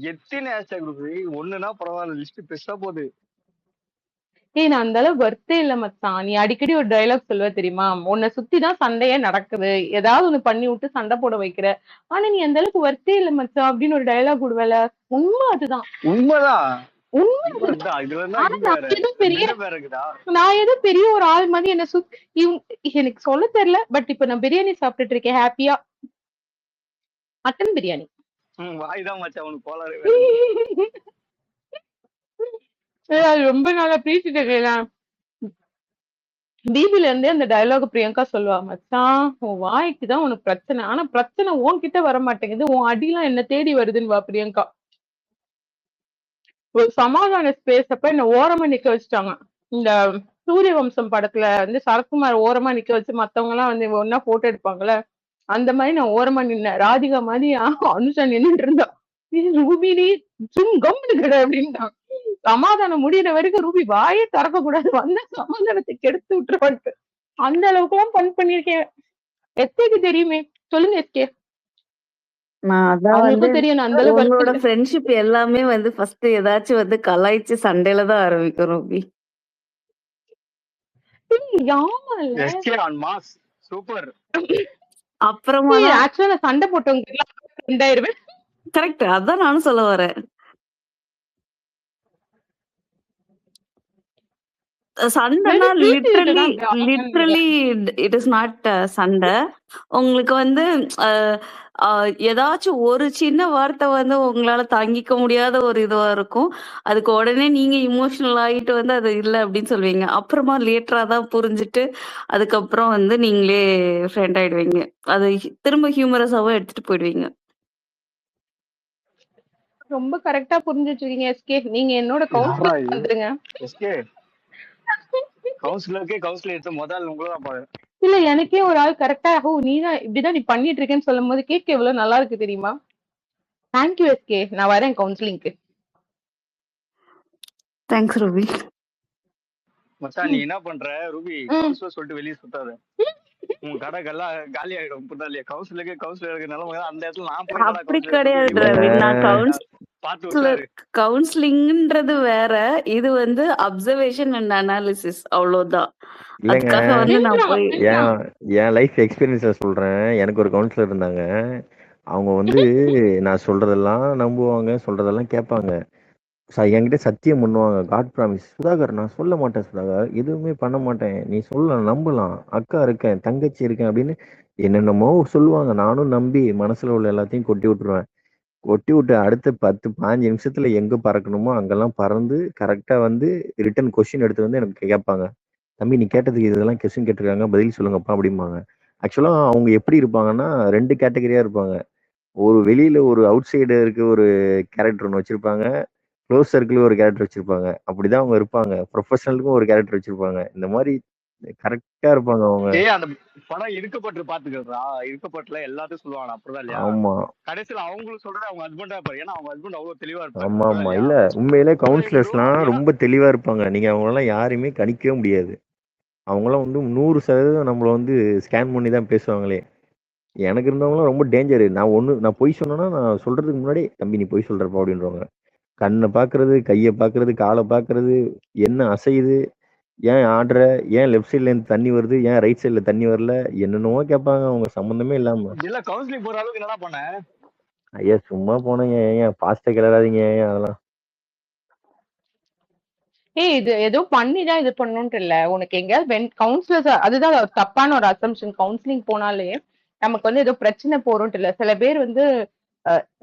எத்தனை hashtag Ruby? ஒண்ணுனா பரவாயில்ல, list பெருசா போகுது. ஏய் நான் அந்த அளவுக்கு வர்த்தே இல்ல மச்சான். நீ அடிக்கடி ஒரு டைலாக் சொல்லுவ தெரியுமா, உன்னை சுத்திதான் சண்டையே நடக்குது, ஏதாவது ஒண்ணு பண்ணி விட்டு சண்டை போட வைக்கிற, ஆனா நீ அந்த அளவுக்கு வர்த்தே இல்ல மச்சான் அப்படின்னு ஒரு டைலாக் விடுவல. உண்மை அதுதான். உண்மைதான். உண்மை அதுதான். ஆனா நான் ஏதோ பெரிய ஒரு ஆள் மாதிரி என்ன எனக்கு சொல்ல தெரியல. பட் இப்ப நான் பிரியாணி சாப்பிட்டுட்டு இருக்கேன் ஹாப்பியா. மட்டன் பிரியாணி. வாய்தான் மச்சான் உனக்கு கோளாறு. ரொம்ப நாளா பேசிட்டு பிபில இருந்தே அந்த டயலாக் பிரியங்கா சொல்லுவா, மச்சான் உன் வாய்க்குதான் உனக்கு பிரச்சனை, ஆனா பிரச்சனை உன்கிட்ட வர மாட்டேங்குது, உன் அடிலாம் என்ன தேடி வருதுன்னு வா பிரியங்கா. ஒரு சமாதான ஸ்பேஸ் அப்ப என்ன ஓரமா நிக்க வச்சுட்டாங்க. இந்த சூரிய வம்சம் படத்துல வந்து சரத்குமார் ஓரமா நிக்க வச்சு மத்தவங்க எல்லாம் வந்து ஒன்னா போட்டோ எடுப்பாங்கல்ல, அந்த மாதிரி நான் ஓரமா நின்னேன். ராதிகா மாதிரி அனுஷா நின்றுட்டு இருந்தா. ரூபி நீ கம்னு கடை அப்படின்ட்டான். சமாதானம் முடியிற வரைக்கும் ரூபி வாயே திறக்க கூடாது, வந்த சமாதானத்தை கெடுத்து விட்டுருவான்ட்டு அந்த அளவுக்கு எல்லாம் பண் பண்ணிருக்கேன். எஸ்கேக்கு தெரியுமே, சொல்லுங்க எஸ்கே. நான் அதான் வந்து அவங்களுக்கும் தெரியும் நான் அந்த அளவுக்கு உங்களோட ஃப்ரெண்ட்ஷிப் எல்லாமே வந்து ஃபர்ஸ்ட் ஏதாச்சும் வந்து கலாய்ச்சு சண்டையில தான் ஆரம்பிக்கும் ரூபி. சூப்பர். அப்புறமா ஆக்சுவலா சண்டை போட்டவங்க எல்லாம் ரெண்டாயிருவேன். கரெக்ட், அதான் நானும் சொல்ல வரேன். சண்டைனா லிட்ரலி இட் இஸ் நாட் சண்டை. உங்களுக்கு வந்து ஏதாச்சும் ஒரு சின்ன வார்த்தை வந்து உங்களால தாங்கிக்க முடியாத ஒரு இதுவா இருக்கும். அதுக்கு உடனே நீங்க இமோஷனல் ஆகிட்டு வந்து அது இல்லை அப்படின்னு சொல்லுவீங்க. அப்புறமா லேட்டரா தான் புரிஞ்சுட்டு அதுக்கப்புறம் வந்து நீங்களே ஃப்ரெண்ட் ஆயிடுவீங்க. அது திரும்ப ஹியூமரஸாவும் எடுத்துட்டு போயிடுவீங்க. ரொம்ப கரெக்டா புரிஞ்சு வச்சிருக்கீங்க எஸ்கே. நீங்க என்னோட கவுன்சிலர் வந்துருங்க. இல்ல எனக்கே ஒரு ஆள் கரெக்டா நீதான் இப்படிதான் நீ பண்ணிட்டு இருக்கேன்னு சொல்லும் போது கேட்க எவ்வளவு நல்லா இருக்கு தெரியுமா. தேங்க்யூ எஸ்கே, நான் வரேன் கவுன்சிலிங்க்கு. Thanks Ruby. மச்சான் நீ என்ன பண்ற ரூபி, கவுன்சிலர் சொல்லிட்டு வெளியே சுத்தாத, உன் கடை காலி ஆயிடும். கவுன்சிலருக்கு நிலைமை அந்த இடத்துல நான் அப்படி கிடையாது ரவி. நான் கவுன்சிலிங்ன்றது வேற, இது வந்து அப்சர்வேஷன் அண்ட் அனாலிசிஸ், அவ்வளவுதான். அதுக்காக வந்து நான் போய் என் லைஃப் எக்ஸ்பீரியன்ஸ சொல்றேன். எனக்கு ஒரு கவுன்சிலர் இருந்தாங்க. அவங்க வந்து நான் சொல்றதெல்லாம் நம்புவாங்க, சொல்றதெல்லாம் கேட்பாங்க. என்கிட்ட சத்தியம் பண்ணுவாங்க, காட் ப்ராமிஸ், சுதாகர் நான் சொல்ல மாட்டேன், சுதாகர் எதுவுமே பண்ண மாட்டேன், நீ சொல்லலாம், நம்பலாம், அக்கா இருக்கேன், தங்கச்சி இருக்கேன் அப்படின்னு என்னென்னமோ சொல்லுவாங்க. நானும் நம்பி மனசுல உள்ள எல்லாத்தையும் கொட்டி விட்டுருவேன். கொட்டி விட்டு அடுத்த 10-15 நிமிஷத்துல எங்க பறக்கணுமோ அங்கெல்லாம் பறந்து கரெக்டா வந்து ரிட்டன் கொஸ்டின் எடுத்து வந்து எனக்கு கேட்பாங்க. தம்பி நீ கேட்டதுக்கு இதெல்லாம் கொஸ்டின் கேட்டிருக்காங்க, பதில் சொல்லுங்கப்பா அப்படிம்பாங்க. ஆக்சுவலா அவங்க எப்படி இருப்பாங்கன்னா 2 கேட்டகரியா இருப்பாங்க. ஒரு வெளியில ஒரு அவுட் சைடருக்கு ஒரு கேரக்டர் ஒன்று வச்சிருப்பாங்க, க்ளோஸ் சர்க்கிள் ஒரு கேரக்டர் வச்சிருப்பாங்க. அப்படிதான் அவங்க இருப்பாங்க. ப்ரொஃபஷனலுக்கும் ஒரு கேரக்டர் வச்சிருப்பாங்க. இந்த மாதிரி கரெக்டா இருப்பாங்க அவங்க. அந்த படம் இருக்கப்பட்டு பாத்துக்கிறா, இருக்கப்பட்டுல எல்லாத்தையும் சொல்லுவாங்க அப்படிதான் இல்லையா? ஆமா, கடைசியில அவங்களும் சொல்றது அவங்க ஹஸ்பண்டா இருப்பாரு. ஏன்னா அவங்க ஹஸ்பண்ட் அவ்வளவு தெளிவா இருப்பாரு. ஆமா ஆமா. இல்ல உண்மையிலே கவுன்சிலர்ஸ்லாம் ரொம்ப தெளிவா இருப்பாங்க. நீங்க அவங்களெல்லாம் யாரையுமே கணிக்கவே முடியாது. அவங்களாம் வந்து 100% நம்மள வந்து ஸ்கேன் பண்ணி தான் பேசுவாங்களே. எனக்கு இருந்தவங்களாம் ரொம்ப டேஞ்சரு. நான் பொய் சொன்னேன்னா நான் சொல்றதுக்கு முன்னாடி தம்பி நீ பொய் சொல்றப்பா அப்படின்றவாங்க. கண்ணை பாக்குறது, கையை பாக்குறது, காலை பாக்குறது, என்ன அசையுது, ஏன் ஆடுற, ஏன் லெஃப்ட் சைட்ல இருந்து தண்ணி வருது, ஏன் ரைட் சைட்ல தண்ணி வரல, என்னென்னவோ கேட்பாங்க அவங்க சம்பந்தமே இல்லாம. இல்ல கவுன்சிலிங் போற அளவுக்கு என்னடா பண்ண? ஐயா சும்மா போனேங்க, ஏன் பாஸ்ட கிளறாதீங்க அதெல்லாம். இது ஏதோ பண்ணிதான் இது பண்ணணும்ட்டு இல்ல. உனக்கு எங்கேயாவது கவுன்சிலர்ஸ், அதுதான் தப்பான ஒரு அசம்ஷன். கவுன்சிலிங் போனாலே நமக்கு வந்து ஏதோ பிரச்சனை போறோம்ட்டு இல்ல. சில பேர் வந்து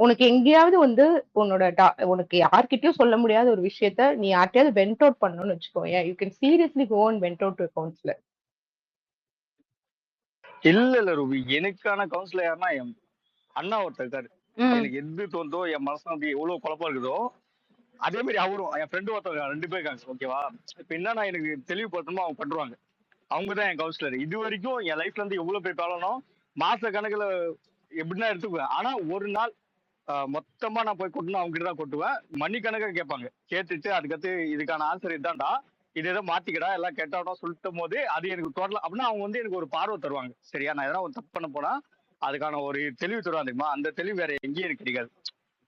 உனக்கு எங்கேயாவது வந்து உனக்கு யார்கிட்டயும் சொல்ல முடியாத ஒரு விஷயத்த நீ யார்கிட்டயாவது வென்ட் அவுட் பண்ணணும்னு வச்சுக்கோங்க, you can seriously go and went out to counsellor. இல்ல ரூபி, எனக்கான கவுன்சிலர் யாருன்னா என் அண்ணா ஒருத்தர் இருக்காரு. எனக்கு எது தோந்தோ, என் மனசுல அப்படி எவ்வளவு குழப்பம் இருக்குதோ அதே மாதிரி அவரும் என் ஃப்ரெண்டு ஒருத்தவங்க 2 பேர் இருக்காங்க. ஓகேவா? இப்ப என்னன்னா எனக்கு தெளிவுபடுத்தணுமோ அவங்க பண்றாங்க. அவங்கதான் என் கவுன்சிலர். இது வரைக்கும் என் லைஃப்ல இருந்து எவ்வளவு போய் பேலனும் மாச கணக்குல எப்படின்னா எடுத்துக்குவேன். ஆனா ஒரு நாள் மொத்தமா நான் போய் கொட்டணும் அவங்க கிட்ட தான் கொட்டுவேன். மணிக்கணக்கா கேட்பாங்க. கேட்டுட்டு அதுக்கடுத்து இதுக்கான ஆன்சர் இதான்டா, இது எதோ மாத்திக்கடா, எல்லாம் கேட்டாடா சொல்லிட்டு போது அது எனக்கு டோட்டலா அப்படின்னா அவங்க வந்து எனக்கு ஒரு பார்வை தருவாங்க. சரியா? நான் எதனா ஒரு தப்பு பண்ண போனா அதுக்கான ஒரு தெளிவு தருவாங்க தெரியுமா? அந்த தெளிவு வேற எங்கேயும் எனக்கு கிடைக்காது.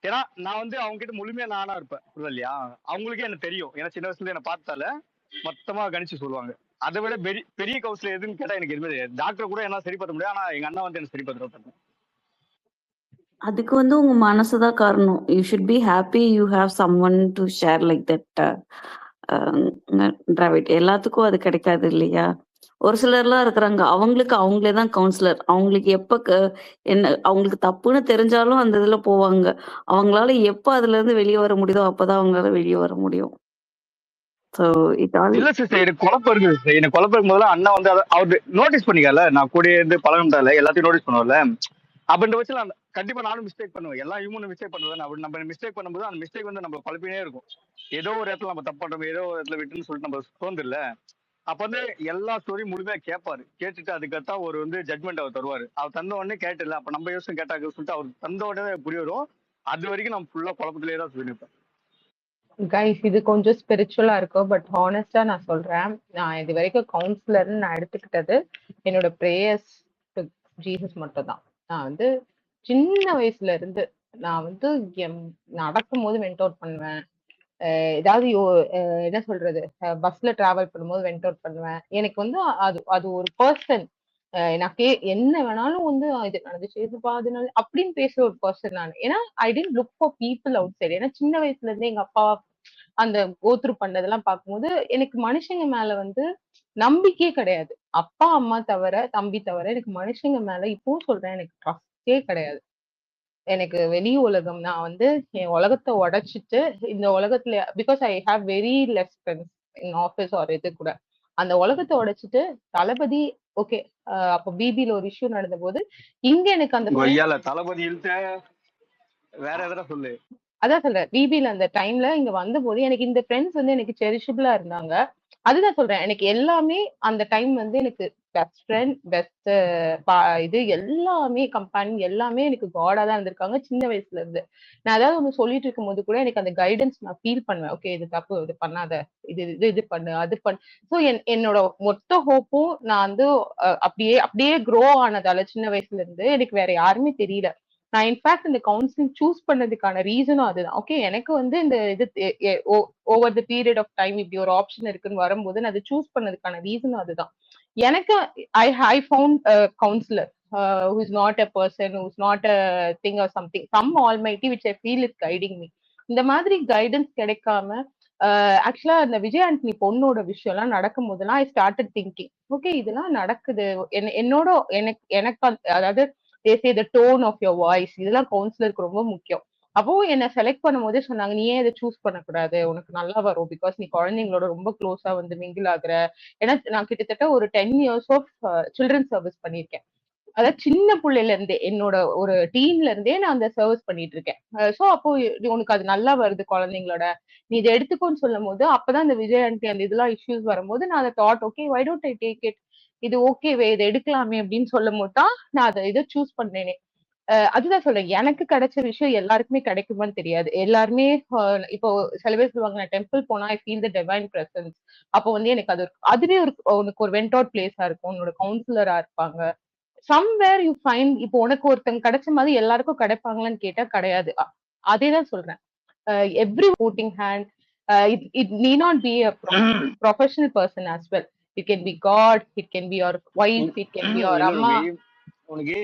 ஏன்னா நான் வந்து அவங்க கிட்ட முழுமையா நானா இருப்பேன், புரியுதா இல்லையா? அவங்களுக்கே எனக்கு தெரியும், ஏன்னா சின்ன வயசுல என்ன பார்த்தால மொத்தமா கணிச்சு சொல்லுவாங்க. அதை விட பெரிய பெரிய கவுன்சிலர் எதுன்னு கேட்டா எனக்கு எதுவுமே தெரியாது. டாக்டர் கூட என்ன சரி பார்த்த முடியாது, ஆனா எங்க அண்ணா வந்து என்ன சரி பார்த்துருவாங்க. அதுக்கு வந்து உங்க மனசுதான் காரணம். You should be happy you have someone to share like that. Dravid எல்லாத்துக்கும் அது கிடைக்காது இல்லையா? ஒரு சிலர்லாம் இருக்கிறாங்க, அவங்களுக்கு அவங்களே தான் கவுன்சிலர். அவங்களுக்கு எப்ப என்ன அவங்களுக்கு தப்புன்னு தெரிஞ்சாலும் அந்த இதுல போவாங்க. அவங்களால எப்ப அதுல இருந்து வெளியே வர முடியுதோ அப்பதான் அவங்களால வெளியே வர முடியும். ஸோ இட் ஆல் இல்ல சிஸ்டர், எனக்கு குழப்பம் இருக்கு சிஸ்டர். எனக்கு குழப்பம் இருக்கும்போது அண்ணா வந்து அவர் நோட்டீஸ் பண்ணிக்கல, நான் கூட இருந்து பழகிட்டால எல்லாத்தையும் நோட்டீஸ் பண்ணுவோம்ல. அப்படின்ற பட்சத்துல கண்டிப்பா நானும் மிஸ்டேக் பண்ணுவேன், எல்லா ஹியூமனும் மிஸ்டேக் பண்ணுவேன். அப்படி நம்ம மிஸ்டேக் பண்ணும்போது அந்த மிஸ்டேக் வந்து நம்ம குழப்பினே இருக்கும். ஏதோ ஒரு இடத்துல நம்ம தப்பு பண்றோம், ஏதோ ஒரு இடத்துல விட்டுன்னு சொல்லிட்டு நம்ம தோந்துல. அப்ப வந்து எல்லா ஸ்டோரியும் முழுமையா கேட்பாரு. கேட்டுட்டு அதுக்கடுத்தா ஒரு வந்து ஜட்மெண்ட் அவர் தருவாரு. அவர் தந்த உடனே கேட்டல, அப்ப நம்ம யோசனை கேட்டாங்க சொல்லிட்டு அவர் தந்த உடனே புரிய வரும். அது வரைக்கும் நம்ம ஃபுல்லா குழப்பத்திலேயே தான் சொல்லியிருப்பேன். கைஸ், இது கொஞ்சம் ஸ்பிரிச்சுவலா இருக்கும், பட் ஹானஸ்டா நான் சொல்றேன், நான் இது வரைக்கும் கவுன்சிலர்னு நான் எடுத்துக்கிட்டது என்னோட ப்ரேயர்ஸ் டு ஜீசஸ் மட்டும் தான். நான் வந்து சின்ன வயசுல இருந்து நான் வந்து நடக்கும் போது வெண்ட் அவுட் பண்ணுவேன். ஏதாவது என்ன சொல்றது, பஸ்ல டிராவல் பண்ணும்போது வெண்ட் அவுட் பண்ணுவேன். எனக்கு வந்து அது அது ஒரு பர்சன். நான் என்ன வேணாலும் வந்து இது நடந்துச்சு, இதுப்பா அது அப்படின்னு பேசுற ஒரு பர்சன் நான். ஏன்னா I tend look for people outside. ஏன்னா சின்ன வயசுல இருந்து எங்க அப்பா அந்த கோத்ரூ பண்ணதெல்லாம் பார்க்கும்போது எனக்கு மனுஷங்க மேல வந்து நம்பிக்கையே கிடையாது. அப்பா அம்மா தவிர, தம்பி தவிர எனக்கு மனுஷங்க மேல இப்பவும் சொல்றேன், எனக்கு ட்ரஸ்டே கிடையாது. எனக்கு வெளி உலகம், நான் வந்து என் உலகத்தை உடைச்சிட்டு இந்த உலகத்துல, because I have very less friends in office R இது கூட, அந்த உலகத்தை உடைச்சிட்டு தளபதி ஓகே. அப்ப பிபில ஒரு இஷ்யூ நடந்த போது இங்க எனக்கு அந்த தளபதி இழுத்த வேற எதாவது சொல்லு. அதான் சொல்றேன், பிபில அந்த டைம்ல இங்க வந்த போது எனக்கு இந்த ஃப்ரெண்ட்ஸ் வந்து எனக்கு செரிஷபிளா இருந்தாங்க. அதுதான் சொல்றேன், எனக்கு எல்லாமே அந்த டைம் வந்து எனக்கு பெஸ்ட் ஃப்ரெண்ட், பெஸ்ட் இது எல்லாமே கம்பெனி எல்லாமே எனக்கு காடா தான் இருந்திருக்காங்க சின்ன வயசுல இருந்து. நான் ஏதாவது ஒண்ணு சொல்லிட்டு இருக்கும் போது கூட எனக்கு அந்த கைடன்ஸ் நான் ஃபீல் பண்ணுவேன். ஓகே, இது தப்பு, இது பண்ணாத, இது இது இது பண்ணு, அது பண்ணு. ஸோ என்னோட மொத்த ஹோப்பும் நான் வந்து அப்படியே அப்படியே க்ரோ ஆனதால சின்ன வயசுல இருந்து எனக்கு வேற யாருமே தெரியல. நான் இன்ஃபேக்ட் இந்த கவுன்சிலிங் சூஸ் பண்ணதுக்கான ரீசனும் அதுதான். ஓகே, எனக்கு வந்து இந்த இது over the period of time இப்படி ஒரு ஆப்ஷன் இருக்குன்னு வரும்போது நான் அதை சூஸ் பண்ணதுக்கான ரீசனும் அதுதான். எனக்கு I found councillor who is not a person, who is not a thing or something, some almighty which I feel is guiding me. இந்த மாதிரி கைடன்ஸ் கிடைக்காம ஆக்சுவலா அந்த விஜய் ஆண்டனி பொண்ணோட விஷயம் எல்லாம் நடக்கும் போதெல்லாம் ஐ ஸ்டார்டட் திங்கிங், ஓகே இதெல்லாம் நடக்குது என்னோட எனக்கு அதாவது they the tone of your voice, இதெல்லாம் கவுன்சிலருக்கு ரொம்ப முக்கியம். அப்போ என்ன செலக்ட் பண்ணும் போதே சொன்னாங்க, நீ ஏன் இதை சூஸ் பண்ணக்கூடாது, உனக்கு நல்லா வரும், பிகாஸ் நீ குழந்தைங்களோட ரொம்ப க்ளோஸா வந்து மிங்கிள் ஆகுற. ஏன்னா நான் கிட்டத்தட்ட ஒரு 10 years ஆஃப் சில்ட்ரன் சர்வீஸ் பண்ணியிருக்கேன். அதாவது சின்ன பிள்ளைல இருந்தே, என்னோட ஒரு டீம்ல இருந்தே நான் அந்த சர்வீஸ் பண்ணிட்டு இருக்கேன். சோ அப்போ உனக்கு அது நல்லா வருது குழந்தைங்களோட, நீ இதை எடுத்துக்கோன்னு சொல்லும் போது அப்பதான் இந்த விஜய் ஆண்டி அந்த இதெல்லாம் இஷ்யூஸ் வரும்போது நான் அதை thought, okay why don't I take it, இது ஓகேவே இதை எடுக்கலாமே அப்படின்னு சொல்லும் போது தான் நான் அதை இதை சூஸ் பண்ணேனே. அதுதான் சொல்றேன், எனக்கு கிடைச்ச விஷயம் எல்லாருக்குமே கிடைக்குமான்னு தெரியாது. எல்லாருமே இப்போ சில பேர் சொல்லுவாங்க, நான் டெம்பிள் போனா I feel the divine presence. அப்போ வந்து எனக்கு அதுவே உனக்கு ஒரு வெண்ட் அவுட் பிளேஸா இருக்கும், உன்னோட கவுன்சிலரா இருப்பாங்க. சம்வேர் யூ ஃபைண்ட், இப்போ உனக்கு ஒருத்தங்க கிடைச்ச மாதிரி எல்லாருக்கும் கிடைப்பாங்களான்னு கேட்டா கிடையாது. அதேதான் சொல்றேன், every voting hand, it need not be a professional person as well. It can be God, it can be your wife, it can be your அம்மா. உனக்கு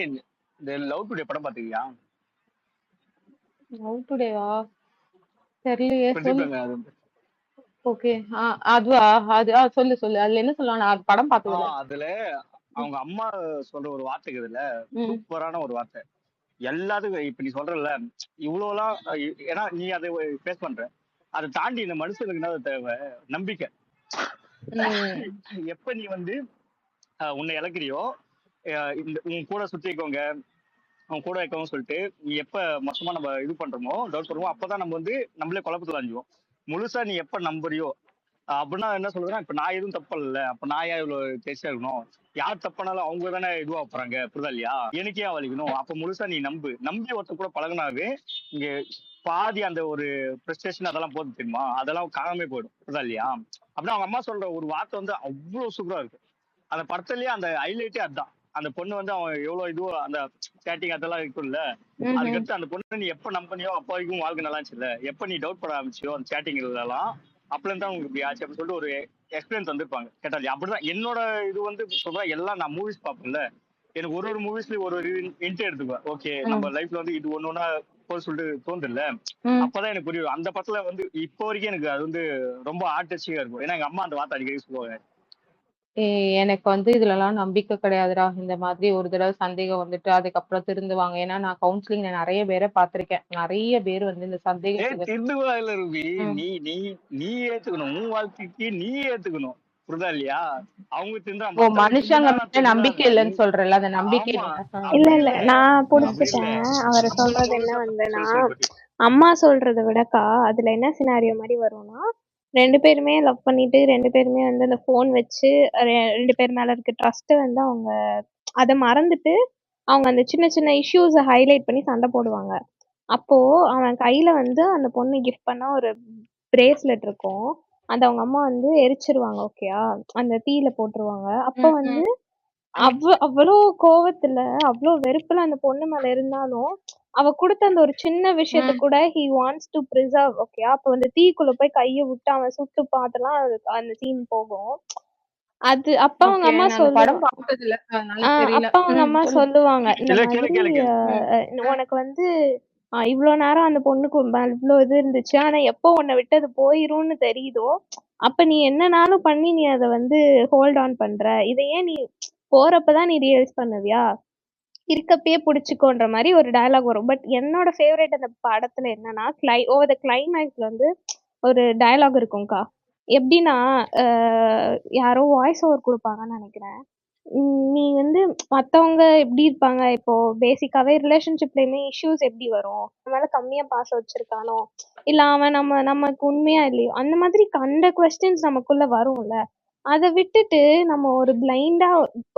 இந்த லவ் டுடே படம் பாத்தீங்களா? லவ் டுடேவா தெரியலையே. ஓகே, அதுவா? அது சொல்லு சொல்லு, அதுல என்ன சொல்லுவாங்க, நான் படம் பார்த்தது. அதுல அவங்க அம்மா சொல்ற ஒரு வார்த்தை இதுல சூப்பரான ஒரு வார்த்தை. எல்லாத்துக்கும் இப்ப நீ சொல்றல இவ்வளவுலாம், ஏன்னா நீ அதை ஃபேஸ் பண்ற, அதை தாண்டி இந்த மனுஷனுக்கு என்ன தேவை? நம்பிக்கை. எப்ப நீ வந்து உன்னை இழக்கிறியோ, உன் கூட சுத்திக்கவங்க, அவன் கூட இருக்கவும் சொல்லிட்டு நீ எப்ப மொத்தமா நம்ம இது பண்றோமோ, டவுட் பண்ணுவோம், அப்பதான் நம்ம வந்து நம்மளே குழப்பத்துல அஞ்சுவோம். முழுசா நீ எப்ப நம்புறியோ அப்படின்னா என்ன சொல்றேன்னா, இப்ப நான் எதுவும் தப்பு இல்ல, அப்ப நான் ஏன் இவ்வளவு பேசியா இருக்கணும்? யார் தப்பானாலும் அவங்க தானே இதுவா போறாங்க, புரிதா இல்லையா? எனக்கே வலிக்கணும். அப்ப முழுசா நீ நம்பி ஒருத்த கூட பழகினாவே இங்க பாதி அந்த ஒரு பிரஸ்டேஷன் அதெல்லாம் போது தெரியுமா, அதெல்லாம் காணாமே போயிடும், புரிதா இல்லையா? அப்படின்னா அவங்க அம்மா சொல்ற ஒரு வார்த்தை வந்து அவ்வளவு சூப்பரா இருக்கு. அந்த படத்துலயே அந்த ஹைலைட்டே அதுதான். அந்த பொண்ணு வந்து அவன் எவ்வளவு இதுவோ அந்த சேட்டிங் அதெல்லாம் இருக்கும்ல, அதுக்கடுத்து அந்த பொண்ணு நீ எப்ப நம்பினியோ அப்ப வரைக்கும் வாழ்க்கை நல்லா இருந்துச்சுல்ல, எப்ப நீ டவுட் பட ஆரம்பிச்சியோ அந்த சேட்டிங்லாம் அப்பல இருந்தா உங்களுக்கு இப்படி ஆச்சு அப்படின்னு சொல்லிட்டு ஒரு எக்ஸ்பீரியன்ஸ் வந்திருப்பாங்க கேட்டாலே. அப்படிதான் என்னோட இது வந்து சொல்றேன். எல்லாம் நான் மூவிஸ் பார்ப்பேன்ல, எனக்கு ஒரு மூவிஸ்லயும் ஒரு இன்ட்ரெஸ்ட் எடுத்துக்குவேன். ஓகே நம்ம லைஃப்ல வந்து இது ஒண்ணு போய் சொல்லிட்டு தோணுதுல்ல, அப்பதான் எனக்கு புரியும். அந்த படத்துல வந்து இப்போ வரைக்கும் எனக்கு அது வந்து ரொம்ப ஆர்டிஸ்டிக்கா இருக்கும். ஏன்னா எங்க அம்மா அந்த வார்த்தை அடிக்கடி சொல்லுவாங்க. எனக்கு வந்து இதுலலாம் நம்பிக்கை கிடையாதுடா. இந்த மாதிரி ஒரு தடவை சந்தேகம் வந்துட்டு அதுக்கப்புறம் திருந்துவாங்க. ஏன்னா நான் கவுன்சிலிங்ல நிறைய பேரை பார்த்திருக்கேன். நிறைய பேர் வந்து இந்த சந்தேகத்துக்கு திருந்துவா இல்ல ரூபி, நீ நீ நீ ஏத்துக்கணும். உன் வாழ்க்கைக்கு நீ ஏத்துக்கணும். புரியுதா இல்லையா? அவங்க திருந்தா மனுஷங்க மேல நம்பிக்கை இல்லைன்னு சொல்றல, அந்த நம்பிக்கை இல்ல நான் புடிச்சிட்டேன். அவர் சொல்றது என்ன வந்துன்னா, அம்மா சொல்றதை விடக்கா அதுல என்ன சினாரியோ மாதிரி வரும்னா, 2 பேருமே லவ் பண்ணிட்டு 2 பேருமே வந்து அந்த போன் வச்சு 2 பேர் மேல இருக்க ட்ரஸ்ட் வந்து அவங்க அதை மறந்துட்டு அவங்க அந்த சின்ன சின்ன இஷ்யூஸை ஹைலைட் பண்ணி சண்டை போடுவாங்க. அப்போ அவன் கையில வந்து அந்த பொண்ணு கிஃப்ட் பண்ண ஒரு பிரேஸ்லெட் இருக்கும். அந்த அவங்க அம்மா வந்து எரிச்சிருவாங்க. ஓகேயா, அந்த தீயில போட்டுருவாங்க. அப்ப வந்து அவ்வளோ கோவத்துல அவ்வளோ வெறுப்புல அந்த பொண்ணு மேல இருந்தாலும் அவ கொடுத்த அந்த ஒரு சின்ன விஷயத்த கூட he wants to preserve. Okay, அப்ப வந்து தீக்குள்ள போய் கைய விட்டு அவன் சுட்டு பார்த்தலாம் அந்த சீன் போகும். அது அப்ப அவங்க அம்மா சொல்லுவாங்க. அப்ப அவங்க அம்மா சொல்லுவாங்க, இந்த மாதிரி உனக்கு வந்து இவ்வளவு நேரம் அந்த பொண்ணுக்கு இவ்வளவு இது இருந்துச்சு, ஆனா எப்போ உன்னை விட்டு அது போயிரும்னு தெரியுதோ அப்ப நீ என்னனாலும் பண்ணி நீ அதை வந்து ஹோல்ட் ஆன் பண்ற. இதையே நீ போறப்பதான் நீ ரியலைஸ் பண்ணுவியா, இருக்கப்பயே புடிச்சுக்கோன்ற மாதிரி ஒரு டயலாக் வரும். பட் என்னோட ஃபேவரட் அந்த படத்துல என்னன்னா, ஓவர் த கிளைமேக்ஸ்ல வந்து ஒரு டயலாக் இருக்கும்க்கா. எப்படின்னா, யாரோ வாய்ஸ் ஓவர் கொடுப்பாங்கன்னு நினைக்கிறேன். நீ வந்து மத்தவங்க எப்படி இருப்பாங்க, இப்போ பேசிக்காவே ரிலேஷன்ஷிப்லயுமே இஷ்யூஸ் எப்படி வரும், நம்மளால கம்மியா பாசம் வச்சிருக்கானோ இல்ல அவன் நமக்கு உண்மையா இல்லையோ, அந்த மாதிரி கண்ட கொஸ்டின்ஸ் நமக்குள்ள வரும்ல. அதை விட்டுட்டு நம்ம ஒரு பிளைண்டா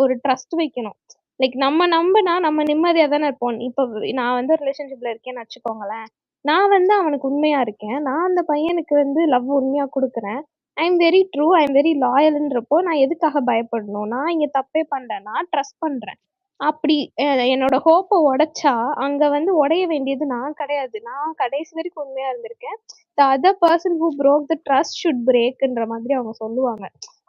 ஒரு ட்ரஸ்ட் வைக்கணும். லைக் நம்ம நம்பினா நம்ம நிம்மதியா தானே இருப்போம். இப்போ நான் வந்து ரிலேஷன்ஷிப்ல இருக்கேன்னு வச்சுக்கோங்களேன், நான் வந்து அவனுக்கு உண்மையா இருக்கேன், நான் அந்த பையனுக்கு வந்து லவ் உண்மையா கொடுக்குறேன், I am very true, I am very லாயல்ன்றப்போ நான் எதுக்காக பயப்படணும்? நான் இங்க தப்பே பண்றேன், நான் ட்ரஸ்ட் பண்றேன். அப்படி என்னோட ஹோப்பை உடைச்சா அங்க வந்து உடைய வேண்டியது நான் கிடையாது. நான் கடைசி வரைக்கும் உண்மையா இருந்திருக்கேன். The other person who broke the trust should breakன்ற மாதிரி அவங்க சொல்லுவாங்க.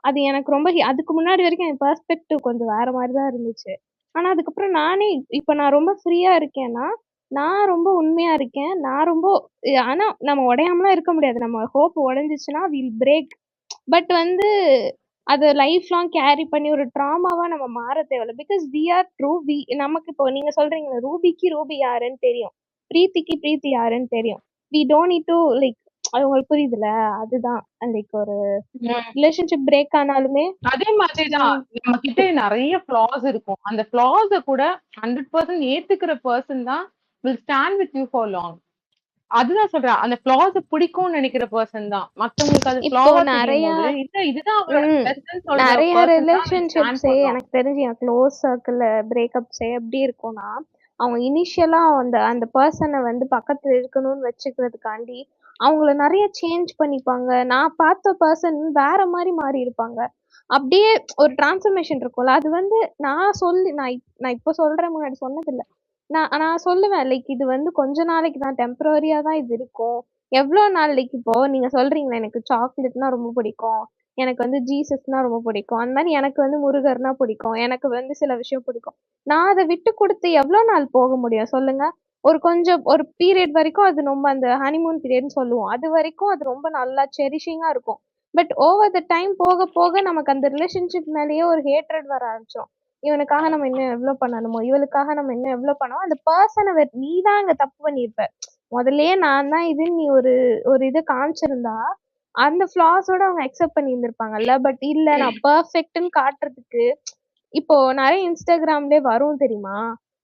அது எனக்கு ரொம்ப அதுக்கு முன்னாடி வரைக்கும் என் பெர்ஸ்பெக்டிவ் கொஞ்சம் வேற மாதிரிதான் இருந்துச்சு. ஆனா அதுக்கப்புறம் நானே இப்ப நான் ரொம்ப ஃப்ரீயா இருக்கேன்னா நான் ரொம்ப உண்மையா இருக்கேன். நான் ரொம்ப ஆனா நம்ம உடையாமலாம் இருக்க முடியாது. நம்ம ஹோப் உடைஞ்சிச்சுன்னா வில் பிரேக். பட் வந்து அதை லைஃப் லாங் கேரி பண்ணி ஒரு ட்ராமாவா நம்ம மாற தேவையில்ல. Because we are true. நமக்கு இப்போ நீங்க சொல்றீங்களா ரூபிக்கு ரூபி யாருன்னு தெரியும், பிரீத்திக்கு பிரீத்தி யாருன்னு தெரியும். We don't need to like, அது உங்களுக்கு புரியுதுல? அதுதான் லைக் ஒரு ரிலேஷன்ஷிப் பிரேக் ஆனாலுமே அதே மாதிரிதான் நம்ம கிட்ட நிறைய ஃபிளாஸ் இருக்கும். அந்த ஃபிளாஸ கூட 100% ஏத்துக்கிற பர்சன் தான் will stand with you for long. அதுதான் சொல்றேன், அந்த ஃபிளாஸ் பிடிக்கும்னு நினைக்கிற பர்சன் தான் மத்தவங்களுக்கு அது ஃபிளாவா தெரியும்போது இதுதான் நிறைய ரிலேஷன்ஷிப்ஸே எனக்கு தெரிஞ்சு என் க்ளோஸ் சர்க்கிள்ல பிரேக்கப்ஸே எப்படி இருக்கும்னா, அவங்க இனிஷியலா அந்த பர்சனை வந்து பக்கத்துல இருக்கணும்னு வச்சுக்கிறதுக்காண்டி அவங்கள நிறைய சேஞ்ச் பண்ணிப்பாங்க. நான் பார்த்த பர்சன் வேற மாதிரி மாறி இருப்பாங்க. அப்படியே ஒரு டிரான்ஸ்ஃபர்மேஷன் இருக்கும்ல. அது வந்து நான் இப்போ சொல்றேன், முன்னாடி சொன்னதில்லை. நான் சொல்லுவேன் லைக் இது வந்து கொஞ்ச நாளைக்கு தான், டெம்பரரியா தான் இது இருக்கும். எவ்வளவு நாளைக்கு இப்போ நீங்க சொல்றீங்களா எனக்கு சாக்லேட்னா ரொம்ப பிடிக்கும், எனக்கு வந்து ஜீசஸ்னா ரொம்ப பிடிக்கும், அந்த மாதிரி எனக்கு வந்து முருகர்னா பிடிக்கும், எனக்கு வந்து சில விஷயம் பிடிக்கும். நான் அதை விட்டு கொடுத்து எவ்வளவு நாள் போக முடியும் சொல்லுங்க? ஒரு பீரியட் வரைக்கும் அது ரொம்ப அந்த ஹனிமூன் பீரியட்னு சொல்லுவோம், அது வரைக்கும் அது ரொம்ப நல்லா செரிஷிங்கா இருக்கும். பட் ஓவர் த டைம் போக போக நமக்கு அந்த ரிலேஷன்ஷிப் மேலேயே ஒரு ஹேட்ரட் வர ஆரம்பிச்சிடும். இவனுக்காக நம்ம இன்னும் எவ்வளவு பண்ணணுமோ, இவளுக்காக நம்ம இன்னும் எவ்வளவு பண்ணணும். அந்த பர்சனை நீ தான் அங்க தப்பு பண்ணிருப்ப. முதல்லயே நான் தான் இதுன்னு நீ ஒரு இதை காமிச்சிருந்தா அந்த ஃபிளாஸோட அவங்க அக்செப்ட் பண்ணி இருந்திருப்பாங்கல்ல. பட் இல்ல, நான் பெர்ஃபெக்ட்னு காட்டுறதுக்கு இப்போ நிறைய இன்ஸ்டாகிராம்லயே வரும் தெரியுமா,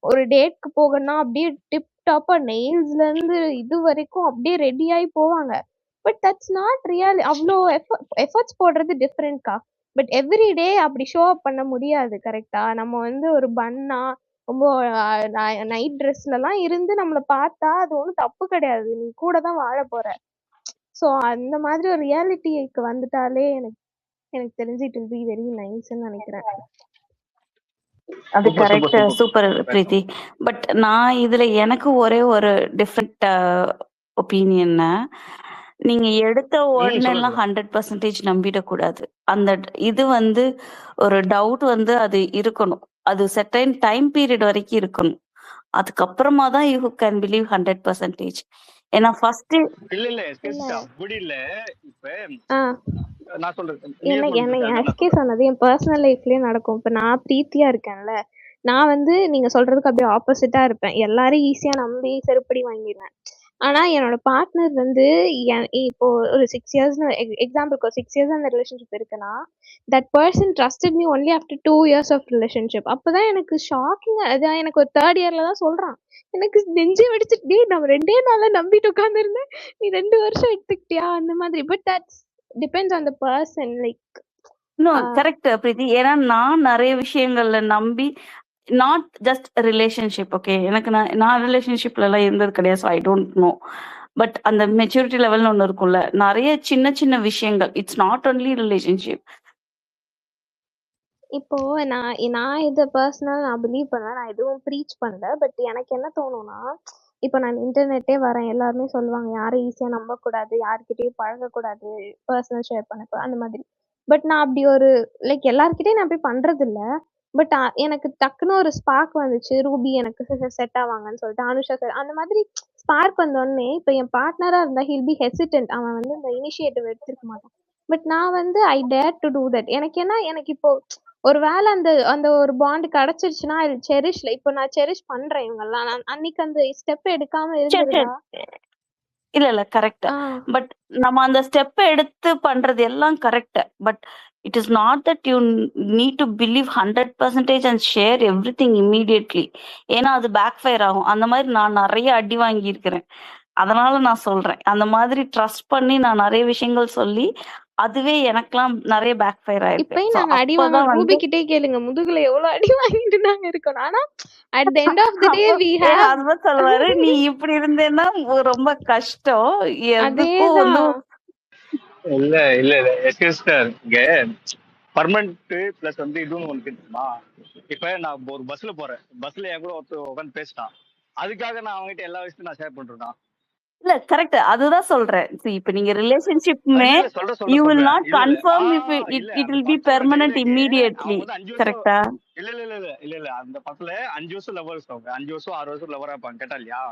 ஒரு டேட்க்கு போகணும்னா அப்படியே டிப் டாப்பா நெயில்ஸ்ல இருந்து இது வரைக்கும் அப்படியே ரெடி ஆகி போவாங்க. But that's not real. அவ்வளோ எஃபர்ட்ஸ் போடுறது டிஃப்ரெண்ட்கா. பட் எவ்ரி டே அப்படி ஷோ அப் பண்ண முடியாது. கரெக்டா? நம்ம வந்து ஒரு பன்னா ரொம்ப நைட் ட்ரெஸ்ல எல்லாம் இருந்து நம்மளை பார்த்தா அது ஒன்றும் தப்பு கிடையாது, நீ கூட தான் வாழ போற. ஸோ அந்த மாதிரி ஒரு ரியாலிட்டிக்கு வந்துட்டாலே எனக்கு தெரிஞ்சு இட் வில் பி வெரி நைஸ்ன்னு நினைக்கிறேன். அது super super correct. Super super Preethi. But நான் இதுல எனக்கு ஒரே ஒரு டிஃப்ரெண்ட் ஒப்பீனியன். நீங்க எடுத்த உடனே சொல்லுங்க எல்லாம் 100% நம்பிடக்கூடாது. அந்த இது வந்து ஒரு டவுட் வந்து அது இருக்கணும். அது செர்டைன் டைம் பீரியட் வரைக்கும் இருக்கணும். அதுக்கப்புறமா தான் யூ கேன் பிலீவ் 100%. ஏன்னா ஃபர்ஸ்ட் இல்ல இல்ல இல்ல அப்படி இல்ல. இப்ப ஆ நான் சொல்றேன் என்ன நீயே என்ன சொல்றதுக்காக நான் எனக்கே சொல்றேன். சொன்னது என் பர்சனல் லைஃப்லயே நடக்கும். இப்ப நான் பிரீத்தியா இருக்கேன்ல, நான் வந்து நீங்க சொல்றதுக்கு அப்படியே ஆப்போசிட்டா இருப்பேன். எல்லாரையும் ஈஸியா நம்பி செருப்படி வாங்கிடுவேன். ஆனா என்னோட பார்ட்னர் வந்து இப்போ ஒரு 6 இயர்ஸ்னு எக்ஸாம்பிளுக்கு ஒரு 6 இயர்ஸ் அந்த ரிலேஷன்ஷிப் இருக்குன்னா, that person trusted me only after 2 years of relationship. அப்பதான் எனக்கு ஷாக்கிங்கா, அதான் எனக்கு ஒரு 3rd இயர்ல தான் சொல்றான். எனக்கு நெஞ்சே வெடிச்சிட்டு, டேய் நம்ம 2 நாள்ல நம்பிட்டு உட்கார்ந்திருந்தேன், நீ 2 வருஷம் எடுத்துக்கிட்டியா அந்த மாதிரி. But that's depends on the person. Like இன்னும் கரெக்ட் பிரீத்தி. ஏன்னா நான் நிறைய விஷயங்கள்ல நம்பி நாட் ஜஸ்ட் ரிலேஷன்ஷிப். ஓகே, எனக்கு நான் ரிலேஷன்ஷிப்ல எல்லாம் இருந்தது கிடையாது. I don't know. பட் அந்த மெச்சூரிட்டி லெவல்னு ஒன்று இருக்கும்ல, நிறைய சின்ன சின்ன விஷயங்கள். It's not only relationship. இப்போ நான் இதை பர்சனல் நான் பிலீவ் பண்ணுவேன். நான் எதுவும் ப்ரீச் பண்ணல. பட் எனக்கு என்ன தோணும்னா, இப்போ நான் இன்டர்நெட்டே வரேன், எல்லாருமே சொல்லுவாங்க யாரும் ஈஸியா நம்பக்கூடாது, யார்கிட்டயும் பழகக்கூடாது, பர்சனல் ஷேர் பண்ணக்கூடாது அந்த மாதிரி. பட் நான் அப்படி ஒரு லைக் எல்லார்கிட்டயும் நான் போய் பண்றது இல்ல. பட் எனக்கு டக்குன்னு ஒரு ஸ்பார்க் வந்துச்சு. ரூபி எனக்கு செட் ஆவாங்கன்னு சொல்லிட்டு, அனுஷா சார் அந்த மாதிரி ஸ்பார்க் வந்தோடனே, இப்போ என் பார்ட்னரா இருந்தா ஹில் பி ஹெசிடென்ட். அவன் வந்து இந்த இனிஷியேட்டிவ் எடுத்திருக்க மாட்டான். பட் நான் வந்து I dare to do that. எனக்கு இப்போ ஒரு வேளை அந்த அந்த ஒரு பாண்ட் கிடைச்சிருச்சுன்னா ஐ செரிஷ்ல. இப்போ நான் செரிஷ் பண்றேன் இவங்கெல்லாம். நான் அன்னைக்கு அந்த ஸ்டெப் எடுக்காம இருந்திருந்தா இல்ல கரெக்ட். பட் நம்ம அந்த ஸ்டெப் எடுத்து பண்றது எல்லாம் correct. But it is not that you need to believe 100% and share every thing immediately. ஏன்னா அது பேக் ஃபயர் ஆகும். அந்த மாதிரி நான் நிறைய அடி வாங்கி இருக்கிறேன். அதனால நான் சொல்றேன், அந்த மாதிரி ட்ரஸ்ட் பண்ணி நான் நிறைய விஷயங்கள் சொல்லி அதுவே எனக்கெல்லாம் நிறைய பேக் ஃபயர் ஆயிருக்கு. இப்பயும் நாங்க அடி வாங்க ரூபி கிட்டே கேளுங்க, முதுகுல எவ்வளவு அடி வாங்கிட்டு நாங்க இருக்கோம். ஆனா at the end of the day we have husband சொல்லுவாரு, நீ இப்படி இருந்தேன்னா ரொம்ப கஷ்டம், எதுக்கும் வந்து இல்ல இல்ல இல்ல சிஸ்டர், இங்க பர்மனன்ட் பிளஸ் வந்து இதுவும் ஒன்று தெரியுமா? இப்ப நான் ஒரு பஸ்ல போறேன், பஸ்ல என் கூட ஒருத்தர் உட்காந்து பேசிட்டான், அதுக்காக நான் அவங்ககிட்ட எல்லா விஷயத்தையும் நான் ஷேர் பண்றேன். இல்ல கரெக்ட், அதுதான் சொல்றேன். இப்ப நீங்க ரிலேஷன்ஷிப்மே you will not confirm if it will be permanent immediately. கரெக்ட்டா? இல்ல இல்ல இல்ல இல்ல இல்ல இல்ல அந்த பக்கத்துல 5 வருஷம் லவர்ஸ், அவங்க 5 வருஷம் 6 வருஷம் லவரா இருப்பாங்க, கேட்டா இல்லையா?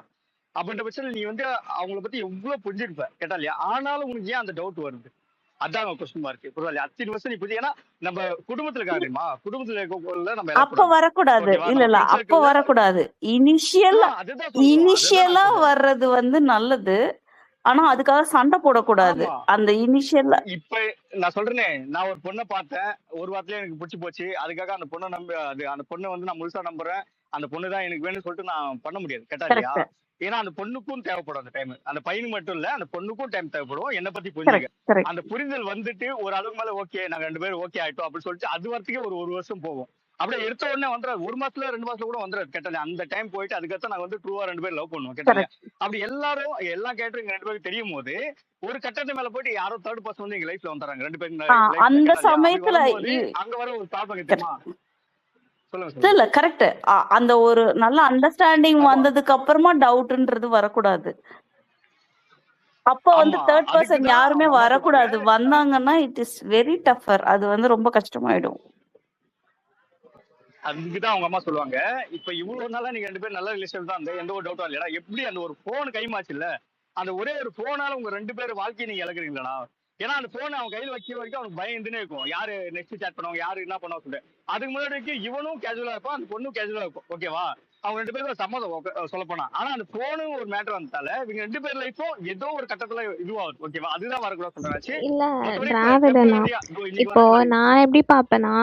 அப்படின்ற பட்சத்துல நீ வந்து அவங்கள பத்தி எவ்வளவு புரிஞ்சிருப்ப, கேட்டா இல்லையா? ஆனாலும் உனக்கு ஏன் அந்த டவுட் வருது? அதான் கொஸ்டின் மார்க். புரியல, அத்தனை வருஷம் நீ புரிஞ்சு, ஏன்னா நம்ம குடும்பத்துல இருக்காருமா, குடும்பத்துல இருக்க நம்ம அப்ப வரக்கூடாது. இல்ல அப்ப வரக்கூடாது. இனிஷியலா வர்றது வந்து நல்லது. ஆனா அதுக்காக சண்டை போடக்கூடாது. அந்த இனிஷியல் இப்ப நான் சொல்றேனே, நான் ஒரு பொண்ணை பார்த்தேன், ஒரு வாரத்திலே எனக்கு பிடிச்சி போச்சு, அதுக்காக அந்த பொண்ணை அந்த பொண்ணை வந்து நான் முழுசா நம்புறேன், அந்த பொண்ணு தான் எனக்கு வேணும்னு சொல்லிட்டு நான் பண்ண முடியாது, கேட்டா இல்லையா? ஏன்னா அந்த பொண்ணுக்கும் தேவைப்படும் அந்த டைம். அந்த பையனுக்கு மட்டும் இல்ல, அந்த பொண்ணுக்கும் டைம் தேவைப்படும் என்னை பத்தி புரிஞ்சுக்க. அந்த புரிதல் வந்துட்டு ஒரு அளவுக்கு மேல ஓகே, நாங்க 2 பேரும் ஓகே ஆயிட்டோம் அப்படின்னு சொல்லிட்டு அது வரத்துக்கே ஒரு வருஷம் போகும். அப்படியே எடுத்த உடனே வந்துடாது, 1 மாசத்துல 2 மாசத்துல கூட வந்துடாது, கேட்டாலே அந்த டைம் போயிட்டு அதுக்கடுத்து நாங்க வந்து ட்ரூவா 2 பேரும் லவ் பண்ணுவோம், கேட்டாலே. அப்படி எல்லாரும் எல்லா கேரக்டரும் 2 பேருக்கு தெரியும் போது ஒரு கட்டத்து மேல போயிட்டு யாரோ தேர்ட் பர்சன் வந்து எங்க லைஃப்ல வந்துறாங்க, 2 பேரும் அந்த சமயத்துல அங்க வர ஒரு ப்ராப்ளம் தெரியுமா? இல்ல கரெக்ட். அந்த ஒரு நல்ல அண்டர்ஸ்டாண்டிங் வந்ததுக்கு அப்புறமா டவுட்ன்றது வரக்கூடாது. அப்ப வந்து தேர்ட் பர்சன் யாருமே வரக்கூடாது. வந்தாங்கன்னா இட் இஸ் வெரி டஃபர். அது வந்து ரொம்ப கஷ்டமாயிடும். அதுக்குதான் அவங்க அம்மா சொல்லுவாங்க, இப்ப இவ்வளவு நாளா நீங்க 2 பேரும் நல்ல ரிலேஷன் தான், எந்த ஒரு டவுட்டும் இல்லையா? எப்படி அந்த ஒரு போன் கைமாச்சு இல்ல, அந்த ஒரே ஒரு போனால உங்க 2 பேரும் வாழ்க்கையை நீங்க இழக்குறீங்களா? ஏன்னா அந்த போன் அவன் கையில வைக்கிற வரைக்கும் அவனுக்கு பயம் இருந்துனே இருக்கும், யாரு நெக்ஸ்ட் சேட் பண்ணுவாங்க, யாரு என்ன பண்ணுவாங்க சொல்லிட்டு. அதுக்கு முன்னாடி வரைக்கும் இவனும் கேஜுவலா இருப்பான், அந்த பொண்ணும் கேஜுவலா இருக்கும், ஓகேவா? அவங்க 2 பேரும் சம்மதம் சொல்ல போனா. ஆனா அந்த போனும் ஒரு மேட்டர் வந்தால இவங்க 2 பேர் லைஃப்பும் ஏதோ ஒரு கட்டத்துல இதுவாகுது, ஓகேவா? அதுதான் வரக்கூடாது சொல்றாச்சு. இல்ல டிராவிடனா, இப்போ நான் எப்படி பாப்பேன்னா,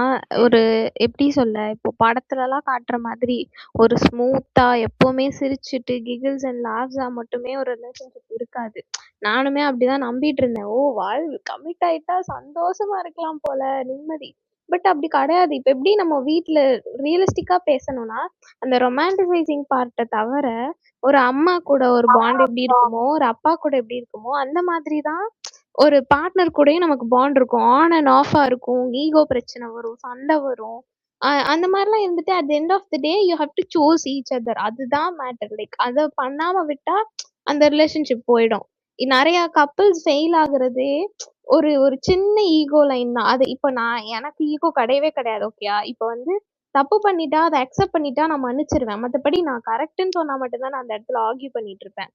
ஒரு எப்படி சொல்ல, இப்போ படத்துல எல்லாம் காட்டுற மாதிரி ஒரு ஸ்மூத்தா எப்பவுமே சிரிச்சுட்டு கிகிள்ஸ் அண்ட் லாவ்ஸா மட்டுமே ஒரு ரிலேஷன்ஷிப் இருக்காது. நானுமே அப்படிதான் நம்பிட்டு இருந்தேன். ஓ கமிட் ஆயிட்டா சந்தோஷமா இருக்கலாம் போல, நிம்மதி. பட் அப்படி கிடையாது. இப்ப எப்படி நம்ம வீட்ல ரியலிஸ்டிக்கா பேசணும்னா, அந்த ரொமான்டிசைசிங் பார்ட்டை தவிர ஒரு அம்மா கூட ஒரு பாண்ட் எப்படி இருக்குமோ, ஒரு அப்பா கூட எப்படி இருக்குமோ, அந்த மாதிரி தான் ஒரு பார்ட்னர் கூடயும் நமக்கு பாண்ட் இருக்கும். ஆன் அண்ட் ஆஃபா இருக்கும். ஈகோ பிரச்சனை வரும், சண்டை வரும். அந்த மாதிரிலாம் இருந்துட்டு at end of the day you have to choose each other. அதுதான் மேட்டர். லைக் அதை பண்ணாம விட்டா அந்த ரிலேஷன்ஷிப் போயிடும். நிறைய கப்பிள்ஸ் ஃபெயில் ஆகுறதே ஒரு ஒரு சின்ன ஈகோ லைன் தான். அது இப்போ எனக்கு ஈகோ கிடையவே கிடையாது. ஓகேயா, இப்போ வந்து தப்பு பண்ணிட்டா அதை அக்செப்ட் பண்ணிட்டா நான் மன்னிச்சிருவேன். மற்றபடி நான் கரெக்ட்னு சொன்னா மட்டும்தான் நான் அந்த இடத்துல ஆர்கியூ பண்ணிட்டு இருப்பேன்.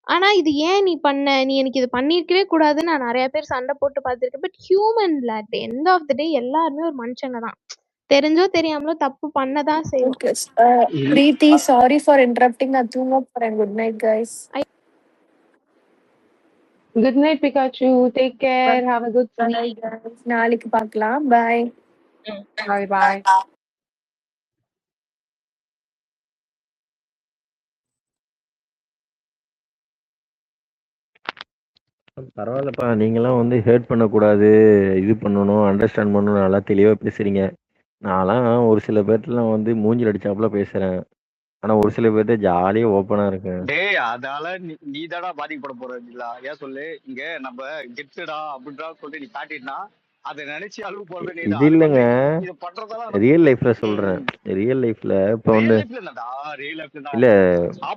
ஆனா இது ஏன் நீ பண்ண, நீ எனக்கு இது பண்ணிருக்கவே கூடாதுன்னு நான் நிறைய பேர் சண்டை போட்டு பார்த்திருக்கேன். பட் ஹியூமன்ல at end of the day எல்லாருமே ஒரு மனுஷங்க தான். தெரிஞ்சோ தெரியாமலோ தப்பு பண்ணதான் செய்வோம். Okay. Preeti, sorry for interrupting. நான் தூங்க போறேன். Good night, guys. Good night Pikachu. Take care. Have a good sleep. Bye, guys. நாளைக்கு பார்க்கலாம். Bye. Bye bye. பரவாயில்லப்பா, நீங்களாம் வந்து ஹேர்ட் பண்ணக்கூடாது, இது பண்ணணும், அண்டர்ஸ்டாண்ட் பண்ணணும், நல்லா தெளிவாக பேசுறீங்க. நான்லாம் ஒரு சில பேர்ட்டலாம் வந்து மூஞ்சில் அடிச்சாப்புல பேசுறேன். ஆனா ஒரு சில பேர்ட்ட ஜாலியா ஓப்பனா இருக்கேன். டேய் அதால நீ தாடா பாதிக்கப்பட போற இல்ல? ஏன் சொல்லு, இங்க நம்ம கெட்டுடா அப்படின்றா சொல்லிட்டு நீ காட்டினா அதை நினைச்சு அழுவு போறது நீ இது இல்லைங்க, இது பண்றதெல்லாம் ரியல் லைஃப்ல சொல்றேன். ரியல் லைஃப்ல இப்ப வந்து இல்ல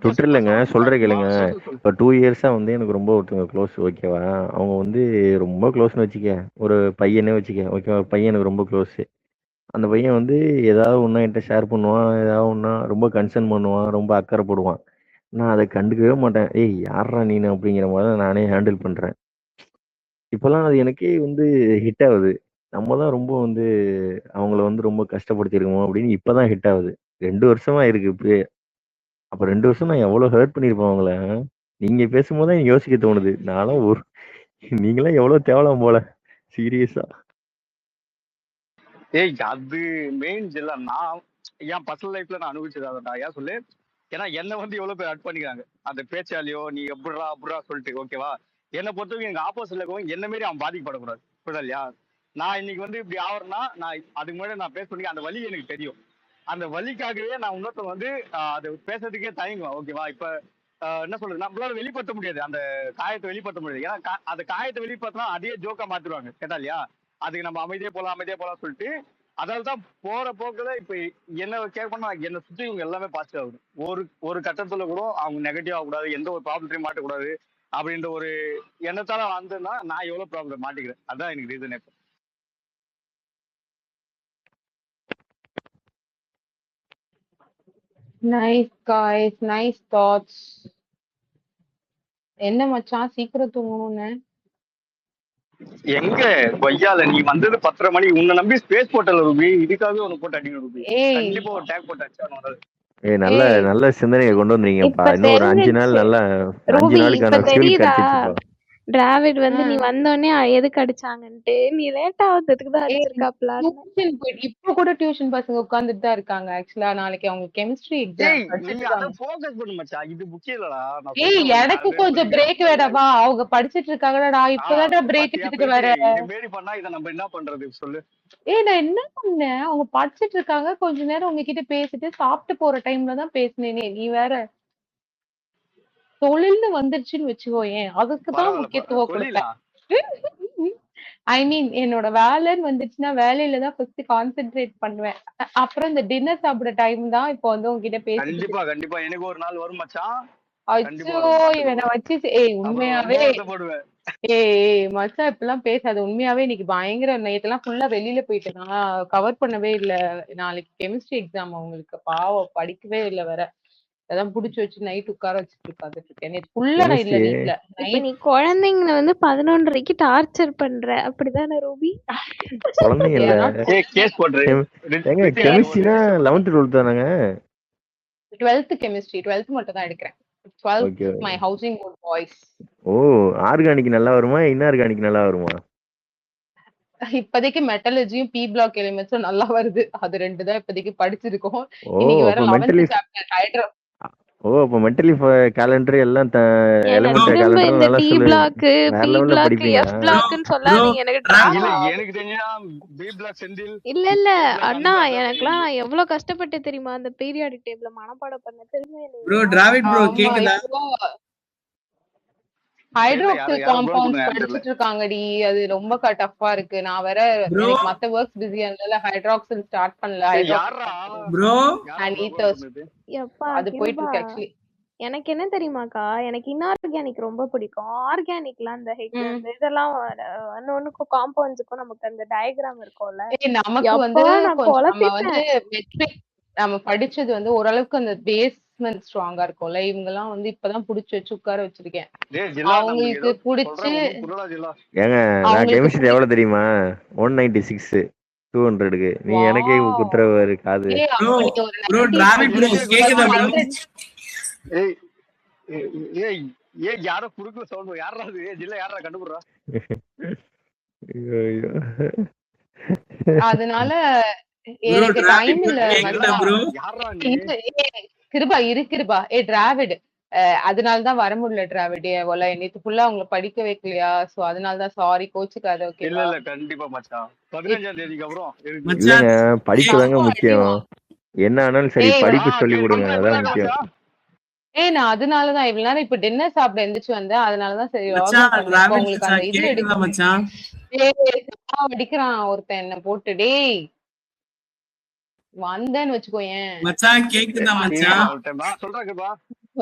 ட்விட்டர் இல்லைங்க, சொல்ற கேளுங்க. இப்ப 2 இயர்ஸா வந்து எனக்கு ரொம்ப ஒருத்தவங்க க்ளோஸ், ஓகேவா? அவங்க வந்து ரொம்ப க்ளோஸ்னு வச்சுக்க, ஒரு பையனே வச்சுக்க, ஓகேவா? பையன் எனக்கு ரொம்ப க்ளோஸ். அந்த பையன் வந்து ஏதாவது ஒன்றா என்கிட்ட ஷேர் பண்ணுவான், ஏதாவது ஒன்றா ரொம்ப கன்சர்ன் பண்ணுவான், ரொம்ப அக்கறைப்படுவான். நான் அதை கண்டுக்கவே மாட்டேன். ஏய் யாரா நீனு அப்படிங்கிற மாதிரி தான் நானே ஹேண்டில் பண்ணுறேன். இப்போல்லாம் அது எனக்கே வந்து ஹிட் ஆகுது. நம்ம தான் ரொம்ப வந்து அவங்கள வந்து ரொம்ப கஷ்டப்படுத்திருக்கோமோ அப்படின்னு இப்போ தான் ஹிட் ஆகுது. 2 வருஷமா இருக்கு இப்பயே. அப்போ 2 வருஷம் நான் எவ்வளோ ஹர்ட் பண்ணியிருப்பேன் அவங்கள. நீங்கள் பேசும்போது தான் எனக்கு யோசிக்க தோணுது. நான்லாம் நீங்களாம் எவ்வளோ தேவலாம் போல, சீரியஸா. ஏய் அது மெயின் இல்ல, நான் என் பர்சனல் லைஃப்ல நான் அனுபவிச்சதாடா. ஏன் சொல்லு, ஏன்னா என்ன வந்து எவ்வளவு பேர் அட் பண்ணிக்கிறாங்க அந்த பேச்சாலியோ, நீ எப்படா அப்படிடா சொல்லிட்டு, ஓகேவா? என்னை பொறுத்தவரைக்கும் எங்க ஆப்போசிட்ல இருக்கவங்க என்ன மாரி அவன் பாதிக்கப்படக்கூடாது, புரியுதா இல்லையா? நான் இன்னைக்கு வந்து இப்படி ஆவறேன்னா, நான் அதுக்கு முன்னாடி நான் பேச பண்ணி அந்த வலி எனக்கு தெரியும். அந்த வலிக்காகவே நான் இன்னொருத்தர் வந்து அதை பேசுறதுக்கே தயங்குவேன், ஓகேவா? இப்ப என்ன சொல்றது, நம்மளால வெளிப்படுத்த முடியாது, அந்த காயத்தை வெளிப்படுத்த முடியாது. ஏன்னா அந்த காயத்தை வெளிப்படுத்தினா அதே ஜோக்கா மாத்திருவாங்க, கேட்டா இல்லையா? அதுக்கு நம்ம அமைதியே போலாம் சொல்லிட்டு, அதால்தான் போற போக்குல இப்ப என்ன கேர் பண்ணா என்ன சுத்தி இவங்க எல்லாமே பாசிட்டிவ் ஆகுது. ஒரு கட்டத்துல கூட அவங்க நெகட்டிவ் ஆகக்கூடாது, எந்த ஒரு ப்ராப்ளத்தையும் மாட்டக்கூடாது அப்படின்ற ஒரு எண்ணத்தால வந்தேன்னா நான் எவ்வளவு ப்ராப்ளம் மாட்டிக்கிறேன். அதான் எனக்கு ரீசன். இப்ப Nice guys, nice thoughts. என்ன மச்சான் சீக்கிரம் தூங்கணும்னு? எங்க கொய்யால நீ வந்தது 10:30 மணி, உன்னை நம்பி ஸ்பேஸ் போட்டல ரூபி, இதுக்காகவே உனக்கு போட்டு அடிக்கணும் ரூபி. கண்டிப்பா ஒரு டேக் போட்டு அடிச்சா. நல்ல சிந்தனையை கொண்டு வந்தீங்கப்பா. இன்னும் ஒரு 5 நாள் நல்லா 5 நாளுக்கான ஃபியூல் கிடைச்சிச்சுப்பா. டிராவிட் வந்து நீ வந்தோடனே எதுக்கு அடிச்சாங்கன்ட்டு, நீ லேட்டா வந்ததுக்கு தான் அடிச்சிருக்காப்ல. இப்ப கூட டியூஷன் பசங்க உட்கார்ந்துட்டு தான் இருக்காங்க. ஆக்சுவலா நாளைக்கு அவங்க கெமிஸ்ட்ரி எக்ஸாம். இது முக்கியம் இல்லடா. எனக்கு கொஞ்சம் பிரேக் வேடவா, அவங்க படிச்சிட்டு இருக்காங்கடா, இப்பதான் பிரேக் எடுத்துட்டு வர. பண்ணா இதை நம்ம என்ன பண்றது சொல்லு? நான் என்ன பண்ணேன், அவங்க படிச்சிட்டு இருக்காங்க, கொஞ்ச நேரம் உங்ககிட்ட பேசிட்டு சாப்பிட்டு போற டைம்ல தான் பேசினேனே. நீ வேற தொழில்னு வந்துருச்சுன்னு வச்சுக்கோயேன், அதுக்குதான் முக்கியத்துவம் கொடுப்பேன். ஐ மீன் என்னோட வேலைன்னு வந்துச்சுன்னா வேலையில தான் ஃபர்ஸ்ட் கான்சென்ட்ரேட் பண்ணுவேன். அப்புறம் இந்த டின்னர் சாப்பிடுற டைம் தான் இப்போ வந்து உங்ககிட்ட பேசி. கண்டிப்பா எனக்கு ஒரு நாள் வரும் மச்சான். அச்சோ இவனை வச்சு உண்மையாவே மச்சான் இப்பெல்லாம் பேசாது. உண்மையாவே இன்னைக்கு பயங்கர, நேத்தெல்லாம் ஃபுல்லா வெளியில போயிட்டேன், கவர் பண்ணவே இல்ல. நாளைக்கு கெமிஸ்ட்ரி எக்ஸாம் அவங்களுக்கு, பாவம் படிக்கவே இல்ல வேற. அதான் புடிச்சு வச்சு நைட் உட்கார வச்சுட்டு உட்கார்ந்துட்டு இருக்கேன். நேத்து ஃபுல்லா நான் இல்ல வீட்ல. நீ குழந்தைங்களை வந்து 11:30க்கு டார்ச்சர் பண்ற, அப்படிதானே ரூபி? குழந்தைங்க இல்ல, கேஸ் போடுறேன். ஏங்க கெமிஸ்ட்ரினா 11th 12th தானங்க? 12th கெமிஸ்ட்ரி, 12th மட்டும் தான் எடுக்கிறேன். 12th my housing board boys. ஓ, ஆர்கானிக் நல்லா வருமா, இன்ஆர்கானிக் நல்லா வருமா? இப்போதைக்கு மெட்டலர்ஜியும் பி பிளாக் எலிமெண்ட்ஸும் நல்லா வருது. அது 2 தான் இப்போதைக்கு படிச்சிருக்கோம். இன்னைக்கு வேற 11th சாப்டர் ஹைட்ரோ. ஓ, அப்ப மென்டலி கேலண்டர் எல்லாம் எலிமெண்ட் கேலண்டர் நல்லா D block, P block, F பிளாக்னு சொல்லாதீங்க. எனக்கு தெரிஞ்சா பி பிளாக் செந்தில் இல்ல அண்ணா, எனக்குலாம் எவ்வளவு கஷ்டப்பட்டு தெரியுமா அந்த பீரியாடிக் டேபிள மனப்பாடம் பண்ண. தெரியுமா ப்ரோ? டிராவிட் ப்ரோ கேக்குதா? ஹைட்ராக்சில் யாரை ப்ளோன் காம்பவுண்ட்ஸ் பண்ண யாரும் தெரியல. படிச்சிட்டு இருக்காங்கடி. அது ரொம்ப டஃப்பா இருக்கு. நான் வேற ப்ரோ எனக்கு மத்த ஒர்க்ஸ் பிஸியா இருந்ததால ஹைட்ராக்சில் ஸ்டார்ட் பண்ணல. யாரா ப்ரோ யாரா அண்ட் ப்ளோன் ஈத்தர்ஸ் பண்ணது? எப்பா அது போயிட்டு கிருபா, இருக்கு ஆக்சுவலி. எனக்கு என்ன தெரியுமாக்கா, எனக்கு இன்ஆர்கானிக் ரொம்ப பிடிக்கும். ஆர்கானிக்லாம் அந்த இந்த இதெல்லாம் ஒன்னுக்கும் காம்பவுண்ட்ஸுக்கும் நமக்கு அந்த டயக்ராம் இருக்கும்ல, நமக்கு வந்து எப்பா நான் கொஞ்சம் நம்ம வந்து குழப்பிப்பேன். மெட்ரிக் நம்ம படிச்சது வந்து ஓரளவுக்கு அந்த பேஸ்மெண்ட் ஸ்ட்ராங்கா இருக்கும்ல. இவங்க எல்லாம் வந்து இப்பதான் புடிச்சு வச்சு உட்கார வச்சிருக்கேன். டேய் ஜில்லா, நம்மளுக்கு அவங்களுக்கு ஏதோ புடிச்சு சொல்றேன் ஒண்ணும் புரியல ஜில்லா. ஏங்க நான் அவங்களுக்கு கெமிஸ்ட்ரி எவ்வளவு தெரியுமா? 196 200க்கு. நீ எனக்கே வாவ். குத்துறவ இருக்காது. ப்ரோ அப்ப நீங்க ஒரு ப்ரோ 90s டிராவிட் ப்ரோ எனக்கே கேக்குதா ப்ரோ? 100 ஏய் ஏய் ஏய், ஏய் யாரோ குறுக்குல சவுண்ட் யாரா அது? ஏய் ஜில்லா யாரா கண்டுபிடுறா? ஐயோ, ஐயோ. அதனால ப்ரோ எனக்கு டைம் டிராவிட் இல்ல கேக்குதா மச்சா. ப்ரோ? யாரா நீ? கிருபா கிருபா டிராவிட். அதனாலதான் வர முடியல டிராவிட். போல நேத்து ஃபுல்லா அவங்களை படிக்க வைக்கலையா? சோ அதனாலதான் சாரி, கோச்சுக்காத. இல்ல ஓகேவா? இல்ல கண்டிப்பா மச்சான். 15ஆம் தேதிக்கு அப்புறம் இருக்கு. மச்சான் இல்லைங்க, படிப்பு தாங்க ரொம்ப முக்கியம். அடிவான். என்ன ஆனாலும் சரி, ஏய் படிப்பு ஆ சொல்லி சரி கொடுங்க, மச்சான், அதான் இப்பதானே முக்கியம். மச்சான்? நான் அதனாலதான் இவ்வளவு நேரம் இப்ப டின்னர் சாப்பிட எந்திரிச்சு வந்தேன். அதனாலதான் சரி லாகின் மச்சான் பண்ணேன். இப்ப டிராவிட் உங்களுக்கு மச்சான் அந்த இது கேக்குதா எடுக்க மச்சான்? அடிக்கிறான் ஒருத்தன் என்ன போட்டு. டேய் வந்தேன்னு வச்சுக்கோயேன். மச்சான் கேக்குதா இருங்க மச்சான்? ஒரு டைம் சொல்றாங்கப்பா.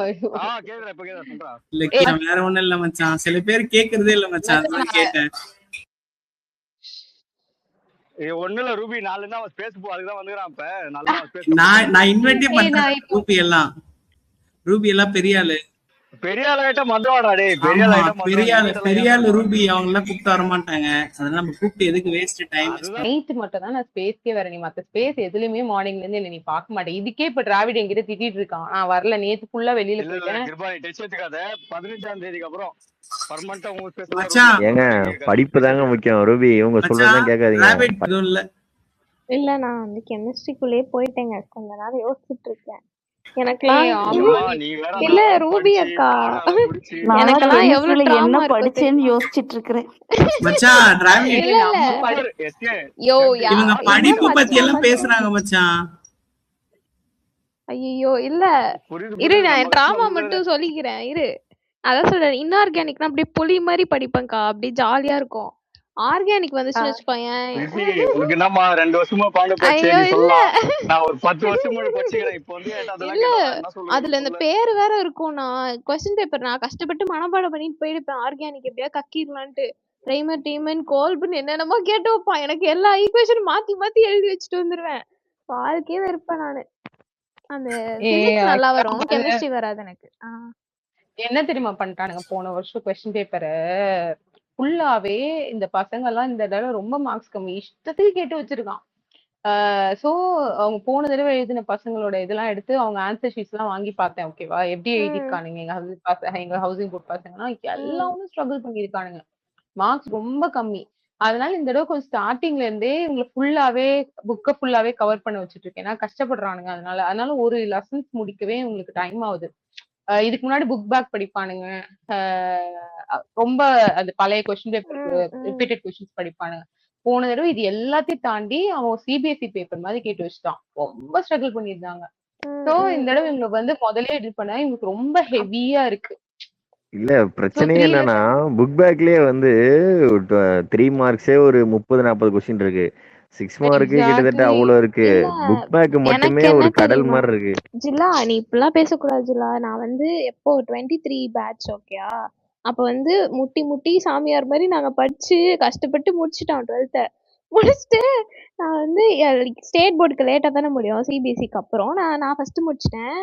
ஐயோ. கேக்குறா இப்ப கேக்குறா சொல்றா. இல்ல ஏய் வேற ஒண்ணும் இல்ல மச்சான், சில பேர் கேக்குறதே இல்ல மச்சான், மச்சான், அதான் கேட்டேன். ஒண்ணு இல்ல ரூபி, 4 தான் அவன் ஸ்பேஸ் போ, அதுதான் வந்துக்கிறான். இப்ப 4 தான் ஸ்பேஸ் நான் இன்வைட்டே நான் பண்றேன். இப்போ ரூபி எல்லாம் பெரிய ஆளு. பெரிய ஆளாயிட்ட மந்தவாடா. டேய் பெரிய ஆமா ஆளாயிட்ட பெரிய ஆளு ரூபி, அவங்க எல்லாம் கூப்பிட்டு வர மாட்டாங்க. அதெல்லாம் நம்ம கூப்பிட்டு எதுக்கு வேஸ்ட் டைம்? அதுதான் நைட் மட்டும் தான் நான் ஸ்பேஸ்க்கே வரேன். நீ மத்த ஸ்பேஸ் எதுலயுமே மார்னிங்ல இருந்து என்ன நீ பார்க்க மாட்டேன். இதுக்கே இப்ப டிராவிட் என்கிட்ட திட்டிட்டு இருக்கான். நான் வரல, நேத்து ஃபுல்லா வெளியில இல்ல இல்ல போயிட்டேன். கிருபா, நீ டெஸ்ட் எடுத்துக்காத. 15ஆம் தேதிக்கு அப்புறம் பர்மனண்டா உங்க ஸ்பேஸ் மச்சான் ஏங்க படிப்பு தாங்க முக்கியம். ரூபி இவங்க மச்சான் சொல்றதெல்லாம் கேட்காதீங்க. டிராவிட் எதுவும் இல்ல. இல்ல நான் வந்து கெமிஸ்ட்ரிக்குள்ளேயே போயிட்டேங்க. கொஞ்ச நேரம் யோசிச்சுட்டு இருக்கேன். ஏய் எனக்கெல்லாம் ஆமா அம்மா நீ வேற இல்ல நானும் ரூபி படிச்சு அக்கா, பாடம் முடிச்சு நான்லாம் எனக்கெல்லாம் எவ்வளவு கெமிஸ்ட்ரியில என்ன ட்ராமா இருக்கும் படிச்சேன்னு தெரியுமா? யோசிச்சுட்டு இருக்கிறேன். மச்சான் டிராவிட் இல்ல இல்ல நம்ம படி சூப்பர் எஸ்கே யோ இவங்க என்ன படிப்பு பத்தி மச்சான் எல்லாம் பேசுறாங்க மச்சான். ஐயோ இல்ல புரியுது இரு, புரியுது, நான் நம்ம ட்ராமா கஷ்டம் வந்து மட்டும் சொல்லிக்கிறேன் இரு. அதான் சொல்றேன், இன்ஆர்கானிக்னா அப்படியே புலி மாதிரி படிப்பேன்க்கா, அப்படியே ஜாலியா இருக்கும். ஆர்கானிக் வந்துச்சுன்னு வச்சுக்கோயேன். ரிஷி, உனக்கு என்னம்மா 2 வருஷமா பாண்டு போச்சு, ஐயோ நீ இல்ல சொல்லலாம். நான் ஒரு 10 வருஷம் முன்னாடி படிச்சுக்கிறேன். இப்போ வந்து அதெல்லாம் இல்ல கேட்டா நான் என்ன சொல்றது அதுல இந்த சொல்லு. பேரு வேற இருக்கும். நான் கொஸ்டின் பேப்பர் நான் கஷ்டப்பட்டு மனப்பாடம் பண்ணிட்டு போயிருப்பேன். ஆர்கானிக் எப்படியா கக்கிடலான்ட்டு பிரைமர் டீமன் கோல்புன்னு என்னென்னமோ கேட்டு வைப்பான். எனக்கு எல்லா ஈக்குவேஷனும் மாத்தி மாத்தி எழுதி வச்சுட்டு வந்துருவேன். வாழ்க்கையே வெறுப்பேன் நானு. அந்த பிசிக்ஸ் நல்லா வரும், கெமிஸ்ட்ரி வராது எனக்கு. என்ன தெரியுமா பண்ணிட்டானுங்க போன வருஷம் கொஸ்டின் பேப்பரை ஃபுல்லாவே இந்த பசங்க எல்லாம் இந்த தடவை ரொம்ப மார்க்ஸ் கம்மி இஷ்டத்துக்கு கேட்டு வச்சிருக்கான். சோ அவங்க போன தடவை எழுதின பசங்களோட இதெல்லாம் எடுத்து அவங்க ஆன்சர் ஷீட்ஸ் எல்லாம் வாங்கி பார்த்தேன். ஓகேவா, எப்படி எழுதிருக்கானுங்க எங்க ஹவுசிங் போர்ட் பசங்கன்னா எல்லாமே ஸ்ட்ரகிள் பண்ணிருக்கானுங்க. மார்க்ஸ் ரொம்ப கம்மி. அதனால இந்த தடவை கொஞ்சம் ஸ்டார்டிங்ல இருந்தே உங்களுக்கு ஃபுல்லாவே புக்கை ஃபுல்லாவே கவர் பண்ண வச்சுட்டு இருக்கேன். ஏன்னா கஷ்டப்படுறானுங்க. அதனால ஒரு லெசன்ஸ் முடிக்கவே உங்களுக்கு டைம் ஆகுது. இதுக்கு முன்னாடி புக் பேக் படிப்பானுங்க. ரொம்ப அந்த பழைய கொஸ்டின் பேப்பர் ரிப்பீட்டட் கொஸ்டின்ஸ் படிப்பானுங்க. போன தடவை இது எல்லாத்தையும் தாண்டி அவன் சிபிஎஸ்இ பேப்பர் மாதிரி கேட்டு வச்சுட்டான். ரொம்ப ஸ்ட்ரகிள் பண்ணியிருந்தாங்க. சோ இந்த தடவை இவங்களுக்கு வந்து முதலே இது பண்ண இவங்களுக்கு ரொம்ப ஹெவியா இருக்கு. இல்ல பிரச்சனையே என்னன்னா புக் பேக்லயே வந்து 3 மார்க்ஸே ஒரு 30-40 கொஸ்டின் இருக்கு. 6 மார்க்கு கிட்டத்தட்ட அவ்வளவு இருக்கு. புக் பேக் மட்டுமே ஒரு கடல் மாதிரி இருக்கு. ஜில்லா நீ இப்பெல்லாம் பேசக்கூடாது ஜில்லா. நான் வந்து எப்போ 23 பேட்ச் ஓகேயா, அப்ப வந்து முட்டி முட்டி சாமியார் மாதிரி நாங்க படிச்சு கஷ்டப்பட்டு முடிச்சிட்டோம் 12th. முடிச்சுட்டு நான் வந்து ஸ்டேட் போர்டுக்கு லேட்டா தானே முடியும், சிபிஎஸ்சிக்கு அப்புறம். நான் ஃபர்ஸ்ட் முடிச்சிட்டேன்.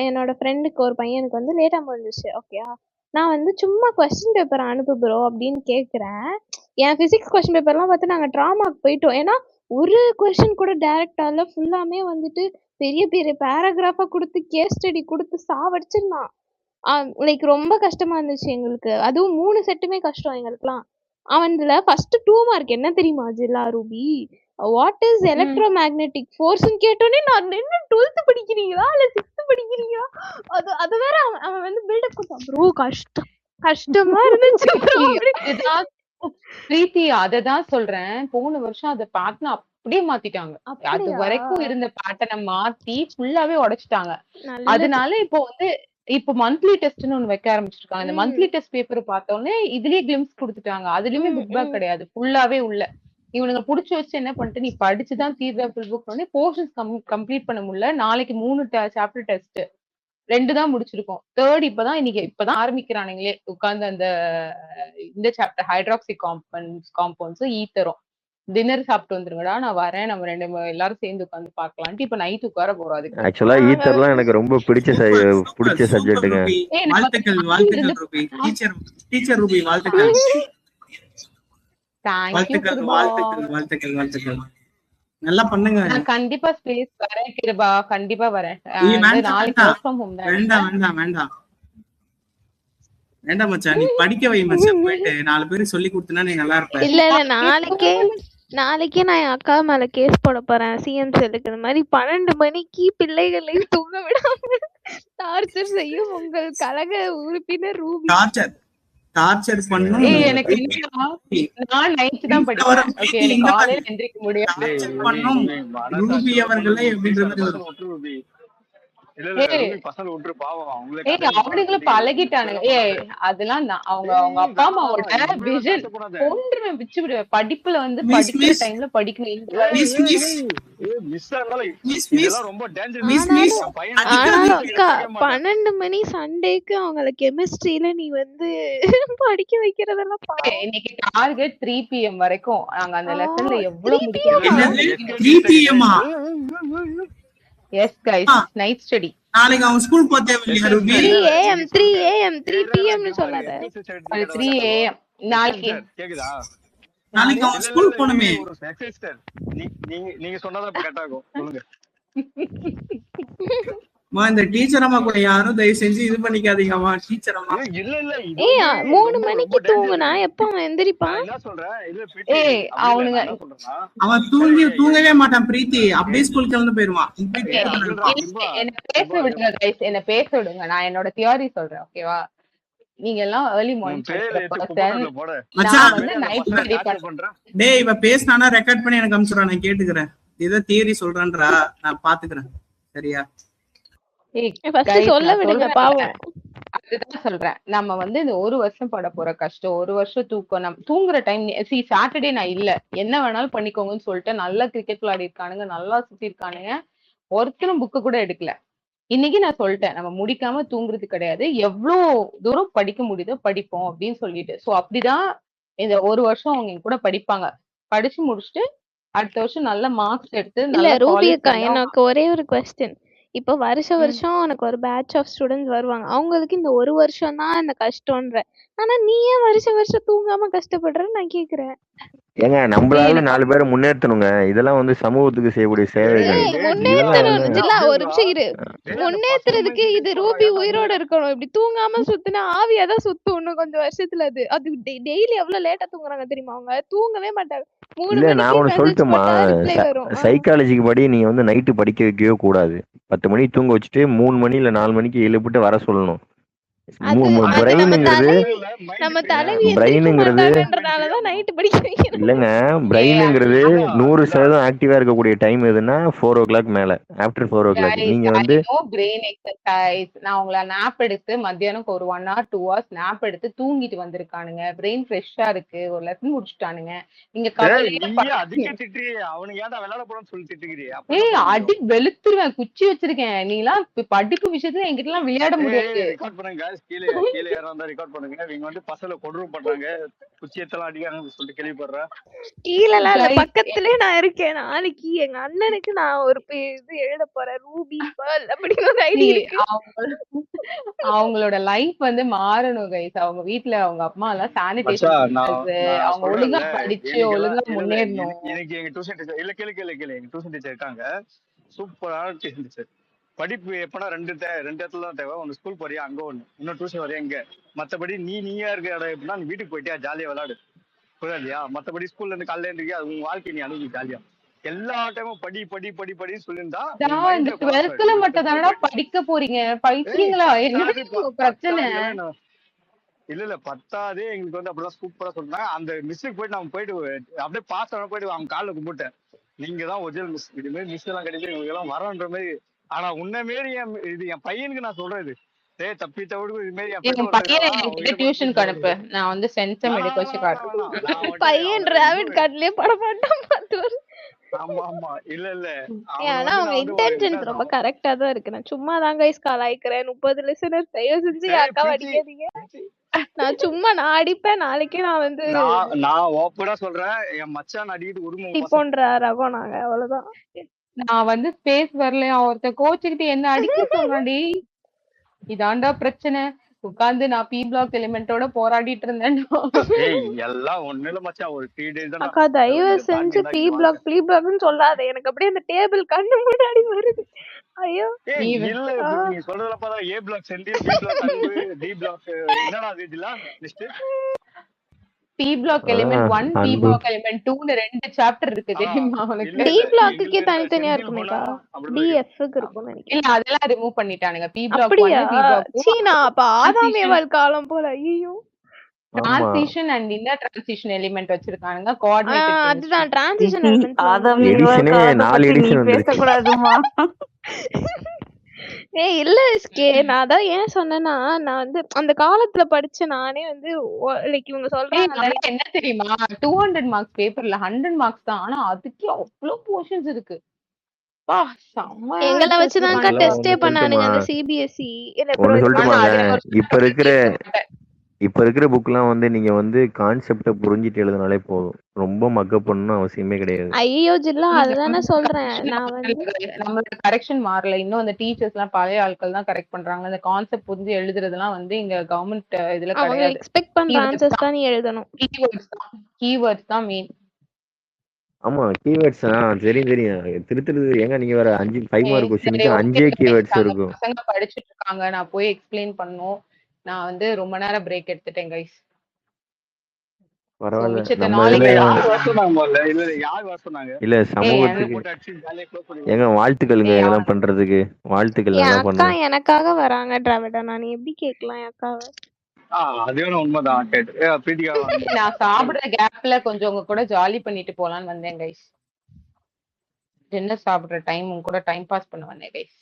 என்னோட ஃப்ரெண்டுக்கு ஒரு பையனுக்கு வந்து லேட்டா முடிஞ்சிச்சு ஓகேயா. நான் வந்து சும்மா கொஸ்டின் பேப்பர் அனுப்பு ப்ரோ அப்படின்னு கேட்குறேன். என் பிசிக்ஸ் கொஸ்டின் பேப்பர்லாம் பார்த்து நாங்கள் ட்ராமாக்கு போயிட்டோம். ஏன்னா ஒரு கொஸ்டின் கூட டைரக்டால ஃபுல்லாமே வந்துட்டு பெரிய பெரிய பேராகிராஃபா கொடுத்து கேஸ் ஸ்டடி கொடுத்து சாவடிச்சிருந்தான். லைக் ரொம்ப கஷ்டமா இருந்துச்சு எங்களுக்கு. அதுவும் 3 செட்டுமே கஷ்டம் எங்களுக்குலாம். அவன்ல ஃபர்ஸ்ட் 2 மார்க் என்ன தெரியுமா Jilla Ruby, what is electromagnetic ஃபோர்ஸ்ன்னு கேட்டோன்னே நான் என்ன 12th படிக்கிறீங்களா இல்ல 6th படிக்கிறீங்களா, அது வேற அவன் வந்து பில்டப் கொடுத்தான். ப்ரோ கஷ்டமா இருந்துச்சு பிரீத்தி. அததான் சொல்றேன், போன வருஷம் அதை பேட்டர்ன் அப்படியே மாத்திட்டாங்க. அது வரைக்கும் இருந்த பேட்டர்னை மாத்தி ஃபுல்லாவே உடைச்சிட்டாங்க. அதனால இப்போ வந்து இப்போ மந்த்லி டெஸ்ட்னு ஒண்ணு வைக்க ஆரம்பிச்சிருக்காங்க. இந்த மந்த்லி டெஸ்ட் பேப்பர் பார்த்தோன்னே இதுலயே கிளிம்ஸ் குடுத்துட்டாங்க. அதுலயுமே புக் பேக் கிடையாது. ஃபுல்லாவே உள்ள. இவனுங்க புடிச்சு வச்சு என்ன பண்ணிட்டு, நீ படிச்சுதான் தீர்வ ஃபுல் புக் பண்ணி போர்ஷன்ஸ் கம்ப்ளீட் பண்ண முடியல. நாளைக்கு 3 சாப்டர் டெஸ்ட். 2 தான் முடிச்சிருக்கோம். 3 இப்பதான் ஆரம்பிக்கிறானுங்களே உட்கார்ந்து அந்த இந்த சாப்டர் ஹைட்ராக்சி காம்பவுண்ட்ஸ் ஈத்தரும். டின்னர் சாப்பிட்டு வந்துருங்கடா, நான் வரேன், நம்ம எல்லாரும் சேர்ந்து உட்காந்து பார்க்கலான்ட்டு இப்ப நைட் உட்கார போறோம். அதுக்கு ஆக்சுவலா ஈத்தர்லாம் எனக்கு ரொம்ப பிடிச்ச சூப்பர் பிடிச்ச சூப்பர் சப்ஜெக்ட்டுங்க. ரூபி. ஏய், நம்ம வாழ்த்துக்கள் இருந்து வாழ்த்துக்கள் ரூபி. டீச்சர் ரூபி வாழ்த்துக்கள் தேங்க்யூ வாழ்த்துக்கள் கிருபா. வாழ்த்துக்கள் வாழ்த்துக்கள் வாழ்த்துக்கள். நல்லா பண்ணுங்க. நான் கண்டிப்பா ஸ்பேஸ் வரேன் கிருபா, கண்டிப்பா வரேன். ஏய் வேண்டாம் நாளைக்கு வேண்டாம் ஒர்க் ஃப்ரம் ஹோம் தான் வேண்டாம் எடுத்தேன். வேண்டாம் வேண்டாம் வேண்டாம் மச்சான், நீ படிக்க வை மச்சான். போயிட்டு 4 பேருக்கு சொல்லி கொடுத்தனா நீ நல்லா இருப்ப. இல்ல நாளைக்கே நான் என் அக்கா மேல கேஸ் போட போறேன் சிஎம்சிஎலுக்கு. இந்த மாதிரி 12 மணிக்கு பிள்ளைகளை தூங்க விடாம டார்ச்சர் செய்யும் உங்கள் கழக உறுப்பினர் ரூபி. டார்ச்சர் பண்ணும். ஏய், எனக்கு என்னன்னா, நான் நைட் தான் படிப்பேன். ஓகே, எனக்கு காலையில எந்திரிக்க முடியாது. டார்ச்சர் பண்ணும் ரூபி அவர்களே அப்படின்றது ஒரு ரூபி இல்ல இல்ல ஏய், ரூபி பசங்க விட்டுரு பாவம் அவங்களே ஏய், அவனுங்களும் பழகிட்டானுங்க. ஏய், அதெல்லாம் அவங்க அப்பா அம்மாவோட விஷன் கொன்றுவேன், பிச்சு விடுவேன். படிப்புல வந்து படிக்கிற டைம்ல படிக்கணும். மிஸ் ஆனாலும் மிஸ் இதெல்லாம் ரொம்ப டேஞ்சர் மிஸ் மிஸ் ஆனாலும் அக்கா 12 மணி சண்டேக்கு அவங்கள கெமிஸ்ட்ரியில நீ வந்து படிக்க வைக்கிறதெல்லாம் ஏய், இன்னைக்கு டார்கெட் 3 PM வரைக்கும் நாங்க அந்த லெசன்ல எவ்வளவு 3 PM என்னது 3 PM ஆ? Yes guys, night study. நாளைக்கு அவன் ஸ்கூல் போக தேவையில்லையா ரூபி? 3 AM 3 PM னு சொல்லாத. அது 3 AM நாளைக்கு. கேக்குதா? நாளைக்கு அவன் ஸ்கூல் போணுமே. நீங்க சொன்னதான் கரெக்ட் ஆகும். சொல்லுங்க. இந்த டீச்சர் அம்மா கூட யாரும் தயவு செஞ்சு இது பண்ணிக்காதீங்கம்மா. டீச்சர் அம்மா இல்ல இல்ல ஏய் 3 மணிக்கு தூங்குனா எப்ப அவன் எந்திரிப்பான்? என்ன சொல்றேன் இல்ல ஏய், அவனுங்க என்ன சொல்றேன் அவன் தூங்கவே மாட்டான் பிரீத்தி. அப்படியே ஸ்கூல் கிளம்பி போயிருவான். என்ன பேச விடுங்க கைஸ், என்ன பேச விடுங்க. நான் என்னோட தியரி சொல்றேன், ஓகேவா? நீங்க எல்லாம் ஏர்லி மார்னிங் நான் வந்து நைட் ஸ்டடி பண்றேன். டேய் இவ பேசினானா ரெக்கார்ட் பண்ணி எனக்கு அனுப்பிச்சுறா, நான் கேட்டுக்கிறேன். இத தியரி சொல்றேன்றா, நான் பாத்துக்கிறேன். சரியா? ஃபர்ஸ்ட் சொல்ல விடுங்க பாவம். அதுதான் சொல்றேன். நம்ம வந்து இந்த 1 வருஷம் பட போற கஷ்டம், 1 வருஷம் தூக்கம். நம்ம தூங்குற டைம் சாட்டர்டே நான் இல்ல, என்ன வேணாலும் பண்ணிக்கோங்கன்னு சொல்லிட்டு நல்லா கிரிக்கெட் விளையாடி இருக்கானுங்க, நல்லா சுத்தி இருக்கானுங்க. ஒருத்தரும் புக்கு கூட எடுக்கல. இன்னைக்கு நான் சொல்லிட்டேன், நம்ம முடிக்காம தூங்குறது கிடையாது, எவ்வளவு தூரம் படிக்க முடியுதோ படிப்போம் அப்படின்னு சொல்லிட்டு. சோ அப்படிதான் இந்த 1 வருஷம் அவங்க என் கூட படிப்பாங்க. படிச்சு முடிச்சுட்டு அடுத்த வருஷம் நல்ல மார்க்ஸ் எடுத்து இல்ல ரூபி அக்கா, எனக்கு ஒரே ஒரு கொஸ்டின். இப்போ வருஷம் உனக்கு ஒரு பேட்ச் ஆஃப் ஸ்டூடெண்ட்ஸ் வருவாங்க. அவங்களுக்கு இந்த 1 வருஷம் தான் இந்த கஷ்டம்ன்ற. ஆனா நீ ஏன் வருஷம் தூங்காம கஷ்டப்படுறன்னு நான் கேக்குறேன். ஏங்க நம்மளால 4 பேரை முன்னேற்றணுங்க. இதெல்லாம் வந்து சமூகத்துக்கு செய்யக்கூடிய சேவைகள். ஒரு நிமிஷம் இரு. முன்னேற்றதுக்கு இது ரூபி உயிரோட இருக்கணும். இப்படி தூங்காம சுத்தினா ஆவியாதான் சுத்தும் இன்னும் கொஞ்சம் வருஷத்துல. அது டெய்லி எவ்வளவு லேட்டா தூங்குறாங்க தெரியுமா? அவங்க தூங்கவே மாட்டாங்க. இல்ல நான் ஒண்ணு சொல்லட்டுமா, சைக்காலஜிக்கு படி நீங்க வந்து நைட்டு படிக்க வைக்கவே கூடாது. 10 மணிக்கு தூங்க வச்சுட்டு 3 மணி இல்ல 4 மணிக்கு எழுப்பிட்டு வர சொல்லணும். இல்லங்க, பிரெயினுங்கிறது 100% ஆக்டிவா இருக்கக்கூடிய டைம் எதுன்னா 4 o'clock மேல. ஆஃப்டர் 4 o'clock நீங்க வந்து பிரெயின் எக்ஸர்சைஸ். நான் உங்களை நாப் எடுத்து மத்தியானம் ஒரு 1 hour 2 hours நாப் எடுத்து தூங்கிட்டு வந்திருக்கானுங்க. பிரெயின் ஃப்ரெஷ்ஷா இருக்கு, ஒரு லெசன் முடிச்சுட்டானுங்க. நீங்க அடி வெளுத்துருவேன், குச்சி வச்சிருக்கேன். நீ எல்லாம் படிப்பு விஷயத்துல என்கிட்ட எல்லாம் விளையாட முடியாது. பக்கத்துல நான் இருக்கேன். நாளைக்கு எங்க அண்ணனுக்கு நான் ஒரு இது எழுத போறேன், ரூபி பேர்ல் அப்படின்னு ஒரு ஐடி இருக்கு. அவங்களோட லைஃப் வந்து மாறணும் கைஸ். அவங்க வீட்ல அவங்க அம்மா எல்லாம் சானிடேஷன், அவங்க ஒழுங்கா படிச்சு ஒழுங்கா முன்னேறணும். எனக்கு எங்க டியூஷன் டீச்சர் இல்ல கேளு எங்க டியூஷன் டீச்சர் இருக்காங்க, சூப்பரான டியூஷன் டீச்சர். படிப்பு எப்பனா ரெண்டு இடத்துல தான் தேவை. ஒன்னு ஸ்கூல் போறியா அங்க ஒண்ணு, இன்னும் டியூஷன் வரையா இங்க. மத்தபடி நீயா இருக்க இடம் எப்படின்னா நீ வீட்டுக்கு போயிட்டியா ஜாலியா விளையாடு, புரியாதியா? மத்தபடி ஸ்கூல்ல இருந்து காலையில இருந்திருக்கியா, அது உங்க வாழ்க்கை நீ அணுகி ஜாலியா. எல்லா டைமும் படி சொல்லிருந்தா இந்த 12th மட்டும் தானடா படிக்க போறீங்க, படிக்கிறீங்களா? என்ன பிரச்சனை? இல்ல 10th எங்களுக்கு வந்து அப்படிதான் சூப்பரா சொன்னாங்க. அந்த மிஸ்ஸுக்கு போயிட்டு நம்ம போயிட்டு அப்படியே பாஸ் ஆன போயிட்டு அவங்க காலில் கும்பிட்டேன், நீங்க தான் ஒரிஜினல் மிஸ், இது மாதிரி மிஸ் எல்லாம் கிடையாது, இவங்க எல்லாம் வரன்ற மாதிரி. ஆனா உன்ன மாரி இது என் பையனுக்கு நான் சொல்றது, டேய் தப்பி தவிடு இது மாதிரி என் என் ஃப்ரெண்ட் ஒருத்தன் பையனை இருக்கான் என்கிட்ட அவன்கிட்ட மட்டும் டியூஷனுக்கு கூப்பிட்டு அனுப்பு, நான் வந்து சென்சம் எடுக்க வச்சு காட்டுறேன். வேணாம் நான் அவன்கிட்ட பையன் அவனை டிராவிட் இது கார்ட்லயே பட மாட்டான் பாத்து. ஆமா ஆமா இல்ல இல்ல அவனை ஆனா வந்து உங்க நான் வந்து ஒரு இன்டென்ஷன்ஸ் என்ன ரொம்ப கரெக்டா தான் இருக்கு. நான் சும்மா தான் கைஸ் கலாய்க்கிறேன். 30 லிசனர் தயவு செஞ்சு என் டேய் அக்காவை பிரீத்தி அடிக்காதீங்க. பிரீத்தி, நான் சும்மா நான் அடிப்பேன். நாளைக்கே நான் வந்து நான் ஓப்பனா சொல்றேன் என் மச்சான் அடிக்கிட்டு உரிமை இப்படி பசங்க போன்ற ரகம் நாங்க அவ்வளவுதான். நான் வந்து ஸ்பேஸ் வரலையா, ஒருத்த கோச்சுக்கிட்டு என்ன அடிக்க சொல்றான்டி. இதாண்டா பிரச்சனை. உட்கார்ந்து நான் பி பிளாக் எலிமெண்டோட போராடிட்டு இருந்தேன். ஏய் எல்லாம் ஒண்ணு இல்ல மச்சான் ஒரு 3 days தான் அக்கா தயவு செஞ்சு பி பிளாக் பி பிளாக்னு சொல்லாத. எனக்கு அப்படியே அந்த டேபிள் கண்ணு முன்னாடி வருது. ஐயோ ஏய் இல்ல பிரீத்தி, நீ சொல்றதெல்லாம் பார்த்தா A block Senthil B block Anbu D block என்னடா அது இதெல்லாம் list P block element 1 P Anbu block element 2னு 2 சாப்டர் இருக்கு தெரியுமா உனக்கு? இல்ல டி இல்ல பிளாக்குக்கே எங்களுக்கு தனித்தனியா செந்தில் இருக்குமேக்கா. போனா அப்படிதான் டி இருக்கு எஃப்க்கு இருக்கும்னு நினைக்கிறேன். இல்ல அதெல்லாம் ரிமூவ் பண்ணிட்டானுங்க. பி பிளாக் 1 அப்படியா? பி பிளாக் 2 சீனா அப்ப ஆதாம் டிரான்சிஷன் ஏவாள் காலம் போல. ஐயோ ஆமா transition and inner transition element வச்சிருக்கானுங்க. Coordinated chemistry. அதுதான் டிரான்சிஷன் எலிமெண்ட் ஆதாம் வாங்க. ஏவாள் எடிஷனே காலத்தை 4 பத்தி நீ எடிஷன் வந்துருச்சு. பேசக்கூடாதுமா. ஏய் இல்ல எஸ்கே, நான் அதான் ஏன் சொன்னேன்னா நான் வந்து அந்த காலத்துல படிச்ச நானே வந்து லைக் இவங்க ஏய் சொல்றாங்கல்ல. அதெல்லாம் என்ன தெரியுமா, 200 மார்க்ஸ் பேப்பர்ல 100 மார்க்ஸ் தான். ஆனா அதுக்கே அவ்வளவு போர்ஷன்ஸ் இருக்கு. பா செம்மையா எங்களை எடுத்து வச்சுதான்க்கா வச்சிருக்கானுங்க. டெஸ்டே ஒண்ணு பண்ணானுங்க சொல்லட்டுமா? அந்த சிபிஎஸ்இ. இல்ல ஒண்ணு அப்புறம் இது ஆனா சொல்லட்டுமாங்க? அதுல ஒரு இப்ப இருக்கிற ஜெயிக்க மாட்டேன். இப்ப இருக்கிற புக்லாம் வந்து நீங்க வந்து கான்செப்ட புரிஞ்சிட்டு எழுதினாலே போதும். ரொம்ப மக்கப் பண்ணணும்னு அவசியமே கிடையாது. ஐயோ ஜில்லா நீங்க அதுதானே வந்து சொல்றேன். கரெக்ஷன் நான் வந்து மாறல, நம்மளோட கரெக்ஷன் மாறல. இன்னும் அந்த டீச்சர்ஸ் எல்லாம் பழைய ஆட்கள் தான் கரெக்ட் பண்றாங்க. அந்த கான்செப்ட் புரிஞ்சு எழுதுறதுலாம் வந்து இங்க கவர்மெண்ட் இதுல அவங்க கிடையாது. எக்ஸ்பெக்ட் பண்ற கீவேர்ட்ஸ் ஆன்சர்ஸ் தான், தான் நீ எழுதணும். கீவேர்ட்ஸ் தான் மெயின். ஆமா கீவேர்ட்ஸ் தெரியும் தெரியும். திருத்துறது ஏங்க நீங்க வேற 5 மார்க் சரி கொஸ்டினுக்கு ஓகே 5 கைஸ், கீவேர்ட்ஸ் அங்க இருக்கும். பசங்க படிச்சுட்டு இருக்காங்க, நான் போய் எக்ஸ்பிளைன் பண்ணணும். நான் வந்து ரொம்ப நேரம் பிரேக் எடுத்துட்டேன் கைஸ். சோ பரவாயில்ல. மிச்சத்தை நம்ம இதுல நாளைக்கு யார் வர சொன்னாங்க முதல்ல இல்ல இல்ல யார் வர சொன்னாங்க இல்ல ஏய் சமூகத்துக்கு போட்டு அடிச்சு ஜாலியா க்ளோஸ் ஏங்க பண்ணிடுவோம் வாழ்த்துக்களுங்க ஏய் இதெல்லாம் பண்றதுக்கு. வாழ்த்துக்கள் என் நல்லா அக்கா பண்ணுங்க. எனக்காக வராங்க டிராவிடா. நான் எப்படி கேட்கலாம் என் அக்காவை? அது வேணும் உண்மைதான் கேட்டு பிரீத்திகா வாங்க நான் சாப்பிடுற கேப்ல கொஞ்சம் உங்க கூட ஜாலி பண்ணிட்டு போலான்னு வந்தேன் கைஸ். டின்னர் சாப்பிடுற டைம் உங்க கூட டைம் பாஸ் பண்ண வந்தேன் கைஸ்.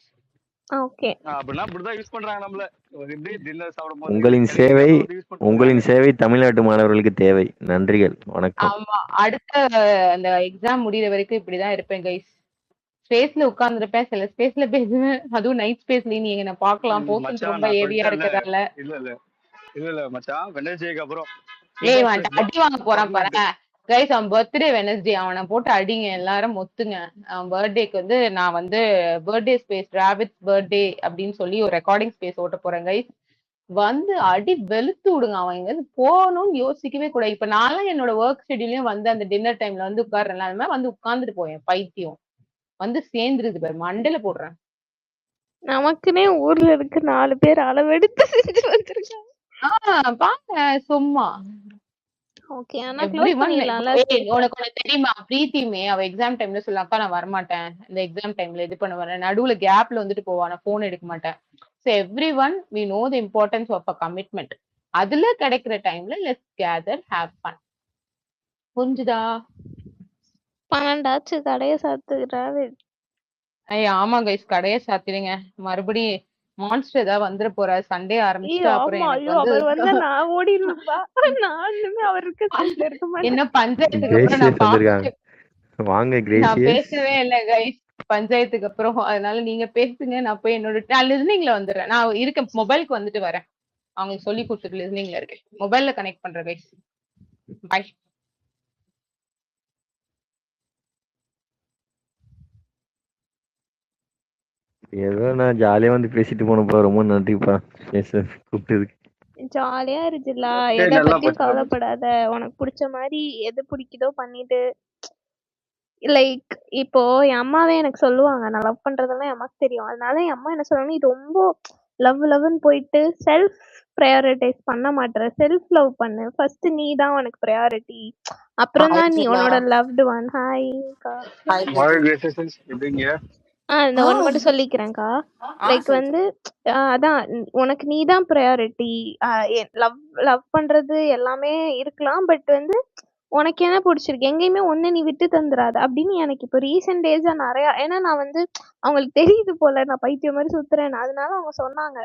ஓகே அப்படின்னா அப்படிதான் யூஸ் பண்றாங்க நம்மள. எப்படி டின்னர் சாப்பிடும் போது உங்களின் கிடைக்கிற சேவை கேப்ல வந்து யூஸ் பண்ணிட்டு உங்களின் இருக்காங்க. சேவை தமிழ்நாட்டு மாணவர்களுக்கு தேவை. நன்றிகள். வணக்கம். ஆமா அடுத்த அந்த எக்ஸாம் முடியிற வரைக்கும் இப்படிதான் இருப்பேன் கைஸ். ஸ்பேஸ்ல உட்கார்ந்துருப்பேன், சில ஸ்பேஸ்ல பேசுவேன். அதுவும் நைட் ஸ்பேஸ்ல நீங்க என்ன பார்க்கலாம். போர்ஷன்ஸ் மச்சான் ரொம்ப நான் ஹெவியா சொல்லிட்டேன்ல இருக்கிறதால. இல்ல இல்ல இல்ல இல்ல மச்சான் வெனஸ்டேக்கு அப்புறம் ஏய் சூப்பர் வந்துட்டு ஸ்பேஸ் அடி வாங்க போறான் பர்மனெண்ட். பாரு கைஸ். அவன் பர்த்டே வெனஸ்டே, அவனை போட்டு அடிங்க எல்லாரும் மொத்துங்க. அவன் பர்த்டேக்கு வந்து நான் வந்து பர்த்டே ஸ்பேஸ் ராபிட்ஸ் பர்த்டே அப்படின்னு சொல்லி ஒரு ரெக்கார்டிங் ஸ்பேஸ் ஓட்ட போறேன் கைஸ். வந்து அடி வெளுத்து விடுங்க. அவன் இங்க இருந்து போகணும்னு யோசிக்கவே கூடாது. இப்ப நான்லாம் என்னோட ஒர்க் ஷெட்யூலையும் வந்து அந்த டின்னர் டைம்ல வந்து உட்கார்றேன். அது மாதிரி வந்து உட்கார்ந்துட்டு போயேன். பைத்தியம் வந்து சேர்ந்துருது பாரு, மண்டையில போடுறேன். நமக்குன்னே ஊர்ல இருக்கு 4 பேர் அளவெடுத்து செஞ்சு வச்சிருக்காங்க. பாங்க சும்மா ஓகே ஆனா க்ளோஸ் பண்ணிடலாம்ல. உனக்கு ஒண்ணு தெரியுமா, பிரீத்தியுமே அவ எக்ஸாம் டைம்ல சொல்லாக்கா நான் வரமாட்டேன் இந்த எக்ஸாம் டைம்ல, இது பண்ண வரேன். நடுவுல கேப்ல வந்துட்டு போவா, நான் போன் எடுக்க மாட்டேன். So every one we know the importance of a commitment. அதுல கிடைக்கிற டைம்ல லெட்ஸ் கேதர் ஹேவ் ஃபன். புரிஞ்சுதா? 12 கடைய சாத்துறாரு. ஐயா ஆமா கைஸ், கடையை சாத்திடுங்க. மறுபடியும் மான்ஸ்டர் ஏதாவது வந்துட போற. சண்டே ஆரம்பிச்சுட்டா அப்புறம் ஆமா எனக்கு ஐயோ வந்து அவர் வந்தா நான் ஓடிடுவேன்பா. நானுமே அவர் இருக்க சைடுல இருக்க மாட்டேன். என்ன பஞ்சாயத்துக்கு அப்புறம் நான் கிரேசியஸ் வந்திருக்காங்க. வாங்க நான் கிரேசியஸ். பேசவே இல்லை கைஸ் பஞ்சாயத்துக்கு அப்புறம். அதனால நீங்க பேசுங்க, நான் போய் என்னோட நான் லிஸ்னிங்ல வந்துடுறேன். நான் இருக்க மொபைலுக்கு வந்துட்டு வரேன். அவங்களுக்கு சொல்லி கொடுத்துட்டு லிஸ்னிங்ல இருக்கேன். மொபைல்ல கனெக்ட் பண்றேன் கைஸ். பை. ஏதோ நான் ஜாலியா வந்து பேசிட்டு போனப்பா. ரொம்ப நன்றிப்பா பேச கூப்பிட்டதுக்கு. ஜாலியா இருந்துச்சுல. சரி, எதை நல்லா பத்தியும் போச்சு, நல்லா போச்சு. கவலைப்படாத. உனக்கு பிடிச்ச மாதிரி எது பிடிக்குதோ பண்ணிட்டு லைக் இப்போ என் அம்மாவே எனக்கு சொல்லுவாங்க. நான் லவ் பண்றதெல்லாம் என் அம்மாக்கு தெரியும். அதனால என் அம்மா என்ன சொல்லுவாங்க, நீ ரொம்ப லவ்னு போயிட்டு செல்ஃப் ப்ரையாரிட்டைஸ் பண்ண மாட்டேற. செல்ஃப் லவ் பண்ணு ஃபர்ஸ்ட். நீ தான் உனக்கு ப்ரையாரிட்டி. அப்புறம் தான் நீ உன்னோட லவ்டு ஒன். ஹாய்க்கா. மழை கிரேசியஸ் எப்படிங்க? இந்த ஒன்று மட்டும் சொல்லிக்கிறேன்க்கா. லைக் வந்து அதான் உனக்கு நீ தான் ப்ரையாரிட்டி. லவ் லவ் பண்றது எல்லாமே இருக்கலாம். பட் வந்து உனக்கு என்ன பிடிச்சிருக்கு, எங்கேயுமே ஒண்ணு நீ விட்டு தந்துடாத அப்படின்னு எனக்கு இப்போ ரீசெண்ட் டேஸா நிறையா. ஏன்னா நான் வந்து அவங்களுக்கு தெரியுது போல நான் பைத்தியம் மாதிரி சுத்துறேன். அதனால அவங்க சொன்னாங்க,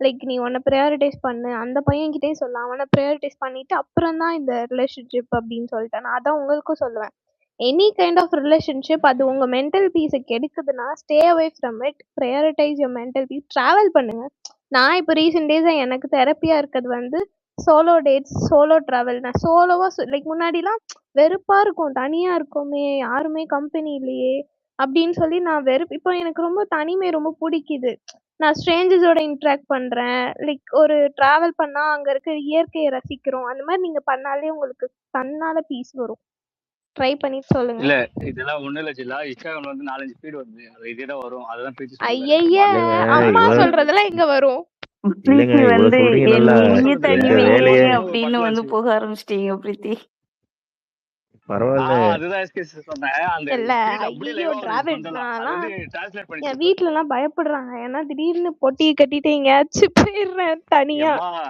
லைக் நீ உன்னை ப்ரையாரிட்டைஸ் பண்ணு, அந்த பையன்கிட்டயும் சொல்ல, அவனை ப்ரையாரிட்டைஸ் பண்ணிட்டு அப்புறம் தான் இந்த ரிலேஷன்ஷிப் அப்படின்னு சொல்லிட்டேன். நான் அதான் உங்களுக்கும் சொல்லுவேன். எனி கைண்ட் ஆஃப் ரிலேஷன்ஷிப் அது உங்க மென்டல் பீஸை கெடுக்குதுன்னா stay away from it. Prioritise your mental peace. Travel பண்ணுங்க. நான் இப்போ ரீசெண்ட் டேஸாக எனக்கு தெரப்பியா இருக்கிறது வந்து சோலோ டேட்ஸ், சோலோ ட்ராவல். நான் சோலோவா லைக் முன்னாடிலாம் வெறுப்பா இருக்கும், தனியா இருக்கோமே, யாருமே கம்பெனி இல்லையே அப்படின்னு சொல்லி நான் இப்போ எனக்கு ரொம்ப தனிமை ரொம்ப பிடிக்குது. நான் ஸ்ட்ரேஞ்சர்ஸோட இன்ட்ராக்ட் பண்றேன். லைக் ஒரு டிராவல் பண்ணா அங்க இருக்க இயற்கையை ரசிக்கிறோம். அந்த மாதிரி நீங்க பண்ணாலே உங்களுக்கு தன்னால பீஸ் வரும். ட்ரை பண்ணிட்டு சொல்லுங்க. இல்ல இதெல்லாம் ஒண்ணு இல்ல ஜில்லா, இன்ஸ்டாகிராம்ல வந்து 4-5 ஃபீட் வருது, அது இதேதான் வரும், அதெல்லாம் பிரிச்சு ஐயய்ய, அம்மா சொல்றதெல்லாம் இங்க வரும். பிரீத்தி வந்து சொல்றீங்க நல்லா. நீங்க எங்க தனிமையே வேலையை அப்படின்னு வந்து போக ஆரம்பிச்சிட்டீங்க பிரீத்தி. பரவாயில்ல. அதுதான் எஸ்கேஸ் சொன்னேன். அந்த இல்ல feed அப்படியே live ஐயோ ஆ வருது டிராவல் பண்ணலாம். அது வந்து translate பண்ணி என் வீட்ல எல்லாம் பயப்படுறாங்க. ஏன்னா திடீர்னு பொட்டியை கட்டிட்டு எங்கேயாச்சும் போயிடுறேன் தனியா. ஏம்மா,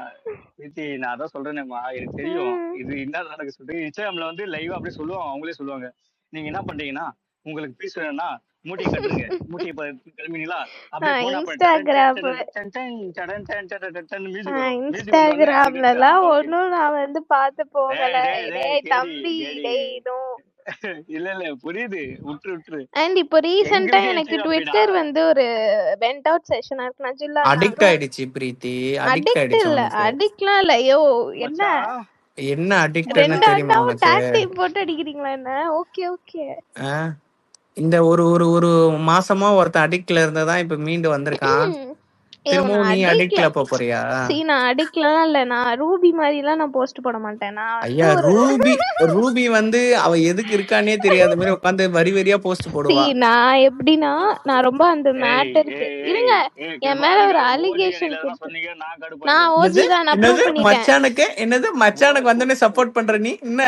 பிரீத்தி, நான் அதான் சொல்றேனேம்மா, எனக்கு தெரியும் இது என்ன நடக்க சொல்லிட்டு. இன்ஸ்டாகிராம்ல வந்து லைவா அப்படியே சொல்லுவாங்க, அவங்களே சொல்லுவாங்க. நீங்க என்ன பண்றீங்கன்னா, உங்களுக்கு பீஸ் வேணும்னா மூட்டையை கட்டுருங்க, மூட்டையை கிளம்பினீங்களா அப்படியே போனா இன்ஸ்டாகிராம்ல எல்லாம் ஒண்ணும் நான் வந்து பாத்து போகல. டேய் தம்பி, டேய் இதுவும் இல்ல இல்ல புரியுது, விட்டுரு. அண்ட் இப்போ ரீசெண்டா எனக்கு ட்விட்டர் வந்து ஒரு வெண்ட் அவுட் செஷன் இருக்கு. நஜில்லா அடிக்ட் ஆயிடுச்சு பிரீத்தி, அடிக்ட் அடிக்ட் ஆயிடுச்சு இல்ல, உனக்கு. அடிக்ட்லாம் இல்ல. ஐயோ என்ன என்ன அடிக்ட்னு ரெண்டு தெரியுமா அண்ணாவும் உனக்கு? டாக் டீம் போட்டு அடிக்கிறீங்களா என்ன? Okay okay. இந்த ஒரு ஒரு ஒரு மாசமா ஒருத்தன் அடிக்ட்ல இருந்ததான் இப்ப மீண்டு வந்திருக்கான். திரும்பவும் நீ அடிக்ட்ல போறியா? நான் அடிக்ட்லாம் இல்ல. நான் ரூபி மாதிரி எல்லாம் நான் போஸ்ட் போட மாட்டேன். நான் ஐயா ரூபி வந்து அவ எதுக்கு இருக்கானே தெரியாத மாதிரி உட்காந்து வரி வரியா போஸ்ட் போடுவா. நான் எப்படின்னா நான் ரொம்ப அந்த மேட்டருக்கு இருங்க, என் மேல ஒரு அலிகேஷன் நான் ஓஜி தான் நான் ப்ரூவ் பண்ணிட்டேன். மச்சானுக்கு வந்தோடனே சப்போர்ட் பண்ற நீ என்ன?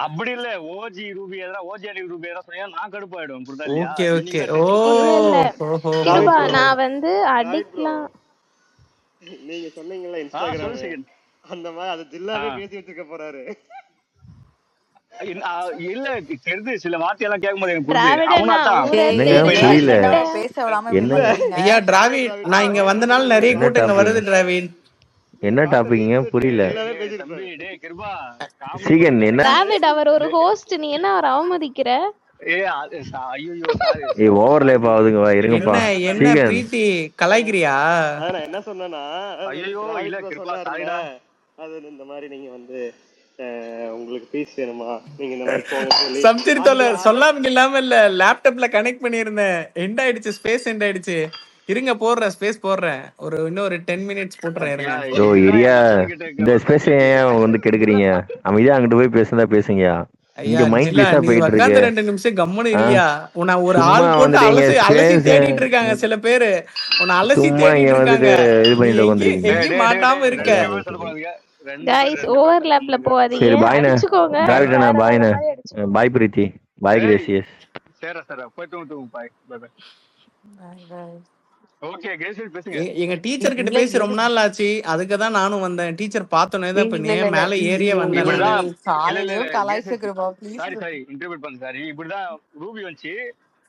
அப்படி இல்ல, ஓஜி ரூபி எதா ஓஜி அடி ரூபி எதா சொன்னா நான் கடுப்பாயிடும். Okay okay. நான் வந்து அடிக்ட்லாம் நீங்க சொன்னீங்கல்ல இன்ஸ்டாகிராம் அந்த மாதிரி அது ஜில்லாவே பேசி வச்சிருக்க போறாரு. இல்ல தெரிது, சில வார்த்தையெல்லாம் கேட்கும்போது எனக்கு புரியல. ஐயா டிராவிட், நான் இங்க வந்தனால நிறைய கூட்டங்க வருது. டிராவிட் என்ன டாபிக்ங்க புரியல. சீகன் என்ன டிராவிட் அவர் ஒரு ஹோஸ்ட், நீ என்ன அவர் அவமதிக்கிற? ஓவர்லேப் ஆகுதுங்க, வா இருங்கப்பா. என்ன பிரீத்தி கலாய்க்கிறியா? நான் என்ன சொன்னேன்னா, ஐயோ இல்ல சொன்னாருடா, அது இந்த மாதிரி நீங்க வந்து உங்களுக்கு பீஸ் வேணுமா, நீங்க இந்த மாதிரி போங்க சம்திங் சொல்லாம இல்லாம இல்ல, லேப்டாப்ல கனெக்ட் பண்ணிருந்தேன், எண்ட் ஆயிடுச்சு, ஸ்பேஸ் எண்ட் ஆயிடுச்சு. இருங்க போடுறேன், ஸ்பேஸ் போடுறேன், இன்னொரு 10 மினிட்ஸ் போட்டுறேன். இருங்க. ஏரியா இந்த ஸ்பேஸ் ஏன் வந்து கெடுக்குறீங்க? அமைதியா அங்கிட்டு போய் பேசுங்க. இங்க மைண்ட்லெஸ்ஸா போயிட்டு இருக்கு. 2 நிமிஷம் கம்முனு இருக்கியா? உன்னை ஒரு ஆள் போட்டு அலசி தேடிட்டு இருக்காங்க சில பேரு. உன்னை அலசி தேடிட்டு இருக்காங்க, இது பண்ணிட்டு வந்துருக்கீங்க. எங்கேயும் மாட்டாம இருக்க. गाइस ஓவர்லாப்ல போவாதீங்க. சரி பாய்னா, அடிச்சுக்கோங்க. டிராவிட்னா பாய்னா, பாய் பிரீத்தி, பாய் கிரேசியஸ். சரி போய் தூங்கு bye. Bye bye. Okay Gracious பேசுங்க. எங்க டீச்சர் கிட்ட பேசி ரொம்ப நாள் ஆச்சு, அதுக்கு தான் நானும் வந்தேன். டீச்சர் பார்த்தோனே தான் இப்ப மேல ஏறியே வந்தேன். சாரி இன்டர்வியூ பண்ணு. சாரி இப்படிதான் ரூபி வந்துச்சு,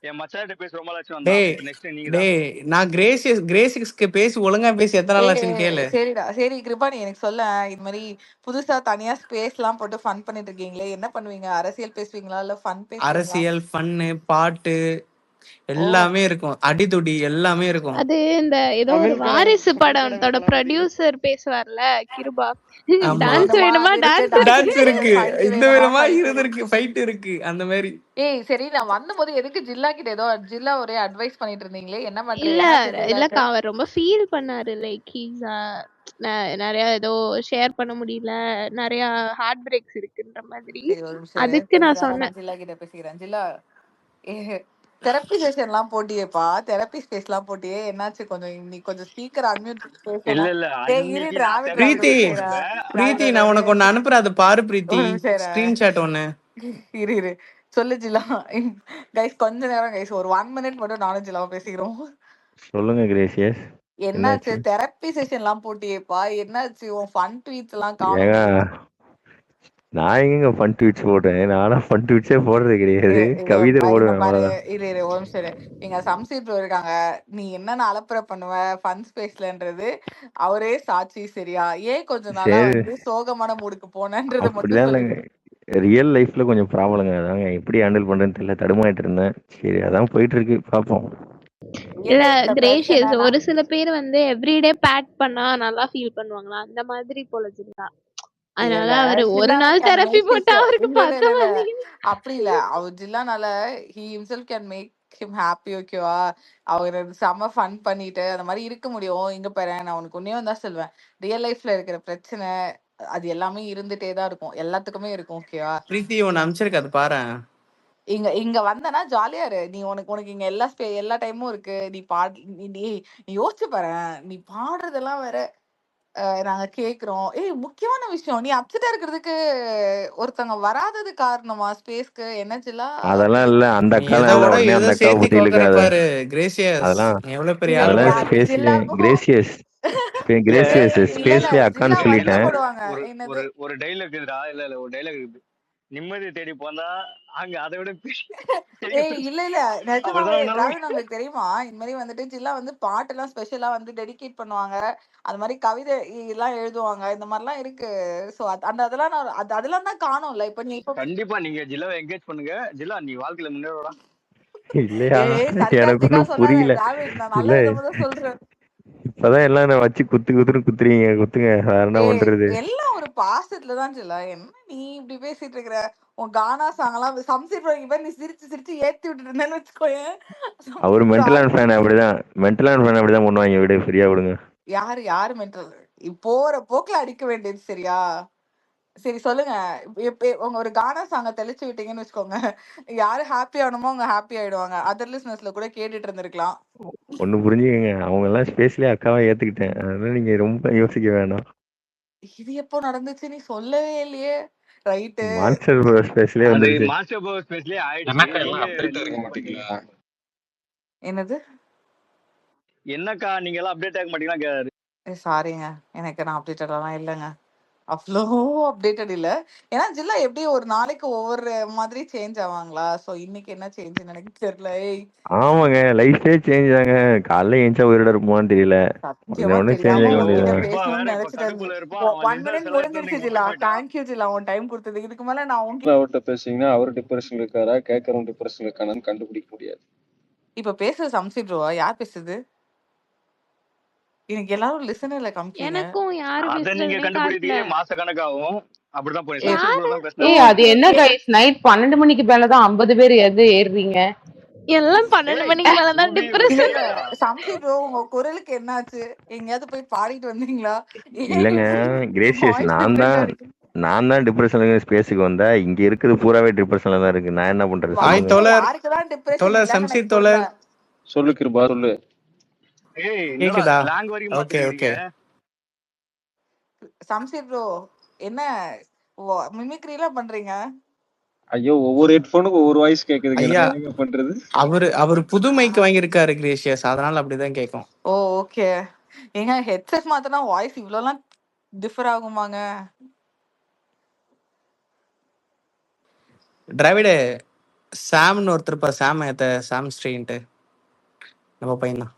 என் மச்சாட்ட பேச ரொம்ப நாள் ஆச்சு. வந்தா நெக்ஸ்ட் நீங்க டேய், நான் கிரேசியஸ்க்கு பேசி ஒழுங்கா பேசி எத்தனை நாள் ஆச்சுன்னு கேளு. சரிடா, சரி கிருபா, நீ எனக்கு சொல்ல, இது மாதிரி புதுசா தனியா ஸ்பேஸ் எல்லாம் போட்டு ஃபன் பண்ணிட்டு இருக்கீங்களே, என்ன பண்ணுவீங்க? அரசியல் பேசுவீங்களா இல்ல ஃபன் பேசுவீங்களா? அரசியல், ஃபன்னு, பாட்டு எல்லாமே இருக்கும், அடிதுடி எல்லாமே இருக்கும். அது இந்த ஏதோ ஒரு வாரிசு படத்தோட ப்ரொடியூசர் பேசுவார்ல கிருபா, டான்ஸ் வேணுமா டான்ஸ் இருக்கு, இந்த வேணுமா இது இருக்கு, ஃபைட் இருக்கு, அந்த மாதிரி. சரி, நான் வந்தபோது எதுக்கு ஜில்லா கிட்ட ஏதோ ஜில்லா ஒரே அட்வைஸ் பண்ணிட்டு இருந்தீங்களே, என்ன பண்றீங்க? இல்லக்கா, அவர் ரொம்ப ஃபீல் பண்ணாரு. லைக் நிறைய ஏதோ ஷேர் பண்ண முடியல, நிறைய ஹார்ட் பிரேக்ஸ் இருக்குன்ற மாதிரி. அதுக்கு நான் சொன்னேன் ஜில்லா கிட்ட பேசிக்கிறேன். ஜில்லா, தெரப்பி செஷன் எல்லாம் போட்டியேப்பா, தெரப்பி ஸ்பேஸ் எல்லாம் போட்டியே, என்னாச்சு? கொஞ்சம் ஸ்பீக்கர் அன்மியூட் பிரீத்தி, நான் உனக்கு ஒன்னு அனுப்புறேன், அது பாரு பிரீத்தி, ஸ்கிரீன்ஷாட் ஒன்னு. இரு சொல்லு ஜில்லா. கைஸ் கொஞ்ச நேரம் கைஸ், ஒரு 1 மினிட் மட்டும் நானும் ஜில்லாவும் பேசிக்கிறோம். சொல்லுங்க கிரேசியஸ். என்னாச்சு? தெரப்பி செஷன் எல்லாம் போட்டியேப்பா, என்னாச்சு? உன் ஃபன் ட்வீட்ஸ் எல்லாம் நான் எங்கங்க ஃபன் ட்வீட்ஸ் போடுறேன்? நான்லாம் ஃபன் ட்வீட்ஸே போடுறது கிடையாது. இங்க கவிதை இங்க போடுவேன் பாரு, அவ்வளோதான். இரு ஒரு நிமிஷம் இரு. எங்க சம்சீட் ப்ரோ இருக்காங்க. நீ என்னென்ன அலப்பற பண்ணுவ ஃபன் ஸ்பேஸ்லன்றது அவரே சாட்சி. சரியா? ஏன் கொஞ்ச நாளா சரி, வந்து சோகமான மூடுக்கு போனன்றத மட்டும் அப்படிலாம் இல்லைங்க. சொல்லிடு. ரியல் லைஃப்ல கொஞ்சம் ப்ராப்ளங்க. அதாங்க எப்படி ஹேண்டில் பண்றேன்னு தெரியல. தடுமாறிட்டு இருந்தேன். சரி அதான் போயிட்டு இருக்கு. பார்ப்போம். ரியல் இல்ல லைஃப்ல கிரேஷியஸ் பிரச்சனைனா ஒரு சில பேர் வந்து எவ்ரிடே பேட் பண்ணா நல்லா ஃபீல் பண்ணுவாங்களா அந்த மாதிரி போல ஜில்லா. இல்ல அதனால இல்ல அவரு ஒரு ஜில்லானா நாள் கேன் தெரப்பி மேக் போட்டா அவருக்கு இல்ல இல்ல பத்த அப்படி இல்ல. அவர் ஜில்லானால he himself can make him happy. ஓகேவா? அவர் செம்ம ஃபன் பண்ணிட்டு அந்த மாதிரி இருக்க முடியும். இங்க பாரு, நான் உனக்கு ஒன்னே தான் சொல்வேன். ரியல் லைஃப்ல இருக்கிற பிரச்சனை அது எல்லாமே இருந்துட்டே தான் இருக்கும். எல்லாத்துக்குமே இருக்கும். ஓகேவா? பிரீத்தி ஒன்னு அனுப்பிச்சிருக்கு, அது பாரு. இங்க இங்க வந்தனா ஜாலியா இரு. நீ உனக்கு உனக்கு இங்க எல்லா டைமும் இருக்கு. நீ பாடு. நீ யோசிச்சு பாரு. நீ பாடுறதெல்லாம் வேற நாங்க கேக்குறோம். ஏய், முக்கியமான விஷயம், நீ அப்செட்டா இருக்கிறதுக்கு ஒருத்தவங்க வராதது காரணமா ஸ்பேஸ்க்கு? என்னச்சுலாம் அதெல்லாம் இல்ல. அந்த நீ அக்காலாம் இல்ல. எதோட உடனே ஏதோ அந்த அக்காவை சேர்த்தி பத்தி கோக்குற இழுக்காத. பாரு கிரேசியஸ். அதெல்லாம் நீ எவ்வளவு பெரிய ஆள் அதெல்லாம் பாரு. ஸ்பேஸ்ல ஜில்லாக்கும் கிரேசியஸ் இல்ல கிரேசியஸ் இல்ல இல்ல ஸ்பேஸ்லயே ஜில்லா அக்கான்னு இல்ல சொல்லிட்டேன். வருத்தப்படுவாங்க. ஒரு என்னது? ஒரு ஒரு டைலாக் இருக்குதுடா. இல்ல ஒரு டைலாக் இருக்குது. நிம்மதி தேடி போனா அங்க அதை விட பெரிய ஏய், பிரச்சனை. இல்ல இல்ல நிஜமாவே அப்படிதான் நிலைமை. டிராவிட் உங்களுக்கு தெரியுமா? இந்த மாதிரி வந்துட்டு ஜில்லா வந்து பாட்டு எல்லாம் ஸ்பெஷலா வந்து டெடிகேட் பண்ணுவாங்க. அது மாதிரி கவிதை எல்லாம் எழுதுவாங்க. இந்த மாதிரிலாம் இருக்கு. சோ அந்த அதெல்லாம் நான் அதெல்லாம் தான் காணும்ல. இப்ப நீ இப்ப கண்டிப்பா நீங்க ஜில்லாவை என்கேஜ் பண்ணுங்க. ஜில்லா, நீ வாழ்க்கையில முன்னேறடா. இல்லையா? ஏய் எனக்கு சர்க்காஸ்டிக்கா ஒன்றும் சொல்லாத புரியல. டிராவிட், நான் இல்ல நல்ல விதமா தான் சொல்றேன். இப்பதான் எல்லாம் நான் வச்சு குத்துறீங்க. குத்துங்க, வேற என்ன ஏய், பண்றது? எல்லாம் ஒரு பாசத்துல தான் ஜில்லா. என்ன நீ இப்படி பேசிட்டு இருக்கிற? உன் கானா சாங் எல்லாம் சம்சீட் நீ சிரிச்சு சிரிச்சு ஏத்தி விட்டுட்டு இருந்தேன்னு வச்சுக்கோயேன். அவர் சம்சீட் ப்ரோ மென்டலான ஃபேன் அப்படிதான். மென்டலான ஃபேன் அப்படிதான் பண்ணுவாங்க. விட ஃப்ரீயா விடுங்க. யாரு மென்டல்? போற போக்குல அடிக்க வேண்டியது. சரியா? சரி சொல்லுங்க. இப்ப உங்க ஒரு கானா சாங்க தெளிச்சு விட்டீங்கன்னு வச்சுக்கோங்க, யாரு ஹாப்பி ஆகணுமோ அவங்க ஹாப்பி ஆயிடுவாங்க. அதர் லிஸ்னஸ்ல கூட கேட்டுட்டு இருந்திருக்கலாம். ஒண்ணு புரிஞ்சுக்கங்க, அவங்க எல்லாம் ஸ்பேஸ்லயே அக்காவா ஏத்துக்கிட்டேன். அதனால நீங்க ரொம்ப யோசிக்க வேணாம். இது எப்போ நடந்துச்சு? நீ சொல்லவே இல்லையே. ரைட்டு. மான்ஸ்டர் ஸ்பேஸ்லயே அது வந்துருச்சு. மாஸ்டர் பவர் ஸ்பேஸ்லயே ஆயிடுச்சு. என்னக்கா எல்லாம் நீங்க அப்டேட் நீங்க இருக்க பண்ணீங்க. மாட்டீங்களா? என்னது? என்னக்கா நீங்க எல்லாம் அப்டேட் ஆக மாட்டீங்களா? சாரிங்க, எனக்கு நான் அப்டேட்டடெல்லாம் இல்லைங்க. அவ்வளோ அப்டேட்டட் இல்ல. ஏன்னா ஜில்லா எப்படி ஒரு நாளைக்கு ஒவ்வொரு மாதிரி சேஞ்ச் ஆவாங்களா? சோ இன்னைக்கு என்ன சேஞ்சுன்னு எனக்கு தெரியல. ஏய், ஆமாங்க, லைஃபே சேஞ்ச் ஆங்க. காலைல ஏஞ்சா உயிரோட இருப்போமான்னு தெரியல. சத்தியமா உடனே சேஞ்ச் தெரியாம ஆக உன்கிட்ட வேண்டியதுதான். இருப்பான் வேற, பேசணும்னு இப்ப நினைச்சிட்டு கடுப்புல இருப்பான். அவன் 1 லிசனர்ஸ் மினிட் எல்லாம் எடுத்து வந்து முடிஞ்சிருச்சு இங்க ஜில்லா. விட்டு போயிட்டான். தேங்க்யூ ஜில்லா, உன் டைம் கொடுத்ததுக்கு. இதுக்கு மேல நான் உன்கிட்ட அவர்கிட்ட பேசுனீங்கன்னா அவர் டிப்ரெஷன்ல இருக்காரா, கேட்கறவன் டிப்ரெஷன்ல இருக்கானான்னு கண்டுபிடிக்க முடியாது. இப்ப பேசுறது சம்சி ப்ரோவா? யார் பேசுது? எனக்கு எல்லாரும் லிசனர்ல காமிக்கிறீங்க. எனக்கும் யாரு அத நீங்க பேசுறதுனே காட்டல. கண்டுபிடிக்கிறதுக்கே மாச கணக்காகும். அப்படிதான் போய் ஏ சம்சீட் ப்ரோ யாரு? தான் ஓ பேசினாரு. ஏய் அது ஓகே என்ன ஓகே. கைஸ், நைட் 12 மணிக்கு மேலதான் 50 பேர் ஏறுறீங்க. எல்லாம் 12 ஏய் மணிக்கு மேலதான் ரூபி ஒரு இல்ல டிப்ரெஷன். இல்ல செகண்டா. சம்சி ப்ரோ, உங்க குரலுக்கு என்னாச்சு? எங்கேயாவது போய் பாடிட்டு வந்தீங்களா? இல்லங்க கிரேசியஸ், வாய்ஸ் நான் டிஃப்ரெண்டா தான் இருக்கு. நான் தான் டிப்ரெஷன்ல ஸ்பேஸுக்கு வந்தா. இங்க இருக்குது பூராவே டிப்ரெஷன்ல தான் இருக்கு. நான் என்ன பண்றது ஹாய் சொல்லுங்க? வாழ்க்கையில தோழர். யாருக்குதான் டிப்ரெஷன் தோழர் இல்லன்னு எனக்கு சம்சீர் புரியல. தோழர் சொல்லு கிருபா சொல்லு. ஏய் என்னடா கேக்குதா? ஸ்லாங் வரைக்கும் ஓகே மாத்திருக்கீங்க. ஓகே. சம்சி ப்ரோ, என்ன மிமிக்ரி எல்லாம் பண்றீங்க? ஐயோ, ஒவ்வொரு ஹெட்போனுக்கும் ஒவ்வொரு வாய்ஸ் கேக்குதுங்க. ஐயா, நான் என்ன பண்றது? அவரு புது மைக் வாங்கியிருக்காரு கிரேசியஸ், அதனால அப்படிதான் கேட்கும். ஓ ஓகே. ஏங்க ஹெட்செட் மாத்தினா வாய்ஸ் இவ்வளோலாம் டிஃபர் ஆகுமாங்க? டிராவிடு சாம்னு ஒருத்தர் சாம் சாம் ஸ்ட்ரீன்ட்டு நம்ம பையன் தான்.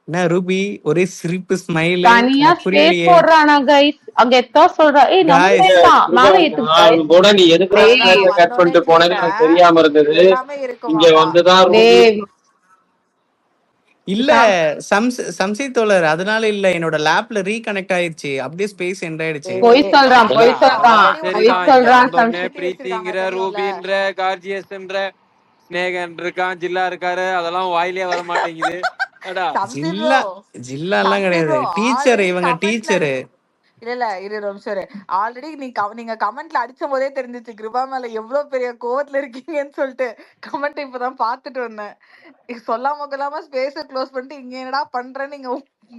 என்ன ரூபி ஒரே சிரிப்பு ஸ்மைலு, தனியா எனக்கு ஸ்பேஸ் புரியலையே. போடுறானா கைஸ்? அங்க எத்தா சொல்றா. ஏய் நம்ம காய்ஸ் பையன் தான், கிருபா, மேல ஏத்துக்கு நான் கைஸ். கூட நீ எதுக்குடா நான் டேய் ஸ்பேஸ கட் வந்தோடனே பண்ணிட்டு போனேன்னு எனக்கு கேட்டேன். தெரியாம இருந்தது. எல்லாமே இங்க இருக்குமாப்பா? வந்துதான் ரூபி. டேய் இல்ல சம் சம்சி தோழர், அதனால இல்ல, என்னோட லேப்ல ரீகனெக்ட் ஆயிடுச்சு, அப்படியே ஸ்பேஸ் எண்ட் ஆயிடுச்சு. பொய் சொல்றான், ஏங்க, பொய் ஏங்க சொல்றான், அதெல்லாம் ஆல்ரெடி ஒரு பொய் சரிதான். இங்க கான்பிடன்ட் சொல்றான் வந்தோடனே சம்ஷி. கெப்பாசிட்டி வச்சிருக்காங்க பிரீத்திங்கிற தெரியும்ல. ரூபின்ற கார்ஜியஸ்ன்ற ஸ்னேகன் இருக்கான், ஜில்லா இருக்காரு, அதெல்லாம் வாயிலே வர மாட்டேங்குது. அடா சம்சி ப்ரோ, ஜில்லா ஜில்லா எல்லாம் சம்சி கிடையாது, ப்ரோ டீச்சர், ஆல்ரெடி இவங்க கமெண்ட்ல டீச்சரு. இல்ல இரு ஒரு நிமிஷம் இரு. ஆல்ரெடி நீங்க கமெண்ட்ல அடிச்ச போதே தெரிஞ்சிச்சு கிருபா மேல எவ்வளவு பெரிய கோவத்துல இருக்கீங்கன்னு சொல்லிட்டு. கமெண்ட் இப்பதான் பாத்துட்டு வந்தேன். சொல்லாம கொள்ளாம ஸ்பேஸ க்ளோஸ் பண்ணிட்டு இங்க என்னடா பண்றேன்னு நீங்க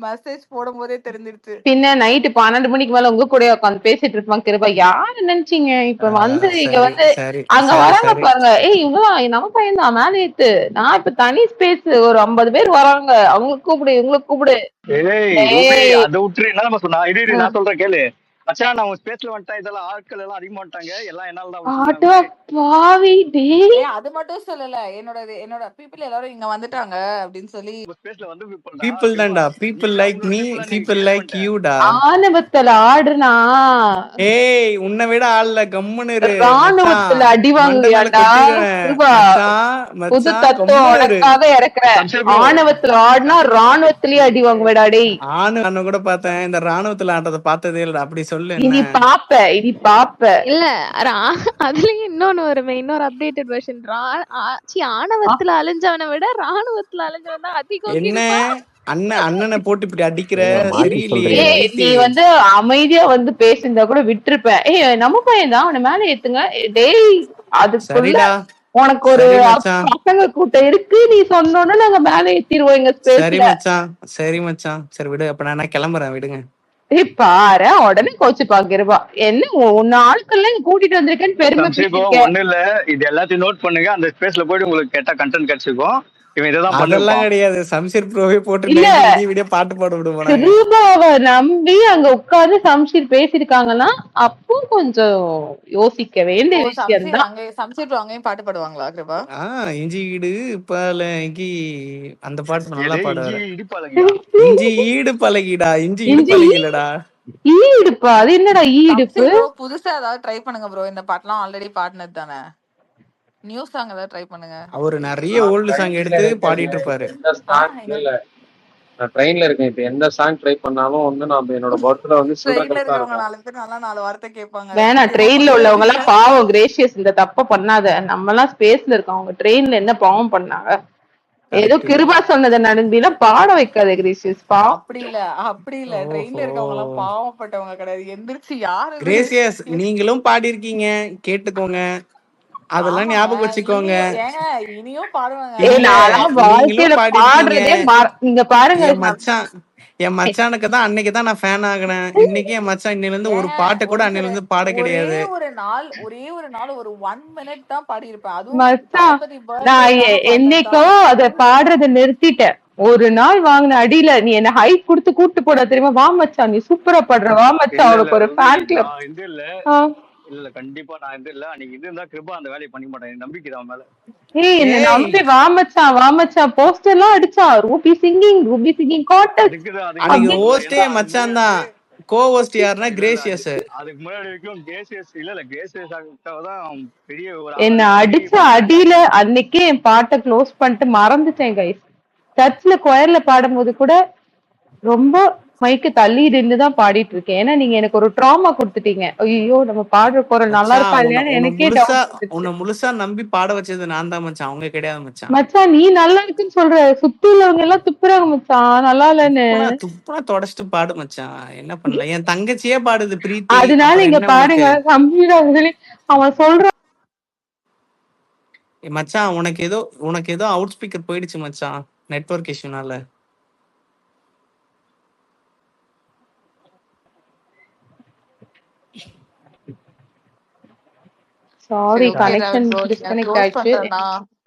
மெசேஜ் போடும் போதே தெரிஞ்சிருச்சு. பின்ன நைட்டு 12 மணிக்கு மேல உங்க கூட உட்காந்து பேசிட்டு இருப்பாங்க கிருபா. யாரு நினைச்சீங்க இப்ப வந்து இங்க சரி வந்து சரி அங்க சரி வராங்க சரி பாருங்க. இவங்கதான் நம்ம பையன் தான் மேல ஏத்து. நான் இப்ப தனி ஸ்பேஸ் ஒரு 50 பேர் வராங்க. அவங்களுக்கு கூப்பிடு இவங்களுக்கு கூப்பிடு. ரூபி ஏய் அதை விட்டுரு. என்ன நம்ம சொன்னா இரு நான் சொல்றேன் கேளு. மச்சான் நான் உங்க ஸ்பேஸ்ல வந்துட்டேன். இதெல்லாம் ஆட்கள் எல்லாம் அதிகமா வந்துட்டாங்க. எல்லாம் என்னால தான் ஆட்டோ விட்டுருக்காங்க. பாவி டேய். அது மட்டும் சொல்லல, என்னோட பீப்புள் எல்லாரும் இங்க வந்துட்டாங்க அப்படின்னு சொல்லி. உங்க ஸ்பேஸ்ல வந்து பீப்புள் தான்டா, people like me, people like யூடா. ஆணவத்துல ஆடுனா ஏய் உன்னை விட ஆள்ல கம்முன்னு இரு ராணுவத்துல அடி வாங்குவியாண்டா கிருபா. புது தத்துவம் உனக்காக இறக்குற. ஆணவத்துல ஆடுனா ராணுவத்திலயே அடி வாங்குவேடா டேய். ஆணு கூட பார்த்தேன், இந்த ராணுவத்துல ஆடுறத பார்த்ததே இல்லடா. அப்படி சொல்லு. இனி பாப்ப இல்ல அதுலயும் இன்னொன்னு வருமே, இன்னொரு அப்டேட்டட் வெர்ஷன். ஆணவத்துல அழிஞ்சவனை விட ராணுவத்துல அழிஞ்சவன் தான் அதிகம். என்ன அண்ணனை போட்டு இப்படி அடிக்கிற? சரியில்லையே. நீ வந்து அமைதியா வந்து பேசியிருந்தா கூட விட்டுருப்பேன். நம்ம பையன் தான், அவனை மேல ஏத்துங்க டேய். அதுக்குள்ள உனக்கு ஒரு பசங்க கூட்டம் இருக்கு, நீ சொன்னோன்னு நாங்க மேல ஏத்திடுவோம் எங்க ஸ்பேஸ்ல. சரி மச்சான் சரி விடு. அப்ப நான் கிளம்புறேன், விடுங்க. பாரு உடனே கோச்சு பாக்கிருப்பா. என்ன உன்ன ஆட்கள் கூட்டிட்டு வந்திருக்கேன்னு பெருமை. ஒண்ணு இல்ல, இது எல்லாத்தையும் நோட் பண்ணுங்க. அந்த ஸ்பேஸ்ல போயிட்டு உங்களுக்கு கேட்டா கண்டென்ட் கிடைச்சிருக்கும். அதெல்லாம் கிடையாது. சம்ஷீர் ப்ரோவே போட்டு வீடியோ பாட்டு பாட விடுவாங்க. கிருபாவை நம்பி அங்க உட்கார்ந்து சம்ஷீர் பேசிருக்காங்கன்னா அப்போ கொஞ்சம் யோசிக்க வேண்டிய விஷயம் தான். சம்ஷீர் ப்ரோ அங்கேயும் பாட்டு பாடுவாங்களா கிருபா? இஞ்சி ஈடு பழகி அந்த பாட்டு நல்லா பாடுவாரு. இஞ்சி ஈடு பழகிடா, இஞ்சி ஈடு பழகிலடா. ஈடுப்பா அது என்னடா ஈடுப்பு? புதுசா ஏதாவது ட்ரை பண்ணுங்க ப்ரோ. இந்த பாட்டுலாம் ஆல்ரெடி பாடினது தானே. நியூ சாங் ஏதாவது ட்ரை பண்ணுங்க. அவரு நிறைய ஓல்டு சாங் எடுத்து பாடிட்டு இருப்பாரு. நான் ட்ரெயின்ல இருக்கேன். இப்ப எந்த சாங் ட்ரை பண்ணாலும் வந்து நான் என்னோட பர்த்ல வந்து ட்ரெயின்ல இருக்கவங்க 4 பேர் நல்லா 4 வார்த்தை கேட்பாங்க. வேணா ட்ரெயின்ல உள்ளவங்க எல்லாம் பாவம். கிரேஷியஸ் இந்த தப்ப பண்ணாத. நம்ம எல்லாம் ஸ்பேஸ்ல இருக்கோம். அவங்க ட்ரெயின்ல என்ன பாவம் பண்ணாங்க? ஏதோ கிருபா சொன்னதை நடுங்கினா பாட வைக்காத கிரேஷியஸ். அப்படி இல்ல ட்ரெயின்ல இருக்கவங்க எல்லாம் பாவப்பட்டவங்க கிடையாது. எந்திரிச்சு யாரு கிரேஷியஸ் நீங்களும் பாடி இருக்கீங்க, கேட்டுக்கோங்க. அதெல்லாம் ஞாபகம் வச்சுக்கோங்க. இனியும் பாடுவாங்க. நீங்க பாருங்க என் மச்சானுக்கு தான் அன்னைக்குதான் நான் ஃபேன் ஆகினேன். இன்னைக்கு என் மச்சான் இன்னையில இருந்து ஒரு பாட்டு கூட அன்னையில இருந்து பாட கிடையாது. ஒரே ஒரு நாள் ஒரு 1 minute தான் பாடி இருப்பேன். அதுவும் நான் என்னைக்கோ அத பாடுறத நிறுத்திட்டேன். ஒரு நாள் வாங்கின அடியில நீ என்ன ஹைட் கொடுத்து கூட்டு போட தெரியுமா? வா மச்சான் நீ சூப்பரா பாடுற, வா மச்சான். அவனுக்கு ஒரு ஃபேன் கிளப். இல்ல கண்டிப்பா நான் இல்ல. அன்னைக்கு இது இருந்தா கிருபா அந்த வேலையை பண்ண மாட்டேன். நம்பிக்கை தான் மேல. என்ன நம்பி வா மச்சான் போஸ்டர் எல்லாம் அடிச்சா. Ruby singing contest. அன்னைக்கு ஹோஸ்டே மச்சான் தான். கோ ஹோஸ்ட் யாருன்னா கிரேஷியஸ். அதுக்கு முன்னாடி வரைக்கும் கிரேஷியஸ் கிரேஷியஸ் தான் பெரிய ஒரு. என்ன அடிச்ச அடியில அன்னைக்கே என் பாட்டை க்ளோஸ் பண்ணிட்டு மறந்துட்டேன் கைஸ். சர்ச்ல கொயர்ல பாடும்போது கூட ரொம்ப மைக்கு தள்ளி இருந்துதான் பாடிட்டு இருக்கேன். ஏன்னா நீங்க எனக்கு ஒரு ட்ராமா கொடுத்துட்டீங்க. ஐயோ நம்ம பாடுற குரல் நல்லா இருக்கா இல்லையான்னு எனக்கே உன்னை முழுசா நம்பி பாட வச்சது நான் தான் மச்சான், அவங்க கிடையாது மச்சான். மச்சான் நீ நல்லா இருக்குன்னு சொல்ற, சுத்தி உள்ளவங்க எல்லாம் துப்புறாங்க மச்சான் நல்லா இல்லன்னு. துப்புனா தொடச்சிட்டு பாடு மச்சான், என்ன பண்ணல. என் தங்கச்சியே பாடுது பிரீத்தி. அதனால இங்க பாருங்க அவன் சொல்றான். மச்சான் உனக்கு ஏதோ அவுட் ஸ்பீக்கர் போயிடுச்சு மச்சான், நெட்வொர்க் இஷ்யூனால. சாரி கனெக்ஷன் டிஸ்கனெக்ட் ஆயிடுச்சு.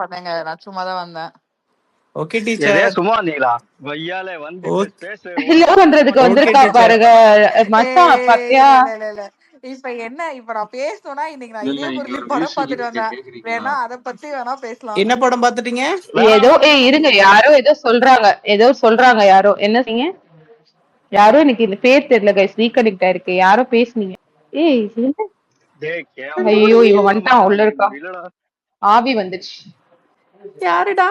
பண்ணுங்க நான் சும்மா தான் வந்தேன். Okay teacher. சும்மா வந்தீங்களா? வையால வந்து இல்ல பண்றதுக்கு வந்திருக்கா பாருங்க மச்சான் பாத்தியா? இப்ப நான் பேசணும்னா இன்னைக்கு நான் இதே ஒரு படம் பாத்துட்டு வந்தேன். வேணா அத பத்தி வேணா பேசலாம். என்ன படம் பாத்துட்டீங்க? ஏதோ இருங்க யாரோ ஏதோ சொல்றாங்க யாரோ. என்ன செய்ய யாரோ எனக்கு இந்த பேர் தெரியல கைஸ், ரீகனெக்ட் ஆயிருக்கு. யாரோ பேசுனீங்க. ஐயோ இவன் வந்துட்டான், உள்ள இருக்கா. ஆவி வந்துச்சு. யாருடா?